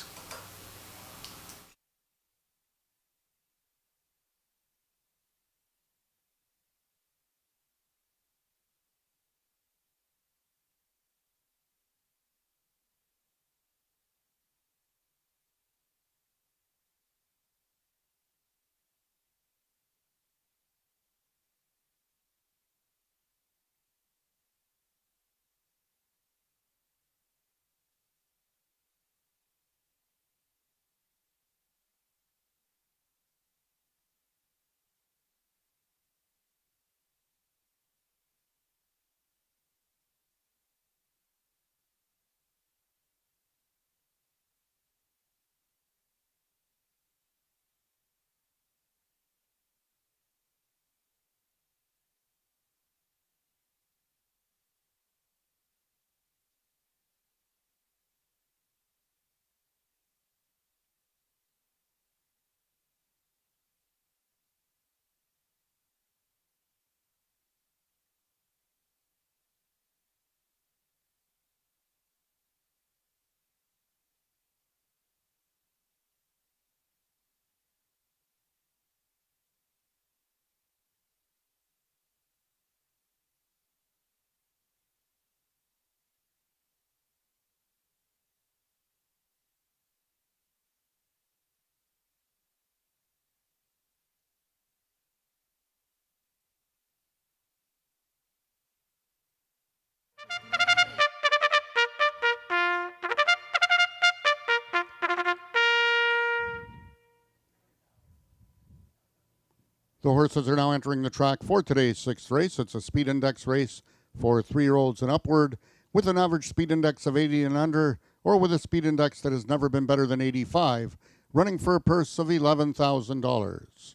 The horses are now entering the track for today's sixth race. It's a speed index race for 3-year-olds and upward with an average speed index of 80 and under, or with a speed index that has never been better than 85, running for a purse of $11,000.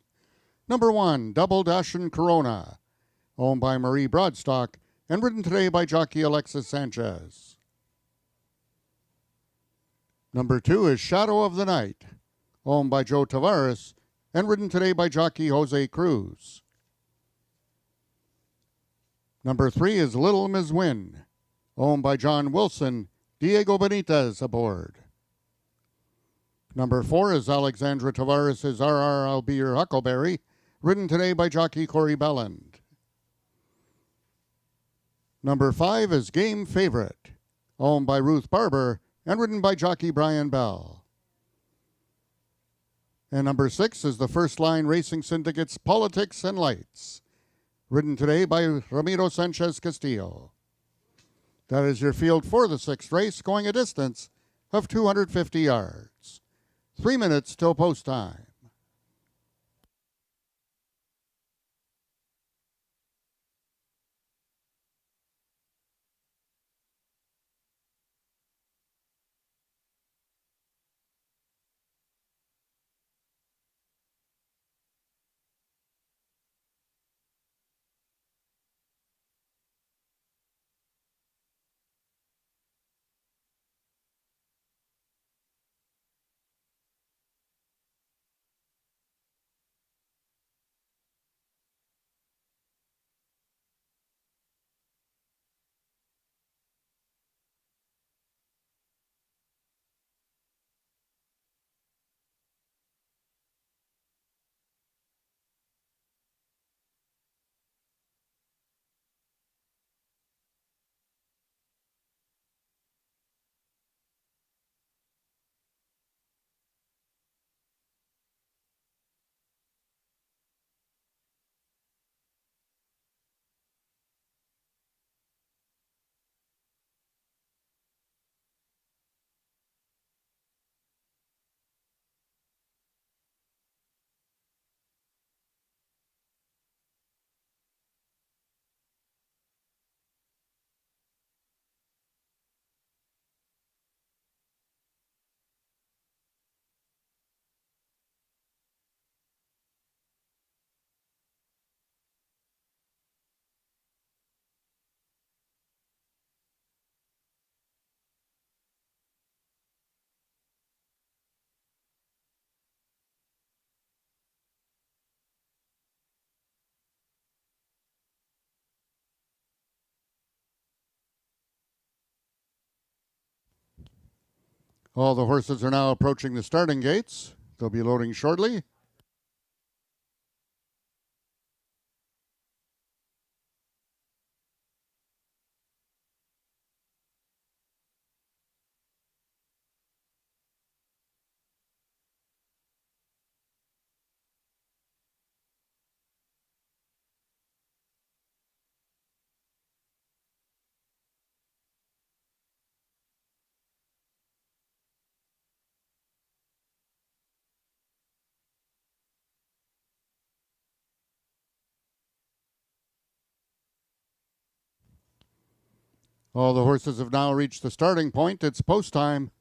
Number 1, Double Dashin' Corona, owned by Marie Broadstock and ridden today by jockey Alexis Sanchez. Number 2 is Shadow of the Night, owned by Joe Tavares and ridden today by jockey Jose Cruz. Number 3 is Little Ms. Win, owned by John Wilson, Diego Benitez aboard. Number 4 is Alexandra Tavares' RR I'll Be Your Huckleberry, ridden today by jockey Corey Belland. Number 5 is Game Favorite, owned by Ruth Barber and ridden by jockey Brian Bell. And number 6 is the First Line Racing Syndicate's Politics and Lights, ridden today by Ramiro Sanchez Castillo. That is your field for the sixth race, going a distance of 250 yards. 3 minutes till post time. All the horses are now approaching the starting gates. They'll be loading shortly. All the horses have now reached the starting point. It's post time.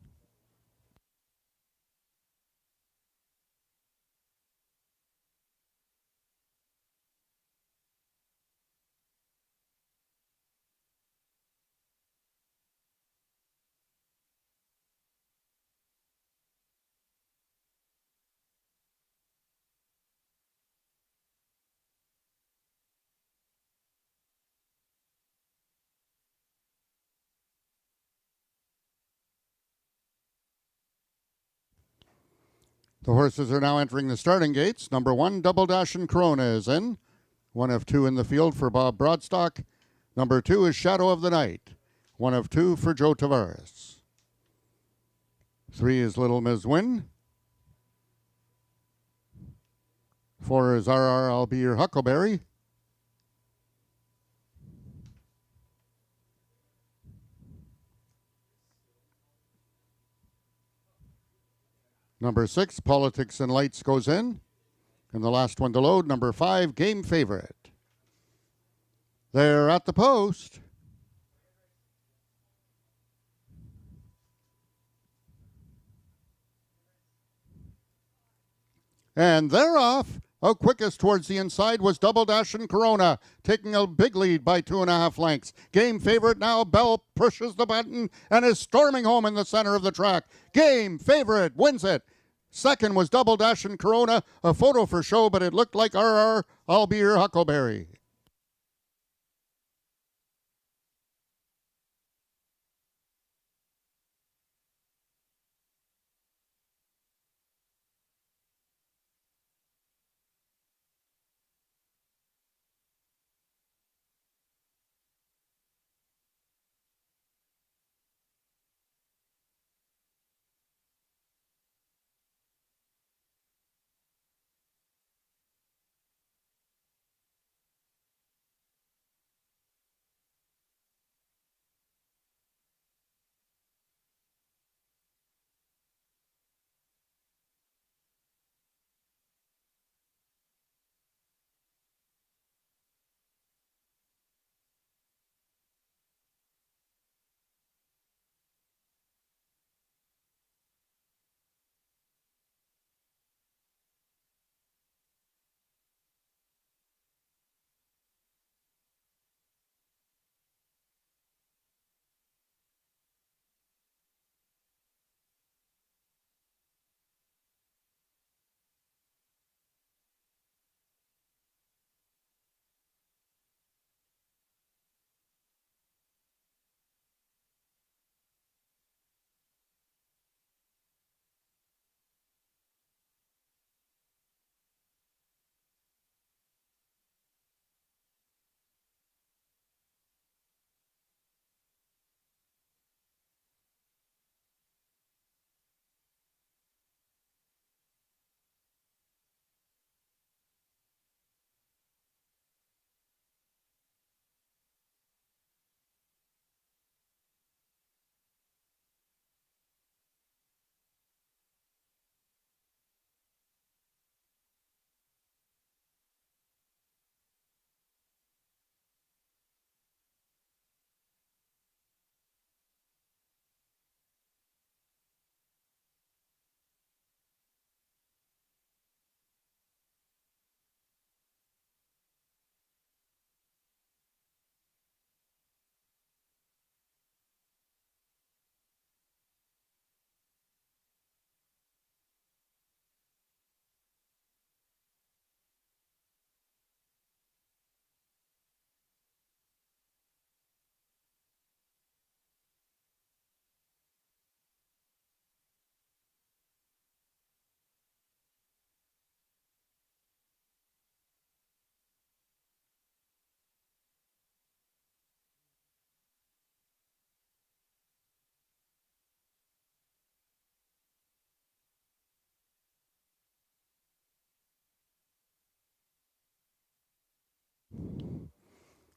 The horses are now entering the starting gates. Number 1, Double Dashin' Corona is in. 1 of 2 in the field for Bob Broadstock. Number 2 is Shadow of the Night. 1 of 2 for Joe Tavares. 3 is Little Ms. Win. 4 is RR I'll Be Your Huckleberry. Number 6, Politics and Lights goes in. And the last one to load, number 5, Game Favorite. They're at the post. And they're off. Out quickest towards the inside was Double Dash and Corona, taking a big lead by 2.5 lengths. Game Favorite now. Bell pushes the button and is storming home in the center of the track. Game Favorite wins it. Second was Double Dash and Corona, a photo for show, but it looked like RR, I'll Be Your Huckleberry.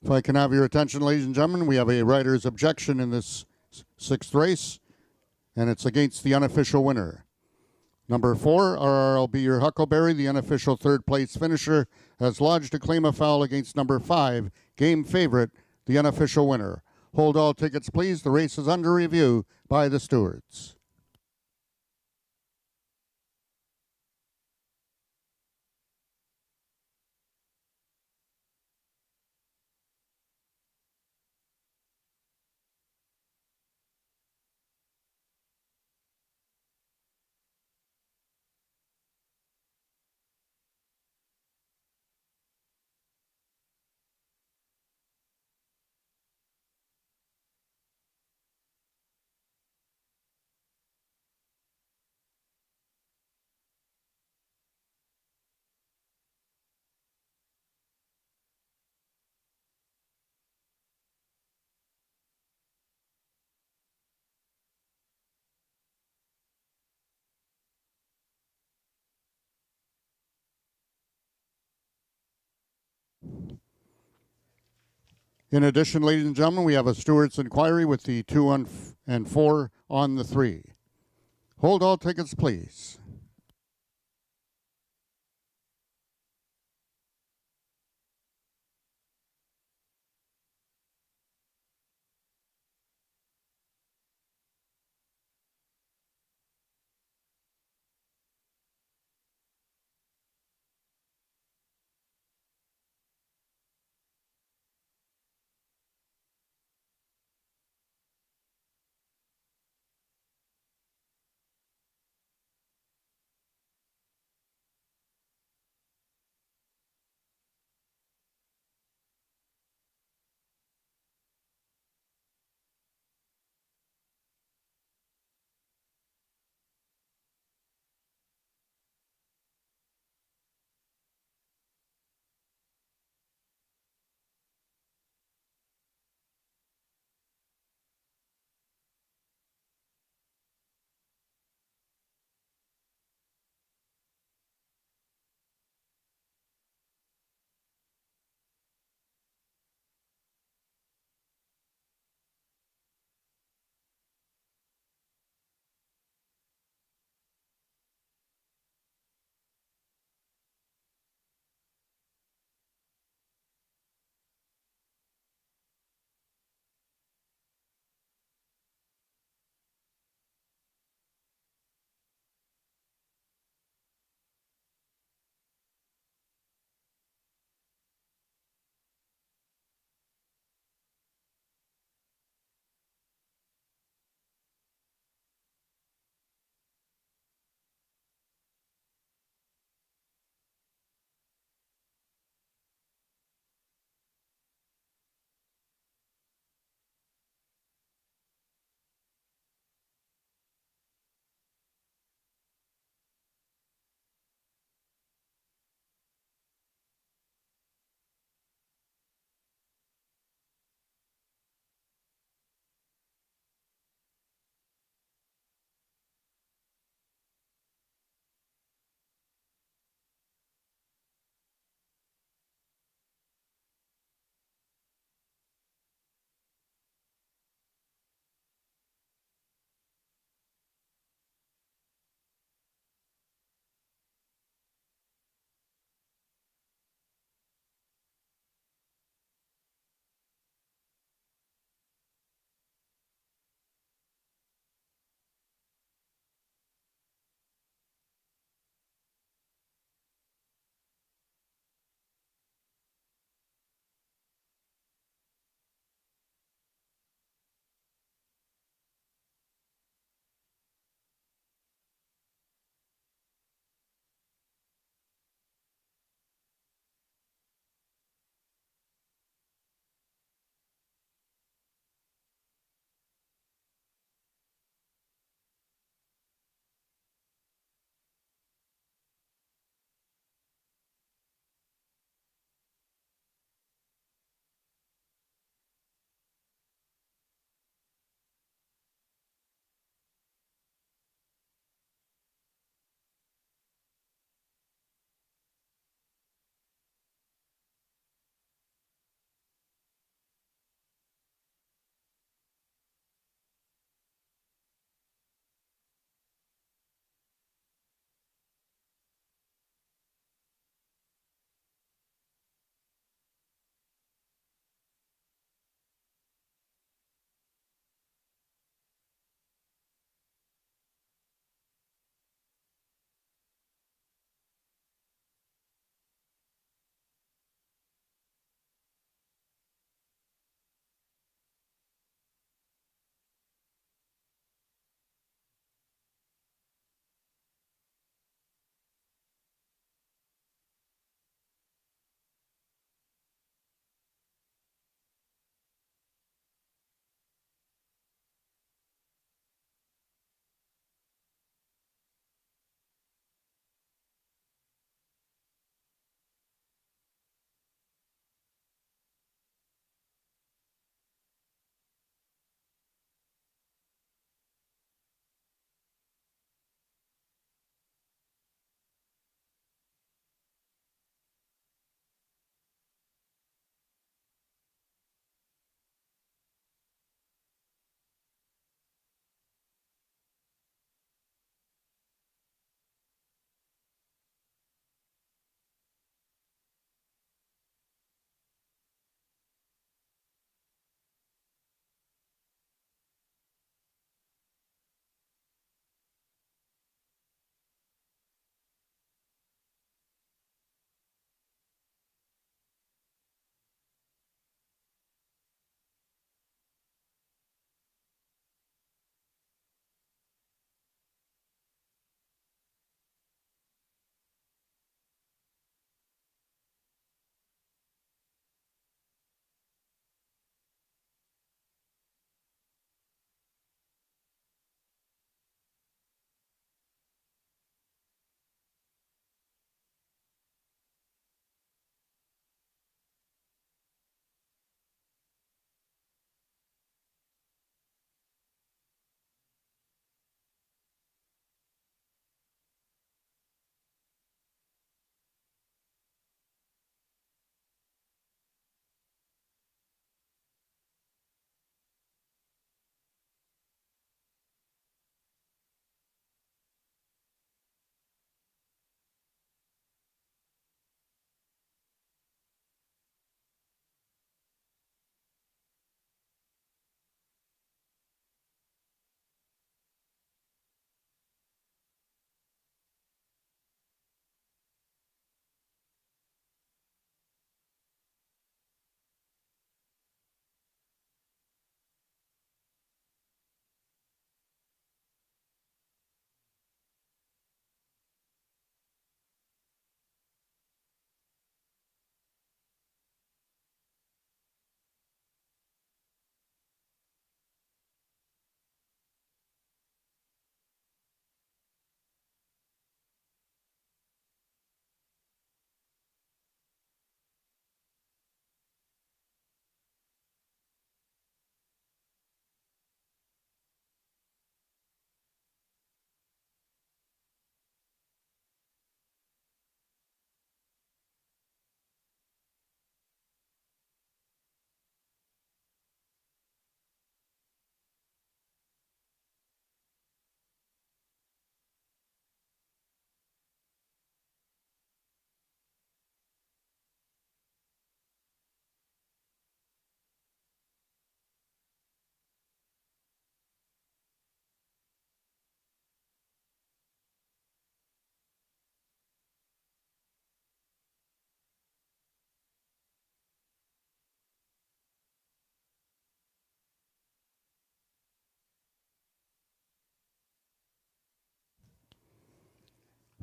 If I can have your attention, ladies and gentlemen, we have a rider's objection in this 6th race, and it's against the unofficial winner. Number 4, RRL Be Your Huckleberry, the unofficial 3rd place finisher, has lodged a claim of foul against number 5, Game Favorite, the unofficial winner. Hold all tickets, please. The race is under review by the stewards. In addition, ladies and gentlemen, we have a steward's inquiry with the 2 and 4 on the 3. Hold all tickets, please.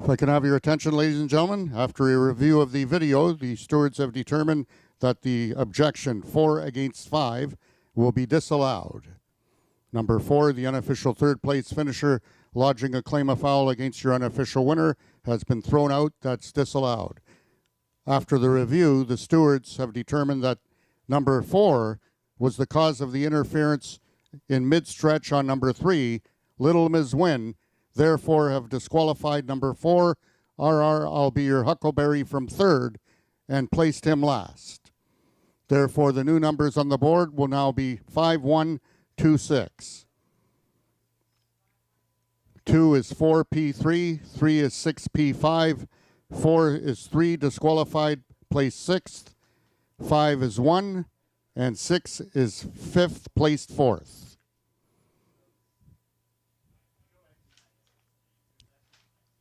If I can have your attention, ladies and gentlemen, after a review of the video, the stewards have determined that the objection 4 against 5 will be disallowed. Number 4, the unofficial third place finisher lodging a claim of foul against your unofficial winner has been thrown out. That's disallowed. After the review, the stewards have determined that number 4 was the cause of the interference in mid-stretch on number 3, Little Ms. Win, therefore have disqualified number 4, I'll be your Huckleberry, from third and placed him last. Therefore, the new numbers on the board will now be 5-1-2-6. 2 is 4P3, 3 is 6P5, 4 is 3 disqualified, placed 6th, 5 is 1, and 6 is 5th, placed 4th.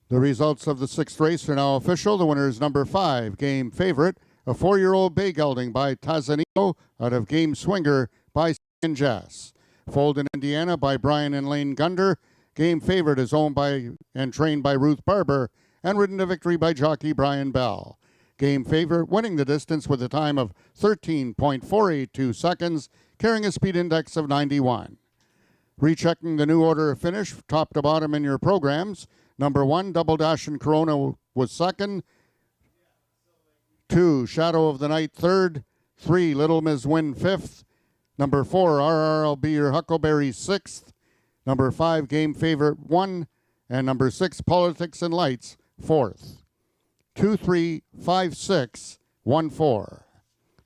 The results of the 6th race are now official. The winner is number 5, Game Favorite, a 4-year-old bay gelding by Tazanito out of Game Swinger by Jess. Foaled in Indiana by Brian and Lane Gunder. Game Favorite is owned by and trained by Ruth Barber and ridden to victory by jockey Brian Bell. Game Favorite winning the distance with a time of 13.482 seconds, carrying a speed index of 91. Rechecking the new order of finish, top to bottom in your programs. Number 1, Double Dash and Corona was second. 2, Shadow of the Night third. 3, Little Ms. Win fifth. Number 4, RRL Be Your Huckleberry sixth. Number 5, Game Favorite 1. And number 6, Politics and Lights fourth. 2, 3, 5, 6, 1, 4.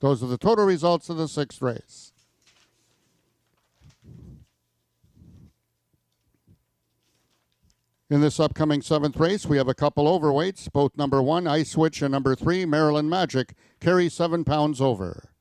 Those are the total results of the 6th race. In this upcoming 7th race, we have a couple overweights. Both number 1, Ice Witch, and number 3, Maryland Magic, carry 7 pounds over.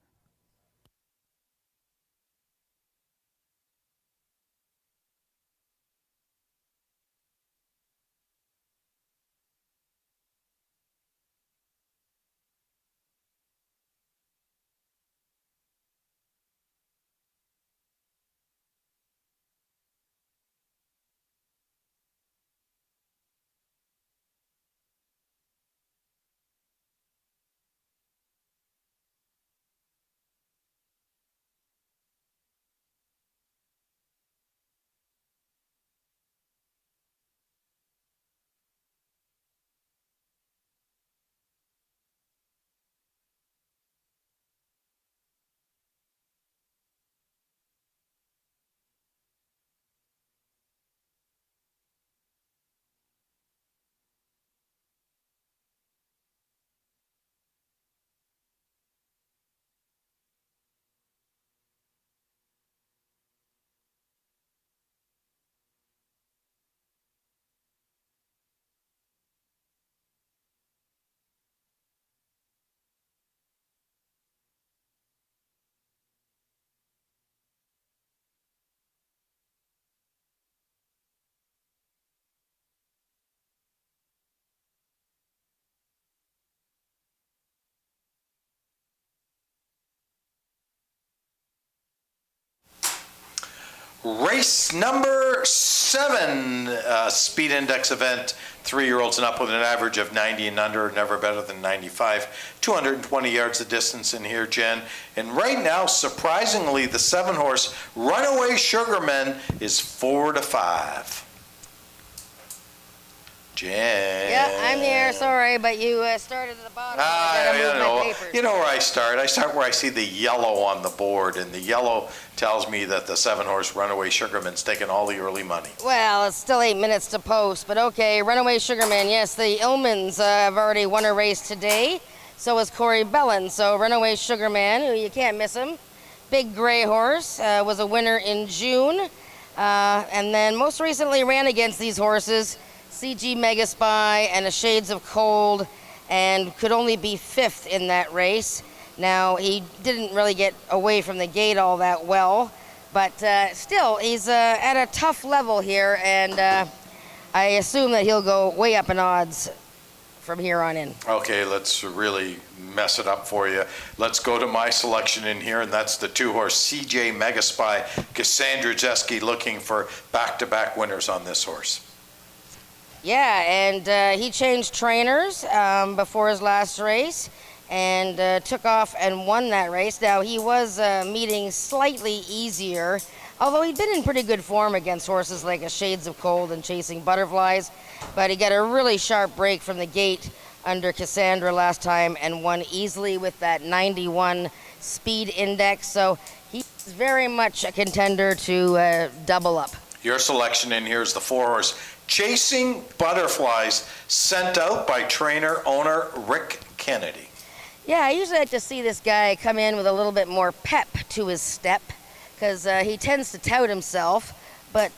Race number 7, speed index event, 3-year-olds and up with an average of 90 and under, never better than 95. 220 yards of distance in here, Jen. And right now, surprisingly, the 7-horse Runaway Sugarman is 4-5. Jen. Yeah, I'm here. Sorry, but you started at the bottom. You know where I start. I start where I see the yellow on the board, and the yellow tells me that the 7-horse Runaway Sugarman's taking all the early money. Well, it's still 8 minutes to post, but okay. Runaway Sugarman, yes, the Illmans have already won a race today. So is Corey Bellin. So Runaway Sugarman, who you can't miss him. Big gray horse, was a winner in June. And then most recently ran against these horses, CG Mega Spy and a Shades of Cold, and could only be 5th in that race. Now, he didn't really get away from the gate all that well, but still, he's at a tough level here, and I assume that he'll go way up in odds from here on in. Okay, let's really mess it up for you. Let's go to my selection in here, and that's the 2-horse CJ Mega Spy. Cassandra Jeske looking for back-to-back winners on this horse. Yeah, and he changed trainers before his last race and took off and won that race. Now, he was meeting slightly easier, although he'd been in pretty good form against horses like a Shades of Cold and Chasing Butterflies, but he got a really sharp break from the gate under Cassandra last time and won easily with that 91 speed index, so he's very much a contender to double up. Your selection in here is the 4-horse Chasing Butterflies, sent out by trainer owner Rick Kennedy. Yeah, I usually like to see this guy come in with a little bit more pep to his step because he tends to tout himself, but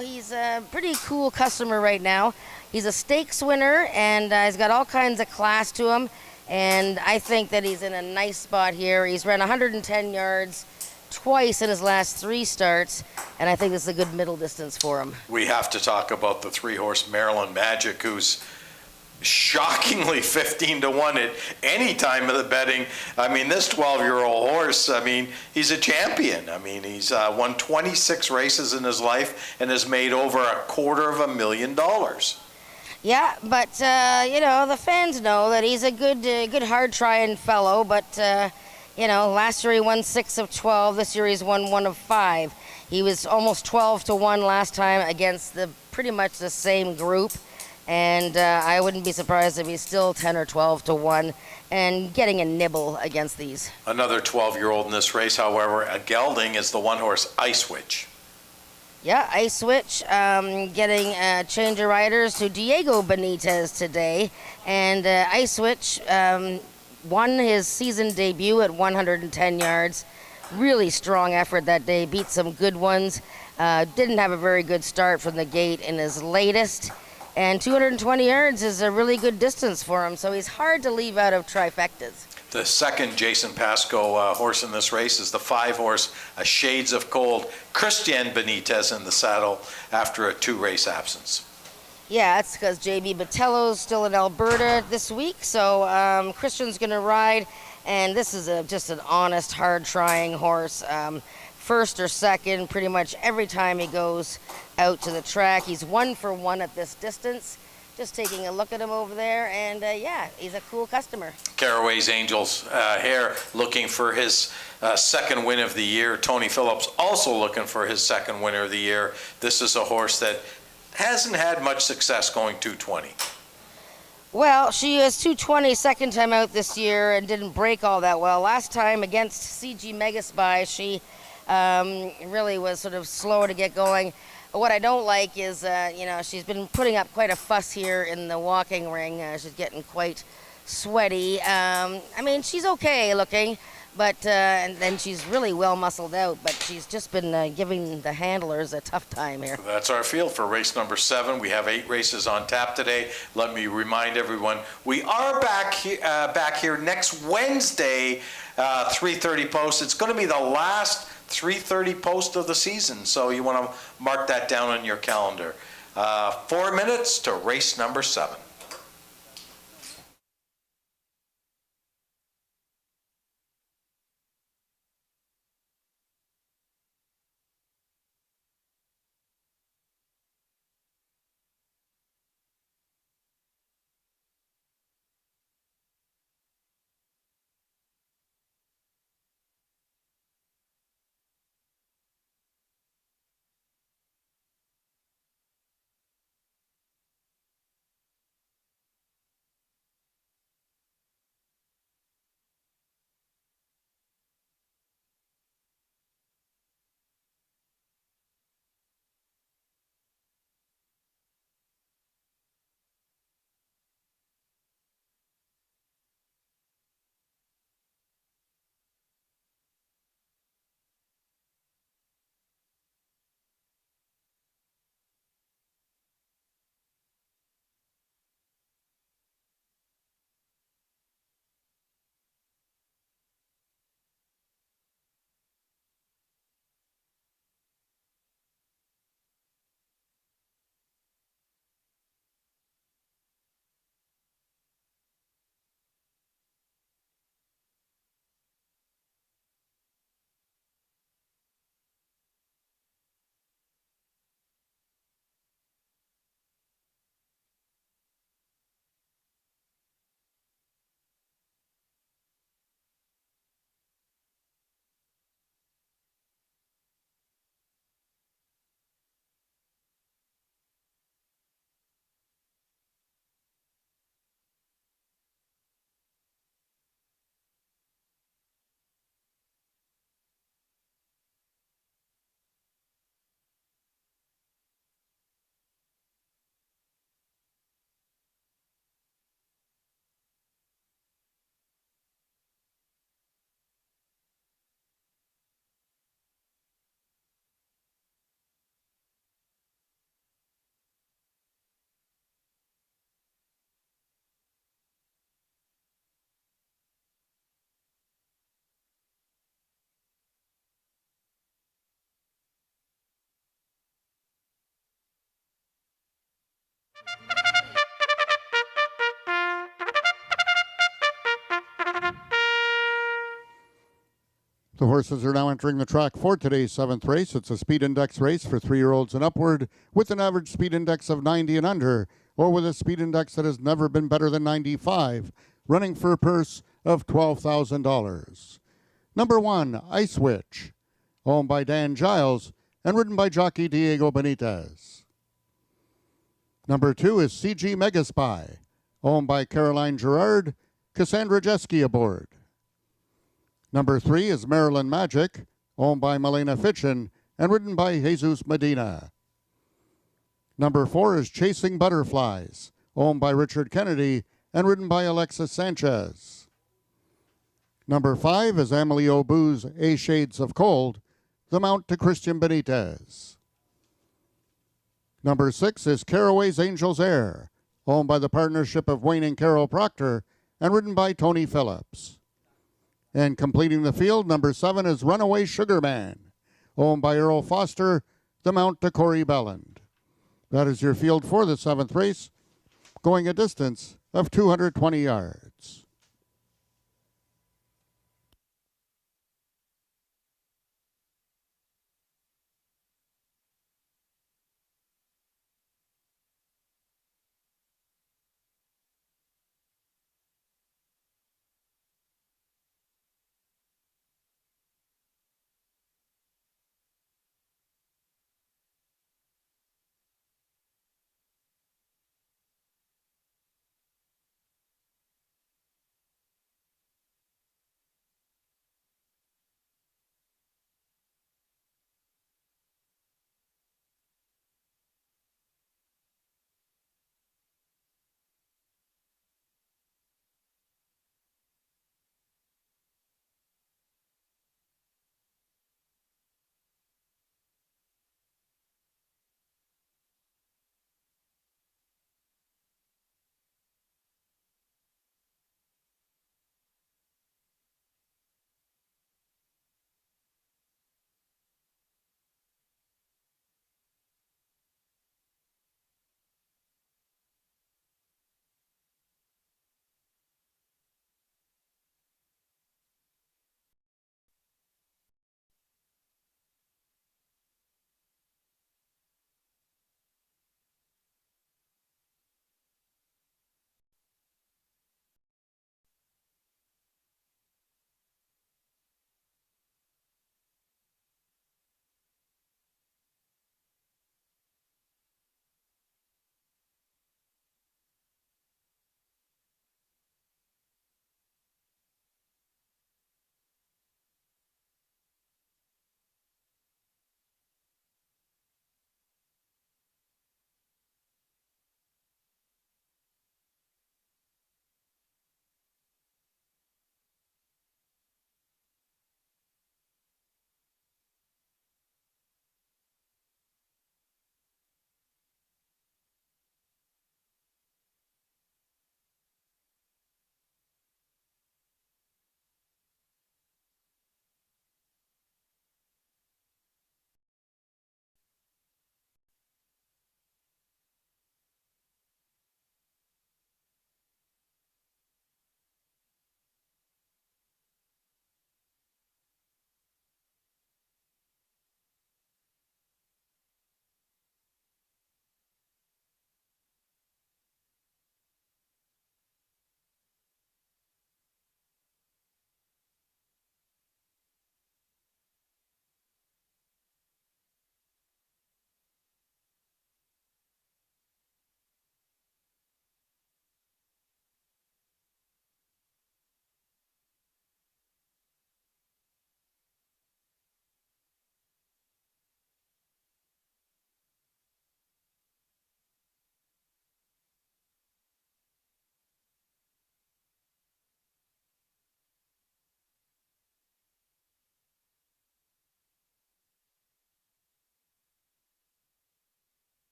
he's a pretty cool customer right now. He's a stakes winner and he's got all kinds of class to him, and I think that he's in a nice spot here. He's run 110 yards twice in his last 3 starts, and I think this is a good middle distance for him. We have to talk about the 3-horse Maryland Magic, who's shockingly 15 to 1 at any time of the betting. I mean, this 12-year-old horse, I mean, he's a champion. I mean, he's won 26 races in his life and has made over $250,000. Yeah, but the fans know that he's a good hard trying fellow, but last year he won 6 of 12. This year he's won 1 of 5. He was almost 12 to 1 last time against pretty much the same group. And I wouldn't be surprised if he's still 10 or 12 to 1 and getting a nibble against these. Another 12-year-old in this race, however, a gelding, is the 1-horse Ice Witch. Yeah, Ice Witch getting a change of riders to Diego Benitez today. And Ice Witch won his season debut at 110 yards. Really strong effort that day, beat some good ones. Didn't have a very good start from the gate in his latest. And 220 yards is a really good distance for him, so he's hard to leave out of trifectas. The second Jason Pascoe horse in this race is the 5-horse, a Shades of Cold, Christian Benitez in the saddle after a 2-race absence. Yeah, that's because J.B. Batello's still in Alberta this week, so Christian's going to ride, and this is just an honest, hard-trying horse. First or second, pretty much every time he goes out to the track. He's 1 for 1 at this distance. Just taking a look at him over there, and he's a cool customer. Caraway's Angels Hare looking for his second win of the year. Tony Phillips also looking for his second winner of the year. This is a horse that hasn't had much success going 220. Well, she is 220 second time out this year and didn't break all that well. Last time against CG Megaspy, she really was sort of slow to get going. What I don't like is, she's been putting up quite a fuss here in the walking ring. She's getting quite sweaty. She's okay looking, but and then she's really well muscled out, but she's just been giving the handlers a tough time here. That's our field for race number 7. We have 8 races on tap today. Let me remind everyone, we are back here next Wednesday, 3:30 post. It's going to be the last 3:30 post of the season, so you want to mark that down on your calendar. 4 minutes to race number 7. The horses are now entering the track for today's 7th race. It's a speed index race for 3-year-olds and upward with an average speed index of 90 and under, or with a speed index that has never been better than 95, running for a purse of $12,000. Number 1, Ice Witch, owned by Dan Giles and ridden by jockey Diego Benitez. Number 2 is CG Megaspy, owned by Caroline Gerard, Cassandra Jeske aboard. Number 3 is Maryland Magic, owned by Milena Fitchin and ridden by Jesus Medina. Number 4 is Chasing Butterflies, owned by Richard Kennedy and ridden by Alexis Sanchez. Number 5 is Amelie Aubu's A Shades of Cold, the mount to Christian Benitez. Number 6 is Caraway's Angel's Air, owned by the partnership of Wayne and Carol Proctor and ridden by Tony Phillips. And completing the field, number 7 is Runaway Sugar Man, owned by Earl Foster, the mount to Corey Belland. That is your field for the 7th race, going a distance of 220 yards.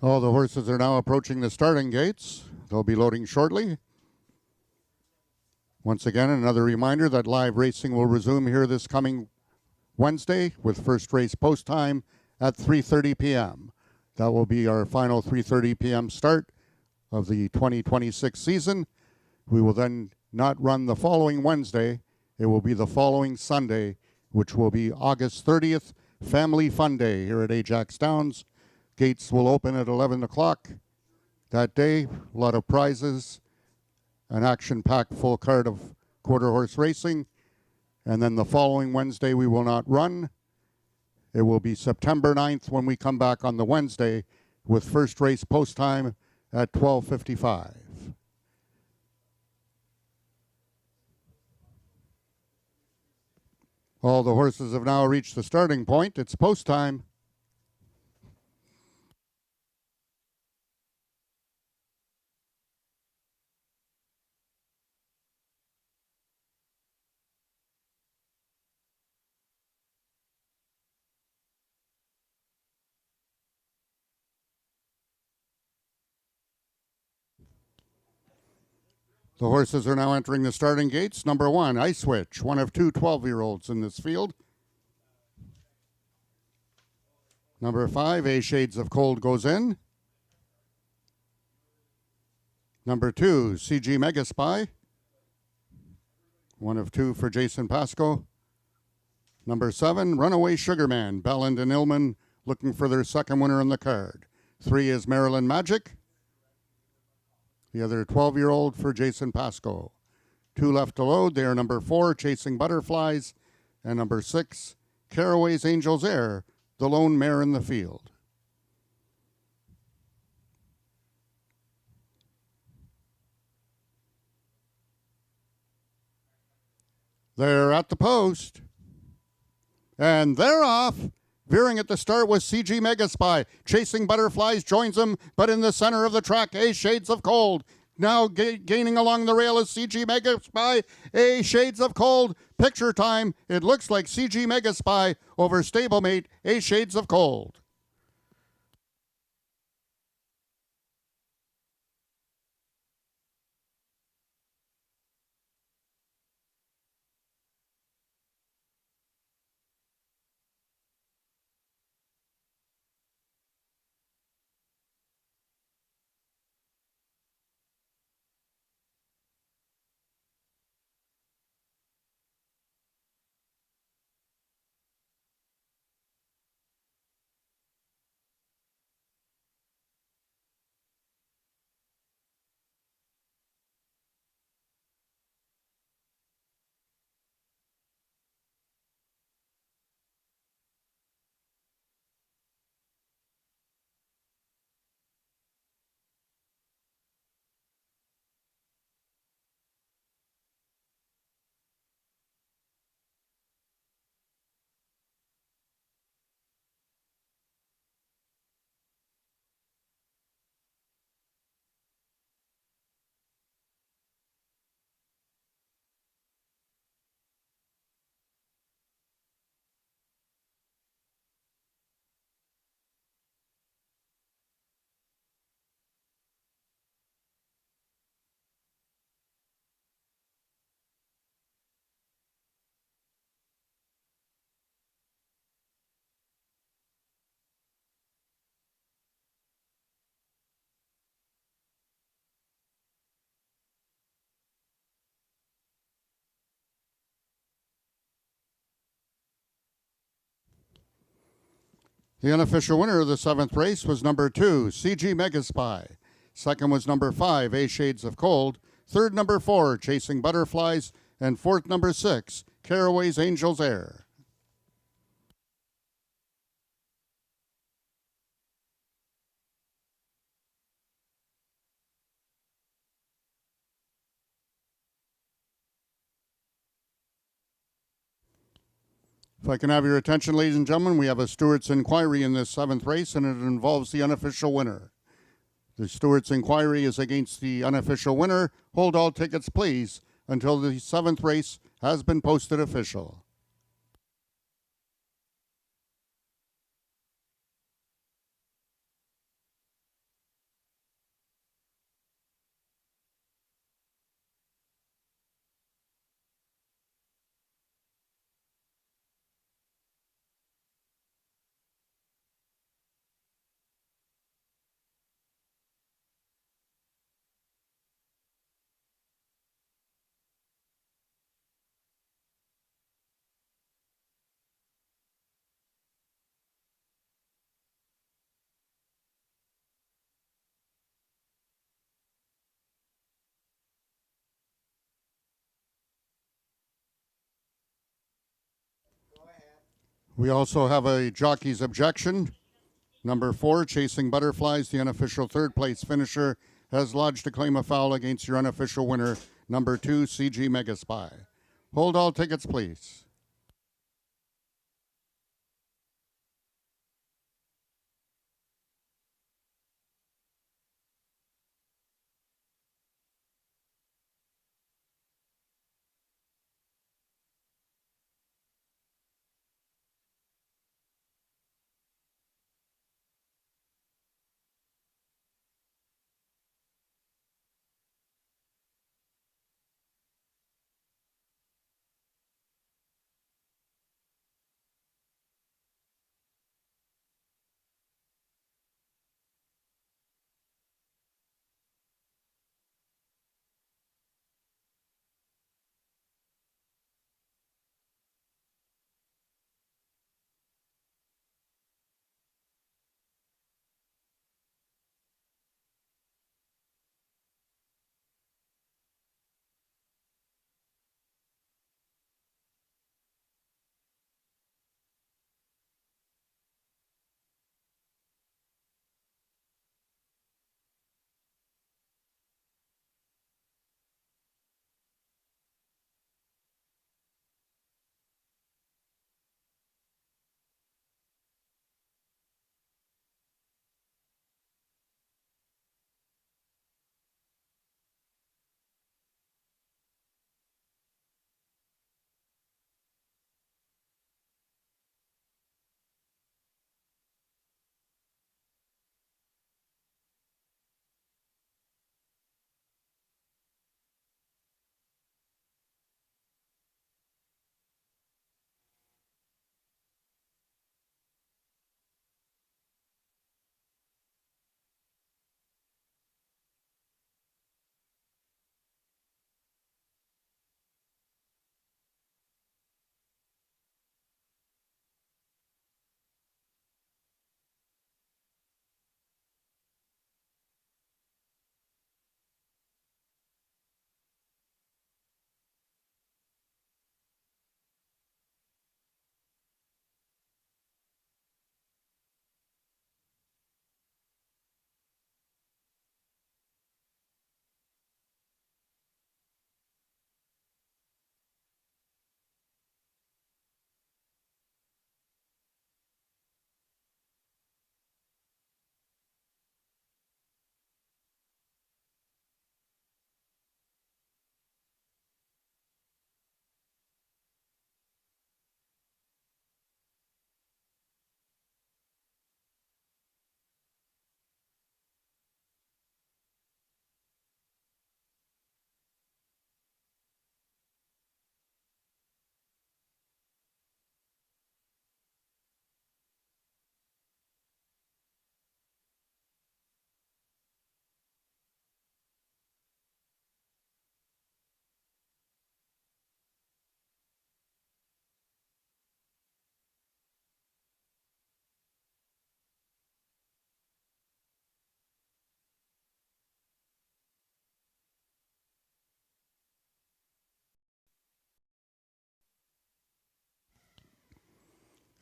All the horses are now approaching the starting gates. They'll be loading shortly. Once again, another reminder that live racing will resume here this coming Wednesday with first race post time at 3:30 p.m. That will be our final 3:30 p.m. start of the 2026 season. We will then not run the following Wednesday. It will be the following Sunday, which will be August 30th, Family Fun Day here at Ajax Downs. Gates will open at 11 o'clock that day. A lot of prizes, an action-packed full card of quarter horse racing. And then the following Wednesday we will not run. It will be September 9th when we come back on the Wednesday with first race post time at 12:55. All the horses have now reached the starting point. It's post time. The horses are now entering the starting gates. Number 1, Ice Switch, one of two 12-year-olds in this field. Number 5, A Shades of Cold goes in. Number 2, CG Mega Spy, one of two for Jason Pasco. Number 7, Runaway Sugarman, Belland and Illman looking for their second winner on the card. 3 is Maryland Magic. The other 12-year-old for Jason Pasco. 2 left to load. They are number 4, Chasing Butterflies, and number 6, Caraway's Angel's Air, the lone mare in the field. They're at the post. And they're off. Veering at the start was CG Mega Spy. Chasing Butterflies joins him, but in the center of the track, A Shades of Cold. Now gaining along the rail is CG Mega Spy. A Shades of Cold. Picture time. It looks like CG Mega Spy over stablemate A Shades of Cold. The unofficial winner of the 7th race was number 2, CG Mega Spy. Second was number 5, A Shades of Cold. Third, number 4, Chasing Butterflies. And fourth, number 6, Caraway's Angel's Air. If I can have your attention, ladies and gentlemen, we have a Stewart's Inquiry in this 7th race, and it involves the unofficial winner. The Stewart's Inquiry is against the unofficial winner. Hold all tickets, please, until the 7th race has been posted official. We also have a jockey's objection. Number 4, Chasing Butterflies, the unofficial third place finisher, has lodged a claim of foul against your unofficial winner, number 2, CG Megaspy. Hold all tickets, please.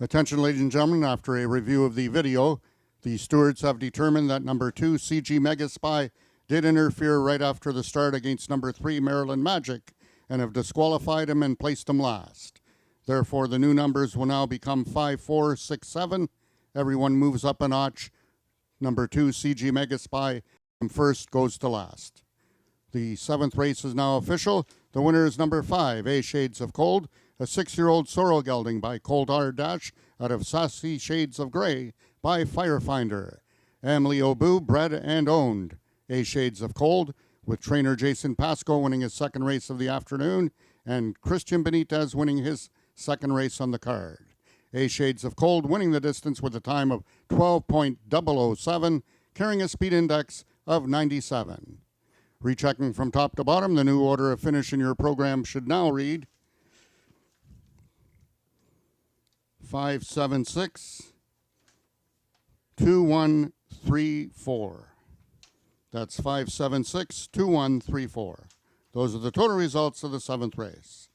Attention, ladies and gentlemen, after a review of the video, the stewards have determined that number 2, CG Megaspy, did interfere right after the start against number 3, Maryland Magic, and have disqualified him and placed him last. Therefore, the new numbers will now become 5, 4, 6, 7. Everyone moves up a notch. Number 2, CG Megaspy, from first goes to last. The 7th race is now official. The winner is number 5, A Shades of Cold, a 6-year-old sorrel gelding by Cold R Dash out of Sassy Shades of Grey by Firefinder. Emily Obu, bred and owned. A Shades of Cold, with trainer Jason Pasco winning his second race of the afternoon, and Christian Benitez winning his second race on the card. A Shades of Cold winning the distance with a time of 12.007, carrying a speed index of 97. Rechecking from top to bottom, the new order of finish in your program should now read 576 2134. That's 576 2134. Those are the total results of the 7th race.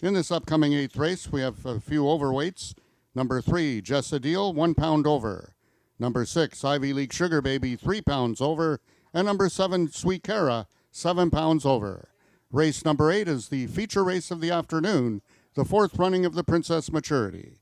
In this upcoming 8th race, we have a few overweights. Number 3, Jessa Deal, 1 pound over. Number 6, Ivy League Sugar Baby, 3 pounds over. And number 7, Sweet Cara, 7 pounds over. Race number 8 is the feature race of the afternoon, the 4th running of the Princess Maturity.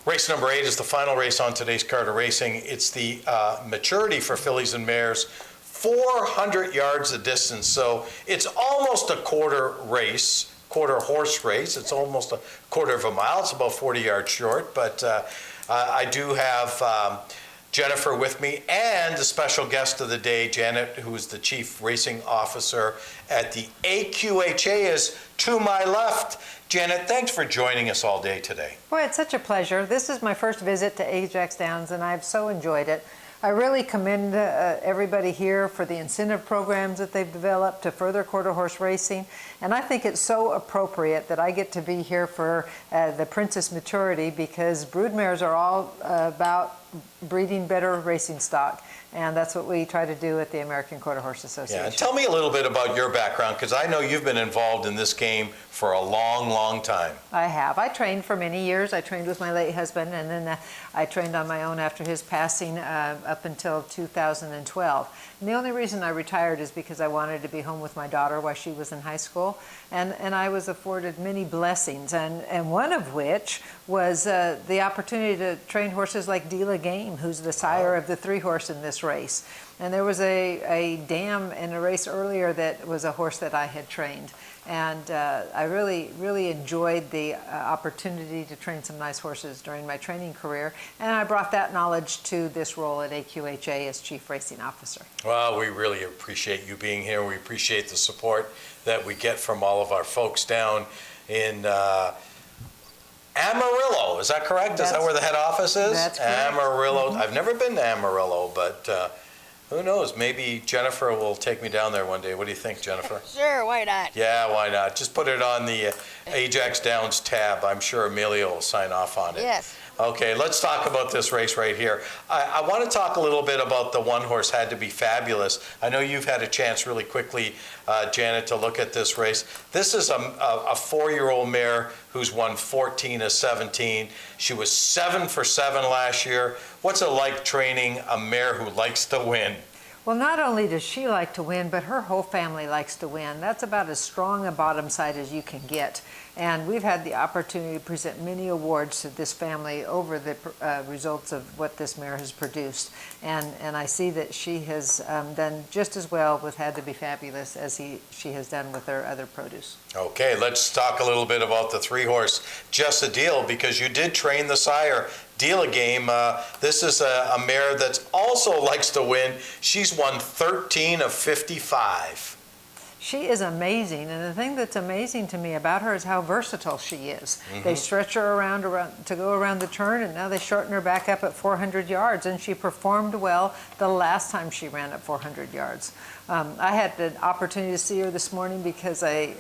Race number 8 is the final race on today's card of racing. It's the maturity for fillies and mares, 400 yards of distance. So it's almost a quarter horse race. It's almost a quarter of a mile. It's about 40 yards short. But I do have Jennifer with me and the special guest of the day, Janet, who is the Chief Racing Officer at the AQHA, is to my left. Janet, thanks for joining us all day today. Boy, it's such a pleasure. This is my first visit to Ajax Downs, and I've so enjoyed it. I really commend everybody here for the incentive programs that they've developed to further quarter horse racing. And I think it's so appropriate that I get to be here for the Princess Maturity, because broodmares are all about breeding better racing stock. And that's what we try to do at the American Quarter Horse Association. Yeah, and tell me a little bit about your background, because I know you've been involved in this game for a long, long time. I have. I trained for many years. I trained with my late husband, and then I trained on my own after his passing up until 2012. And the only reason I retired is because I wanted to be home with my daughter while she was in high school. And I was afforded many blessings, and one of which was the opportunity to train horses like Dela Game, who's the sire of the 3-horse in this race. And there was a dam in a race earlier that was a horse that I had trained. And I really enjoyed the opportunity to train some nice horses during my training career. And I brought that knowledge to this role at AQHA as Chief Racing Officer. Well, we really appreciate you being here. We appreciate the support that we get from all of our folks down in Amarillo. Is that correct? Is that where the head office is? That's correct. Amarillo. Mm-hmm. I've never been to Amarillo, but who knows? Maybe Jennifer will take me down there one day. What do you think, Jennifer? Sure, why not? Yeah, why not? Just put it on the Ajax Downs tab. I'm sure Amelia will sign off on it. Yes. Okay, let's talk about this race right here. I want to talk a little bit about the one horse Had to Be Fabulous. I know you've had a chance really quickly, Janet, to look at this race. This is a 4-year-old mare who's won 14 of 17. She was 7 for 7 last year. What's it like training a mare who likes to win? Well, not only does she like to win, but her whole family likes to win. That's about as strong a bottom side as you can get. And we've had the opportunity to present many awards to this family over the results of what this mare has produced. And I see that she has done just as well with Had to Be Fabulous as she has done with her other produce. Okay, let's talk a little bit about the 3-horse Just a Deal, because you did train the sire, Deal Game. This is a mare that also likes to win. She's won 13 of 55. She is amazing, and the thing that's amazing to me about her is how versatile she is. Mm-hmm. They stretch her around to go around the turn, and now they shorten her back up at 400 yards, and she performed well the last time she ran at 400 yards. I had the opportunity to see her this morning because I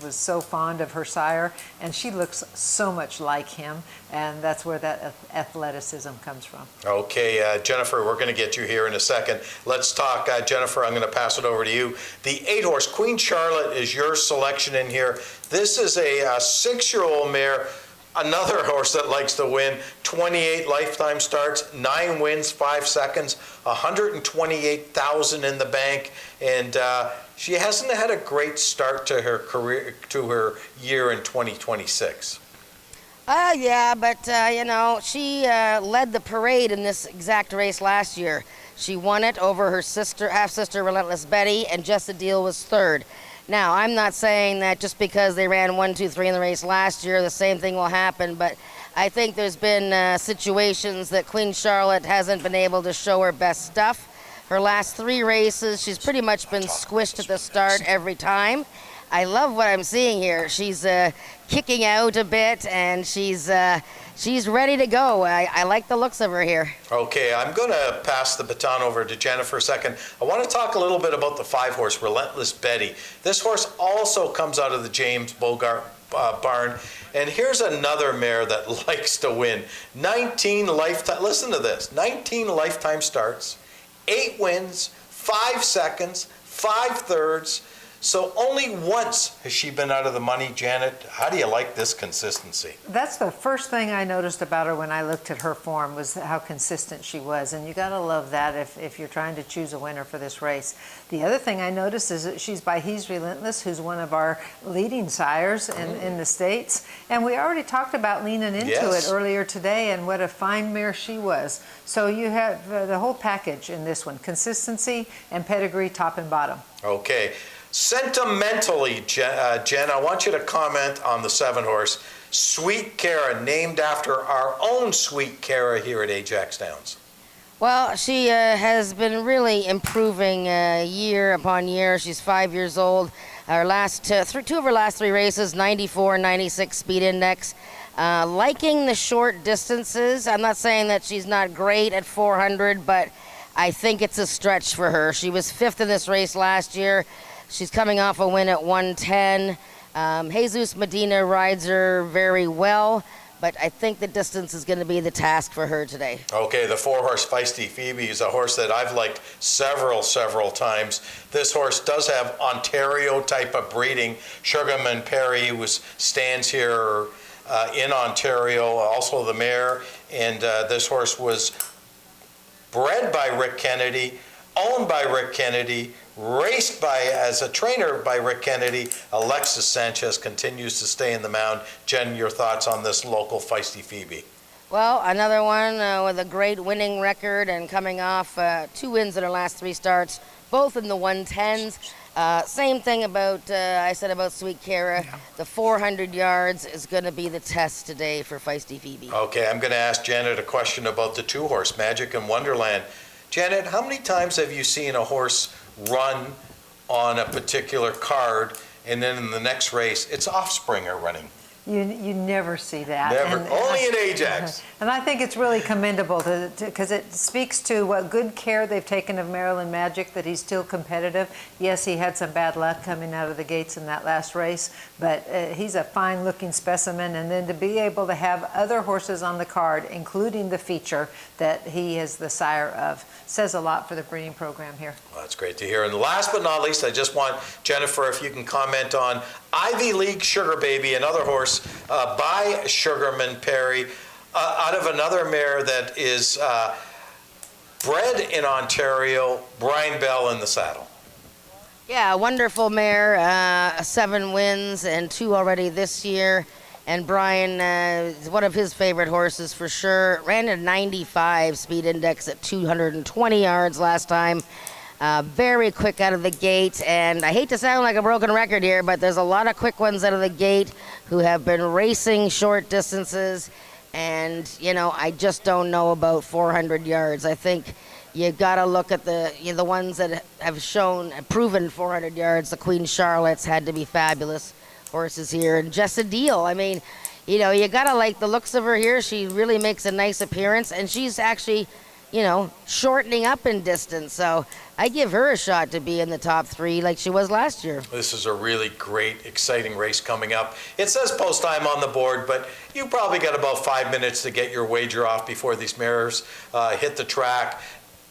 was so fond of her sire, and she looks so much like him, and that's where that athleticism comes from. Okay, Jennifer, we're going to get you here in a second. Let's talk. Jennifer, I'm going to pass it over to you. The 8-horse Queen Charlotte is your selection in here. This is a 6-year-old mare. Another horse that likes to win, 28 lifetime starts, 9 wins, 5 seconds, 128,000 in the bank, and she hasn't had a great start to her career, to her year in 2026. Yeah, but she led the parade in this exact race last year. She won it over her sister, half-sister Relentless Betty, and Just a Deal was 3rd. Now, I'm not saying that just because they ran 1, 2, 3 in the race last year, the same thing will happen, but I think there's been situations that Queen Charlotte hasn't been able to show her best stuff. Her last 3 races, she's pretty much been squished at the start every time. I love what I'm seeing here. She's kicking out a bit, and she's ready to go. I like the looks of her here. Okay, I'm going to pass the baton over to Jennifer for a second. I want to talk a little bit about the 5-horse Relentless Betty. This horse also comes out of the James Bogart barn, and here's another mare that likes to win. 19 lifetime. Listen to this: 19 lifetime starts, 8 wins, 5 seconds, 5 thirds. So only once has she been out of the money, Janet. How do you like this consistency? That's the first thing I noticed about her when I looked at her form, was how consistent she was. And you got to love that if you're trying to choose a winner for this race. The other thing I noticed is that she's by He's Relentless, who's one of our leading sires in the States. And we already talked about leaning into it earlier today, and what a fine mare she was. So you have the whole package in this one: consistency and pedigree, top and bottom. Okay. Sentimentally, Jen, I want you to comment on the 7-horse Sweet Cara, named after our own Sweet Cara here at Ajax Downs. Well, she has been really improving year upon year. She's 5 years old. Our last 2 of her last 3 races, 94, 96 speed index. Liking the short distances. I'm not saying that she's not great at 400, but I think it's a stretch for her. She was 5th in this race last year. She's coming off a win at 110. Jesus Medina rides her very well, but I think the distance is going to be the task for her today. Okay, the 4-horse Feisty Phoebe is a horse that I've liked several times. This horse does have Ontario type of breeding. Sugarman Perry, who stands here in Ontario, also the mare, and this horse was bred by Rick Kennedy, owned by Rick Kennedy, raced as a trainer by Rick Kennedy. Alexis Sanchez continues to stay in the mound. Jen, your thoughts on this local Feisty Phoebe? Well, another one with a great winning record and coming off 2 wins in her last 3 starts, both in the 110s. Same thing about I said about Sweet Cara. The 400 yards is going to be the test today for Feisty Phoebe. Okay, I'm going to ask Janet a question about the 2-horse Magic and Wonderland. Janet, how many times have you seen a horse run on a particular card and then in the next race its offspring are running? You never see that. Never. Only in Ajax. And I think it's really commendable because it speaks to what good care they've taken of Maryland Magic, that he's still competitive. Yes, he had some bad luck coming out of the gates in that last race, but he's a fine-looking specimen. And then to be able to have other horses on the card, including the feature that he is the sire of, says a lot for the breeding program here. Well, that's great to hear. And last but not least, I just want, Jennifer, if you can comment on Ivy League Sugar Baby, another horse by Sugarman Perry, out of another mare that is bred in Ontario, Brian Bell in the saddle. Yeah, wonderful mare, 7 wins and 2 already this year. And Brian is one of his favorite horses for sure. Ran a 95 speed index at 220 yards last time. Very quick out of the gate, and I hate to sound like a broken record here, but there's a lot of quick ones out of the gate who have been racing short distances, and, you know, I just don't know about 400 yards. I think you've got to look at the ones that have proven 400 yards. The Queen Charlotte's had to be fabulous horses here, and Jessa Deal. I mean, you know, you got to like the looks of her here. She really makes a nice appearance, and she's actually, you know, shortening up in distance. So I give her a shot to be in the top 3 like she was last year. This is a really great, exciting race coming up. It says post time on the board, but you probably got about 5 minutes to get your wager off before these mares hit the track.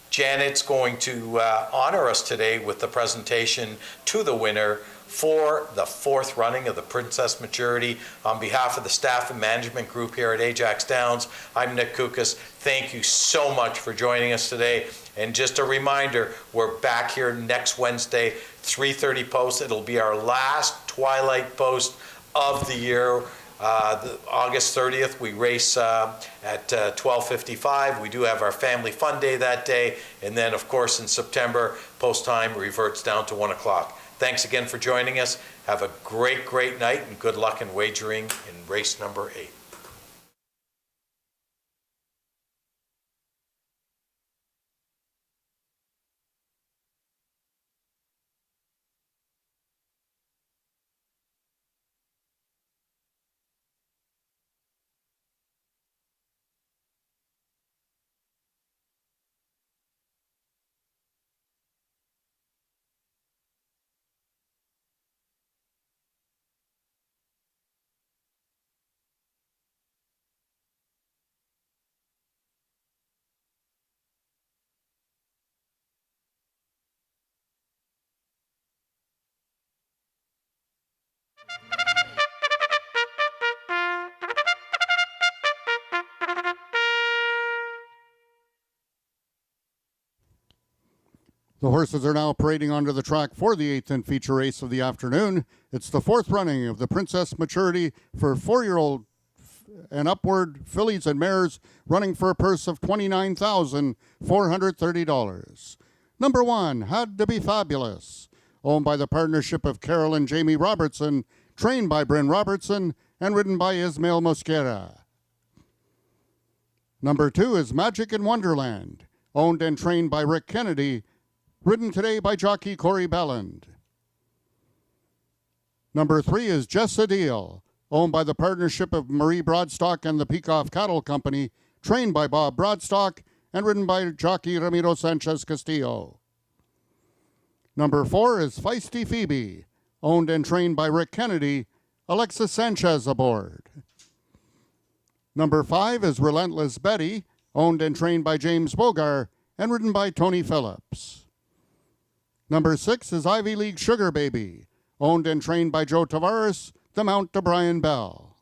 Janet's going to honor us today with the presentation to the winner for the 4th running of the Princess Maturity. On behalf of the staff and management group here at Ajax Downs, I'm Nick Kukas. Thank you so much for joining us today. And just a reminder, we're back here next Wednesday, 3:30 post. It'll be our last Twilight post of the year. August 30th, we race at 12:55. We do have our family fun day that day. And then, of course, in September, post time reverts down to 1 o'clock. Thanks again for joining us. Have a great night, and good luck in wagering in race number 8. The horses are now parading onto the track for the 8th and feature race of the afternoon. It's the 4th running of the Princess Maturity for 4-year-old and upward fillies and mares, running for a purse of $29,430. Number 1, Had to Be Fabulous, owned by the partnership of Carol and Jamie Robertson, trained by Bryn Robertson, and ridden by Ismael Mosquera. Number 2 is Magic in Wonderland, owned and trained by Rick Kennedy, ridden today by jockey Corey Belland. Number 3 is Jessa Deal, owned by the partnership of Marie Broadstock and the Peacock Cattle Company, trained by Bob Broadstock, and ridden by jockey Ramiro Sanchez Castillo. Number 4 is Feisty Phoebe, owned and trained by Rick Kennedy, Alexis Sanchez aboard. Number 5 is Relentless Betty, owned and trained by James Bogar and ridden by Tony Phillips. Number 6 is Ivy League Sugar Baby, owned and trained by Joe Tavares, the mount to Brian Bell.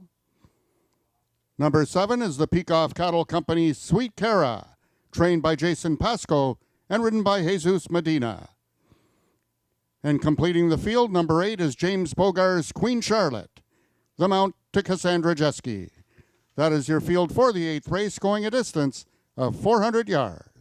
Number 7 is the Peacock Cattle Company's Sweet Cara, trained by Jason Pasco and ridden by Jesus Medina. And completing the field, number 8 is James Bogar's Queen Charlotte, the mount to Cassandra Jeske. That is your field for the 8th race, going a distance of 400 yards.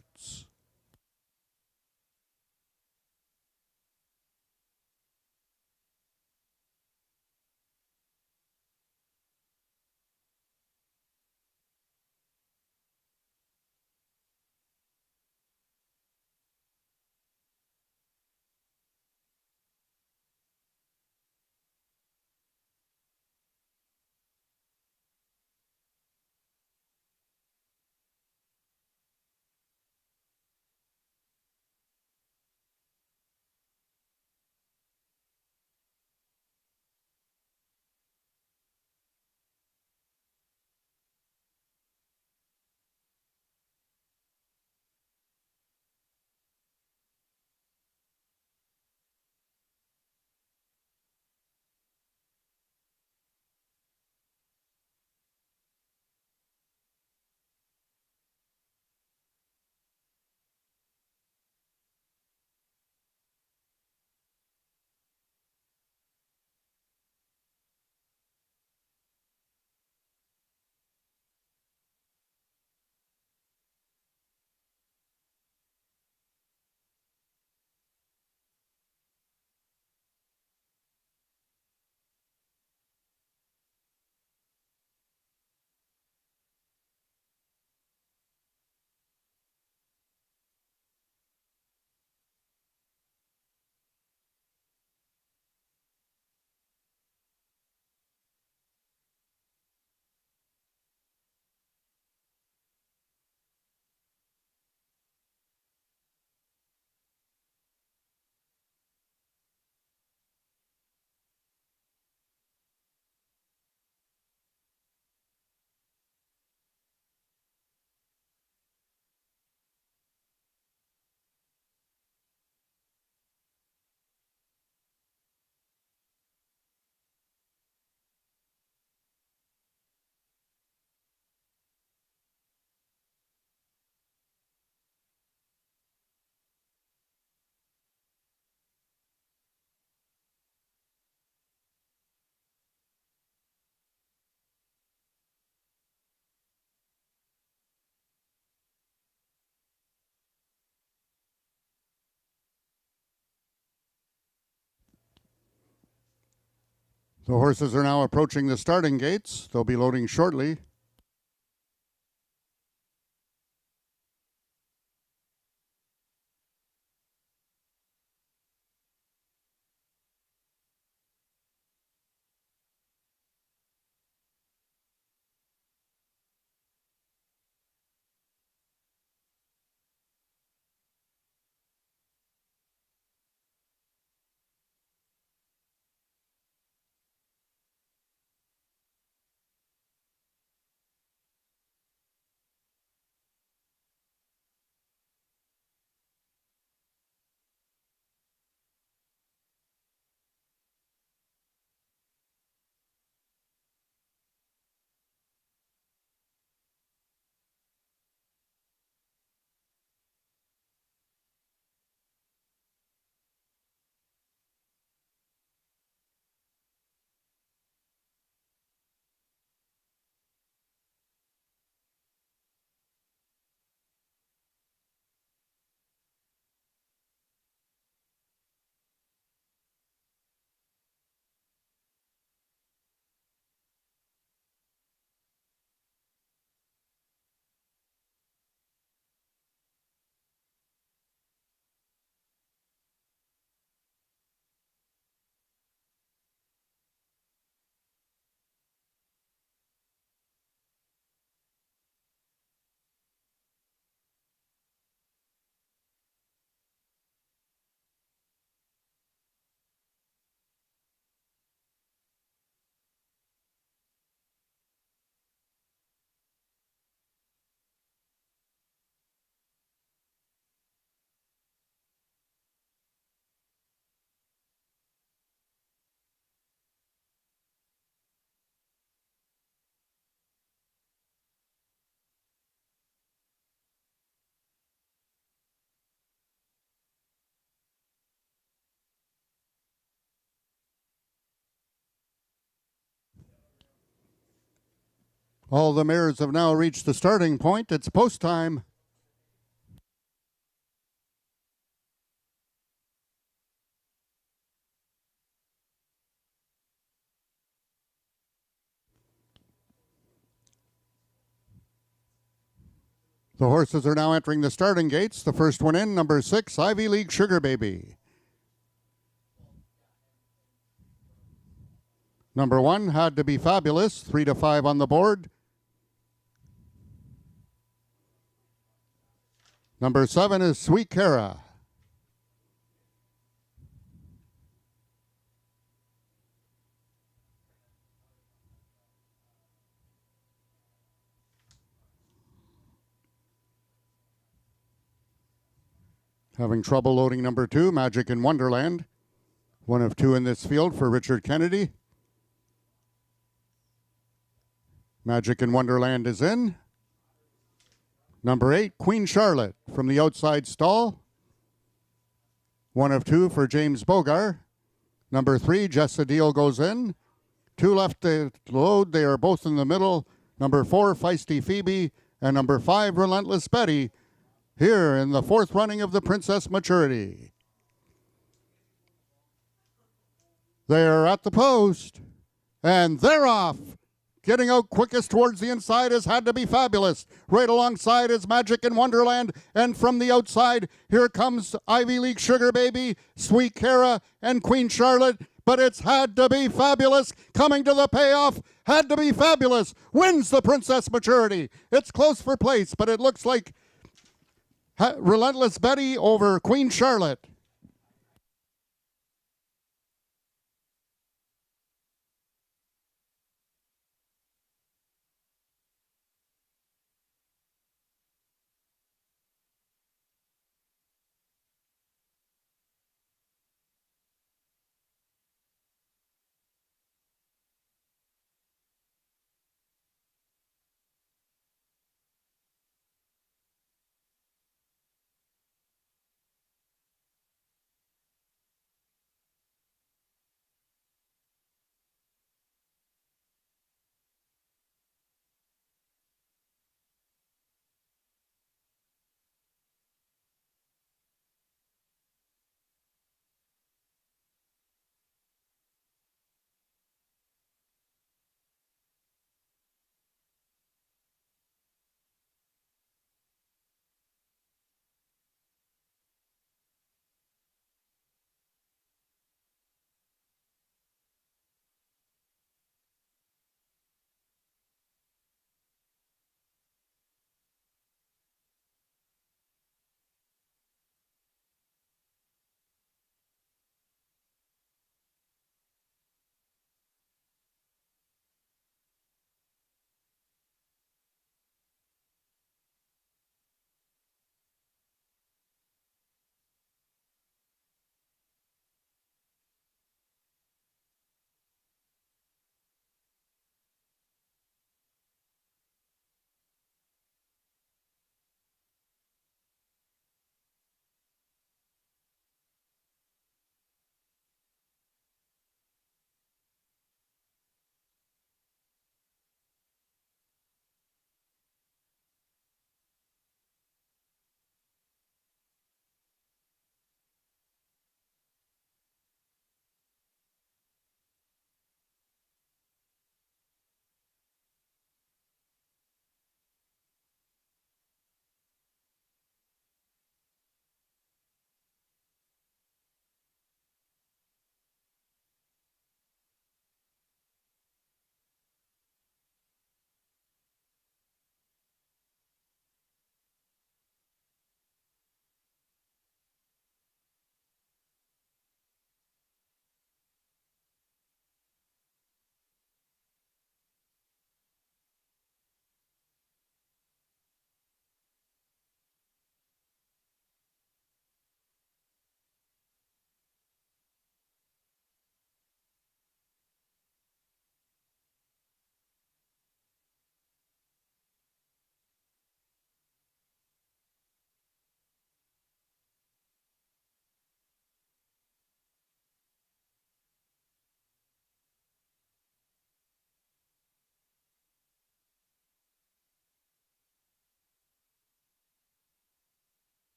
The horses are now approaching the starting gates. They'll be loading shortly. All the mares have now reached the starting point. It's post time. The horses are now entering the starting gates. The first one in, number 6, Ivy League Sugar Baby. Number 1, Had to Be Fabulous, 3 to 5 on the board. Number 7 is Sweet Cara. Having trouble loading number 2, Magic in Wonderland. 1 of 2 in this field for Richard Kennedy. Magic in Wonderland is in. Number 8, Queen Charlotte from the outside stall. 1 of 2 for James Bogar. Number 3, Jessa Deal goes in. 2 left to load. They are both in the middle. Number 4, Feisty Phoebe. And number 5, Relentless Betty. Here in the 4th running of the Princess Maturity. They're at the post. And they're off. Getting out quickest towards the inside has Had to Be Fabulous. Right alongside is Magic in Wonderland. And from the outside, here comes Ivy League Sugar Baby, Sweet Cara, and Queen Charlotte. But it's Had to Be Fabulous coming to the payoff. Had to Be Fabulous wins the Princess Maturity. It's close for place, but it looks like Relentless Betty over Queen Charlotte.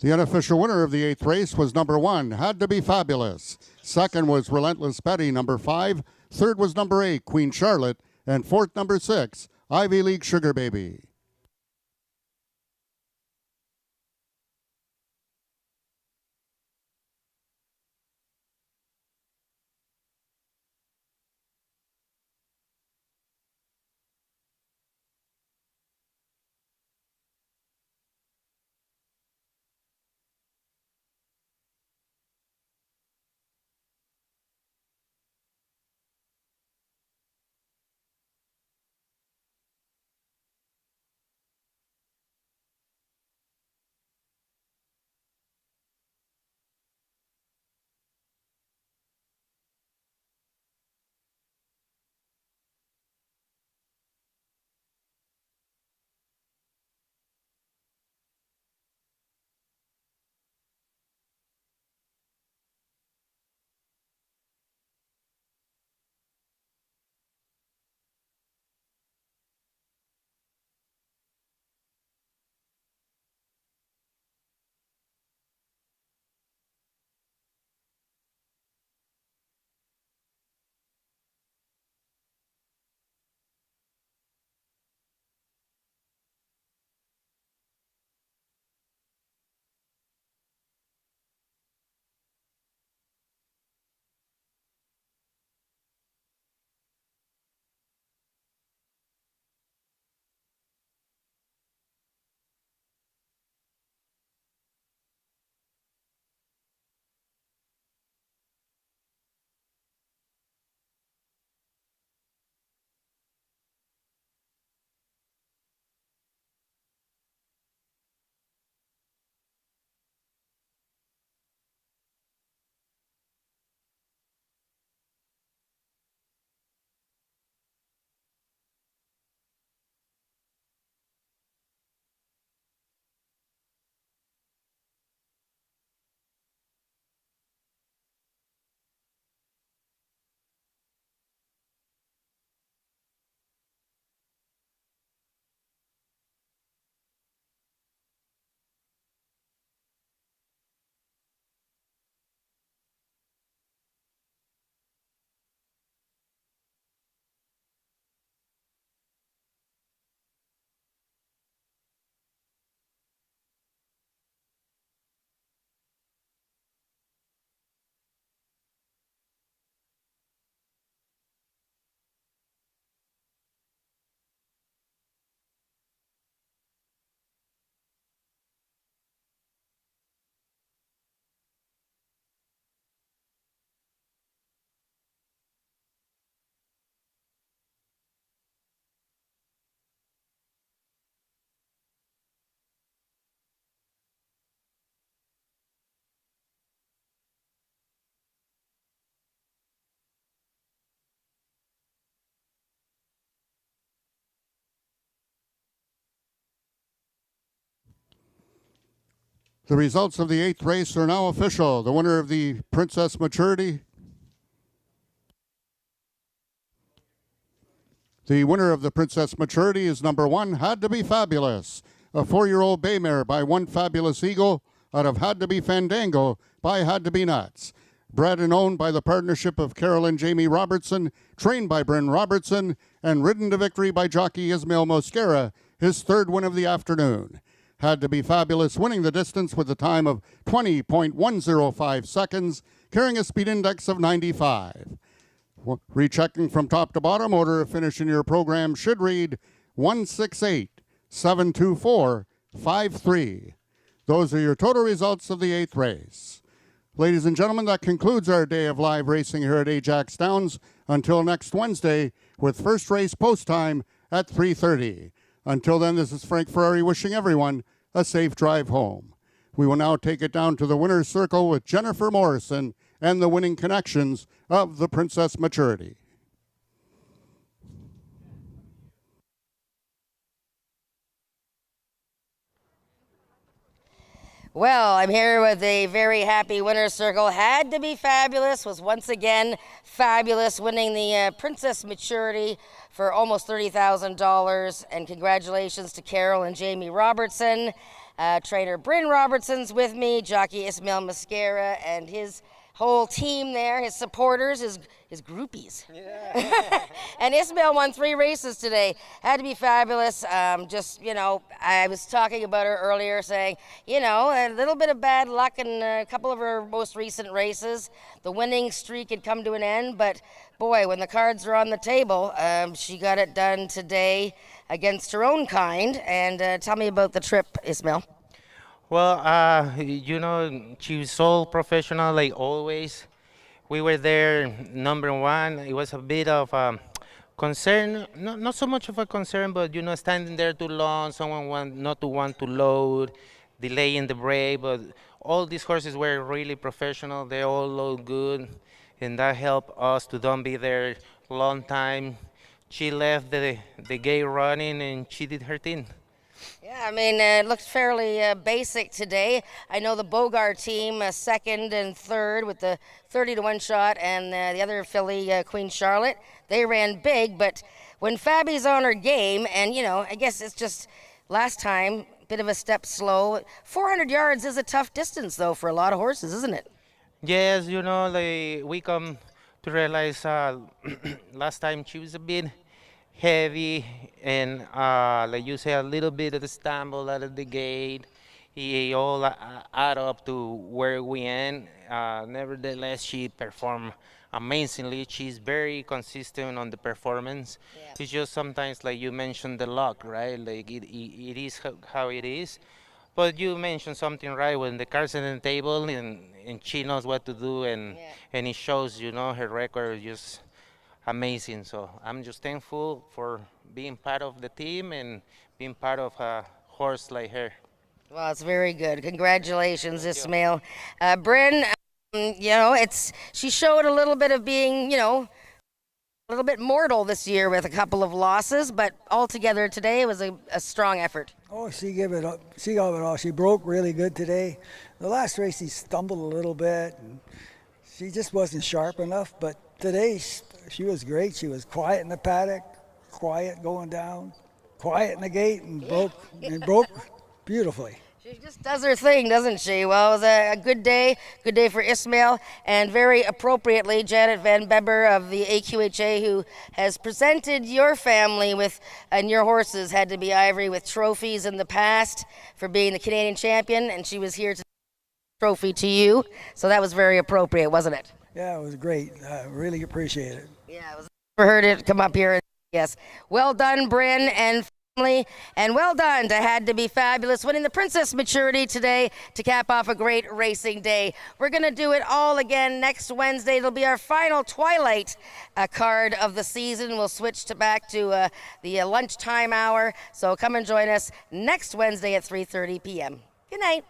The unofficial winner of the 8th race was number 1, Had to Be Fabulous. Second was Relentless Betty, number 5. Third was number 8, Queen Charlotte. And fourth, number 6, Ivy League Sugar Baby. The results of the 8th race are now official. The winner of the Princess Maturity. The winner of the Princess Maturity is number 1, Had to Be Fabulous, a 4-year-old bay mare by One Fabulous Eagle out of Had to Be Fandango by Had to Be Nuts. Bred and owned by the partnership of Carol and Jamie Robertson, trained by Bryn Robertson, and ridden to victory by jockey Ismail Mosquera, his 3rd win of the afternoon. Had to Be Fabulous winning the distance with a time of 20.105 seconds, carrying a speed index of 95. Rechecking from top to bottom, order of finish in your program should read 168-724-53. Those are your total results of the 8th race. Ladies and gentlemen, that concludes our day of live racing here at Ajax Downs. Until next Wednesday, with first race post time at 3:30. Until then, this is Frank Ferrari wishing everyone a safe drive home. We will now take it down to the winner's circle with Jennifer Morrison and the winning connections of the Princess Maturity. Well, I'm here with a very happy winner's circle. Had to Be Fabulous was once again fabulous, winning the Princess Maturity for almost $30,000. And congratulations to Carol and Jamie Robertson. Trainer Bryn Robertson's with me, jockey Ismail Mascara, and his whole team there, his supporters, his groupies. Yeah. And Ismail won 3 races today. Had to be fabulous. Just, you know, I was talking about her earlier saying, you know, a little bit of bad luck in a couple of her most recent races. The winning streak had come to an end, but boy, when the cards are on the table, she got it done today against her own kind. And tell me about the trip, Ismail. Well, you know, she was so professional, like always. We were there, number one. It was a bit of concern, not so much of a concern, but you know, standing there too long, someone not to want to load, delaying the break. But all these horses were really professional. They all load good, and that helped us to don't be there long time. She left the gate running, and she did her thing. Yeah, I mean, it looked fairly basic today. I know the Bogart team, second and third with the 30-1 shot, and the other filly, Queen Charlotte, they ran big. But when Fabi's on her game, and, you know, I guess it's just last time, bit of a step slow. 400 yards is a tough distance, though, for a lot of horses, isn't it? Yes, you know, like we come to realize last time she was a bit heavy and like you say, a little bit of the stumble out of the gate. It all add up to where we end. Nevertheless, she performed amazingly. She's very consistent on the performance. Yeah. It's just sometimes, like you mentioned, the luck, right? Like it is how it is. But you mentioned something right when the cards on the table and she knows what to do and it shows, you know, her record is just amazing. So I'm just thankful for being part of the team and being part of a horse like her. Well, it's very good. Congratulations, Ismail. Bryn, you know, she showed a little bit of being, you know, a little bit mortal this year with a couple of losses, but altogether today it was a strong effort. Oh, she gave it up. She got it all. She broke really good today. The last race she stumbled a little bit, and she just wasn't sharp enough. But today she was great. She was quiet in the paddock, quiet going down, quiet in the gate, and broke beautifully. She just does her thing, doesn't she? Well, it was a good day for Ismail, and very appropriately, Janet Van Beber of the AQHA, who has presented your family with, and your horses had to be Ivory, with trophies in the past for being the Canadian champion, and she was here to trophy to you, so that was very appropriate, wasn't it? Yeah, it was great. I really appreciate it. Yeah, it was for her to come up here. Yes, well done, Bryn and family, and well done to Had to Be Fabulous, winning the Princess Maturity today to cap off a great racing day. We're going to do it all again next Wednesday. It'll be our final Twilight card of the season. We'll switch back to the lunchtime hour, so come and join us next Wednesday at 3:30 p.m. Good night.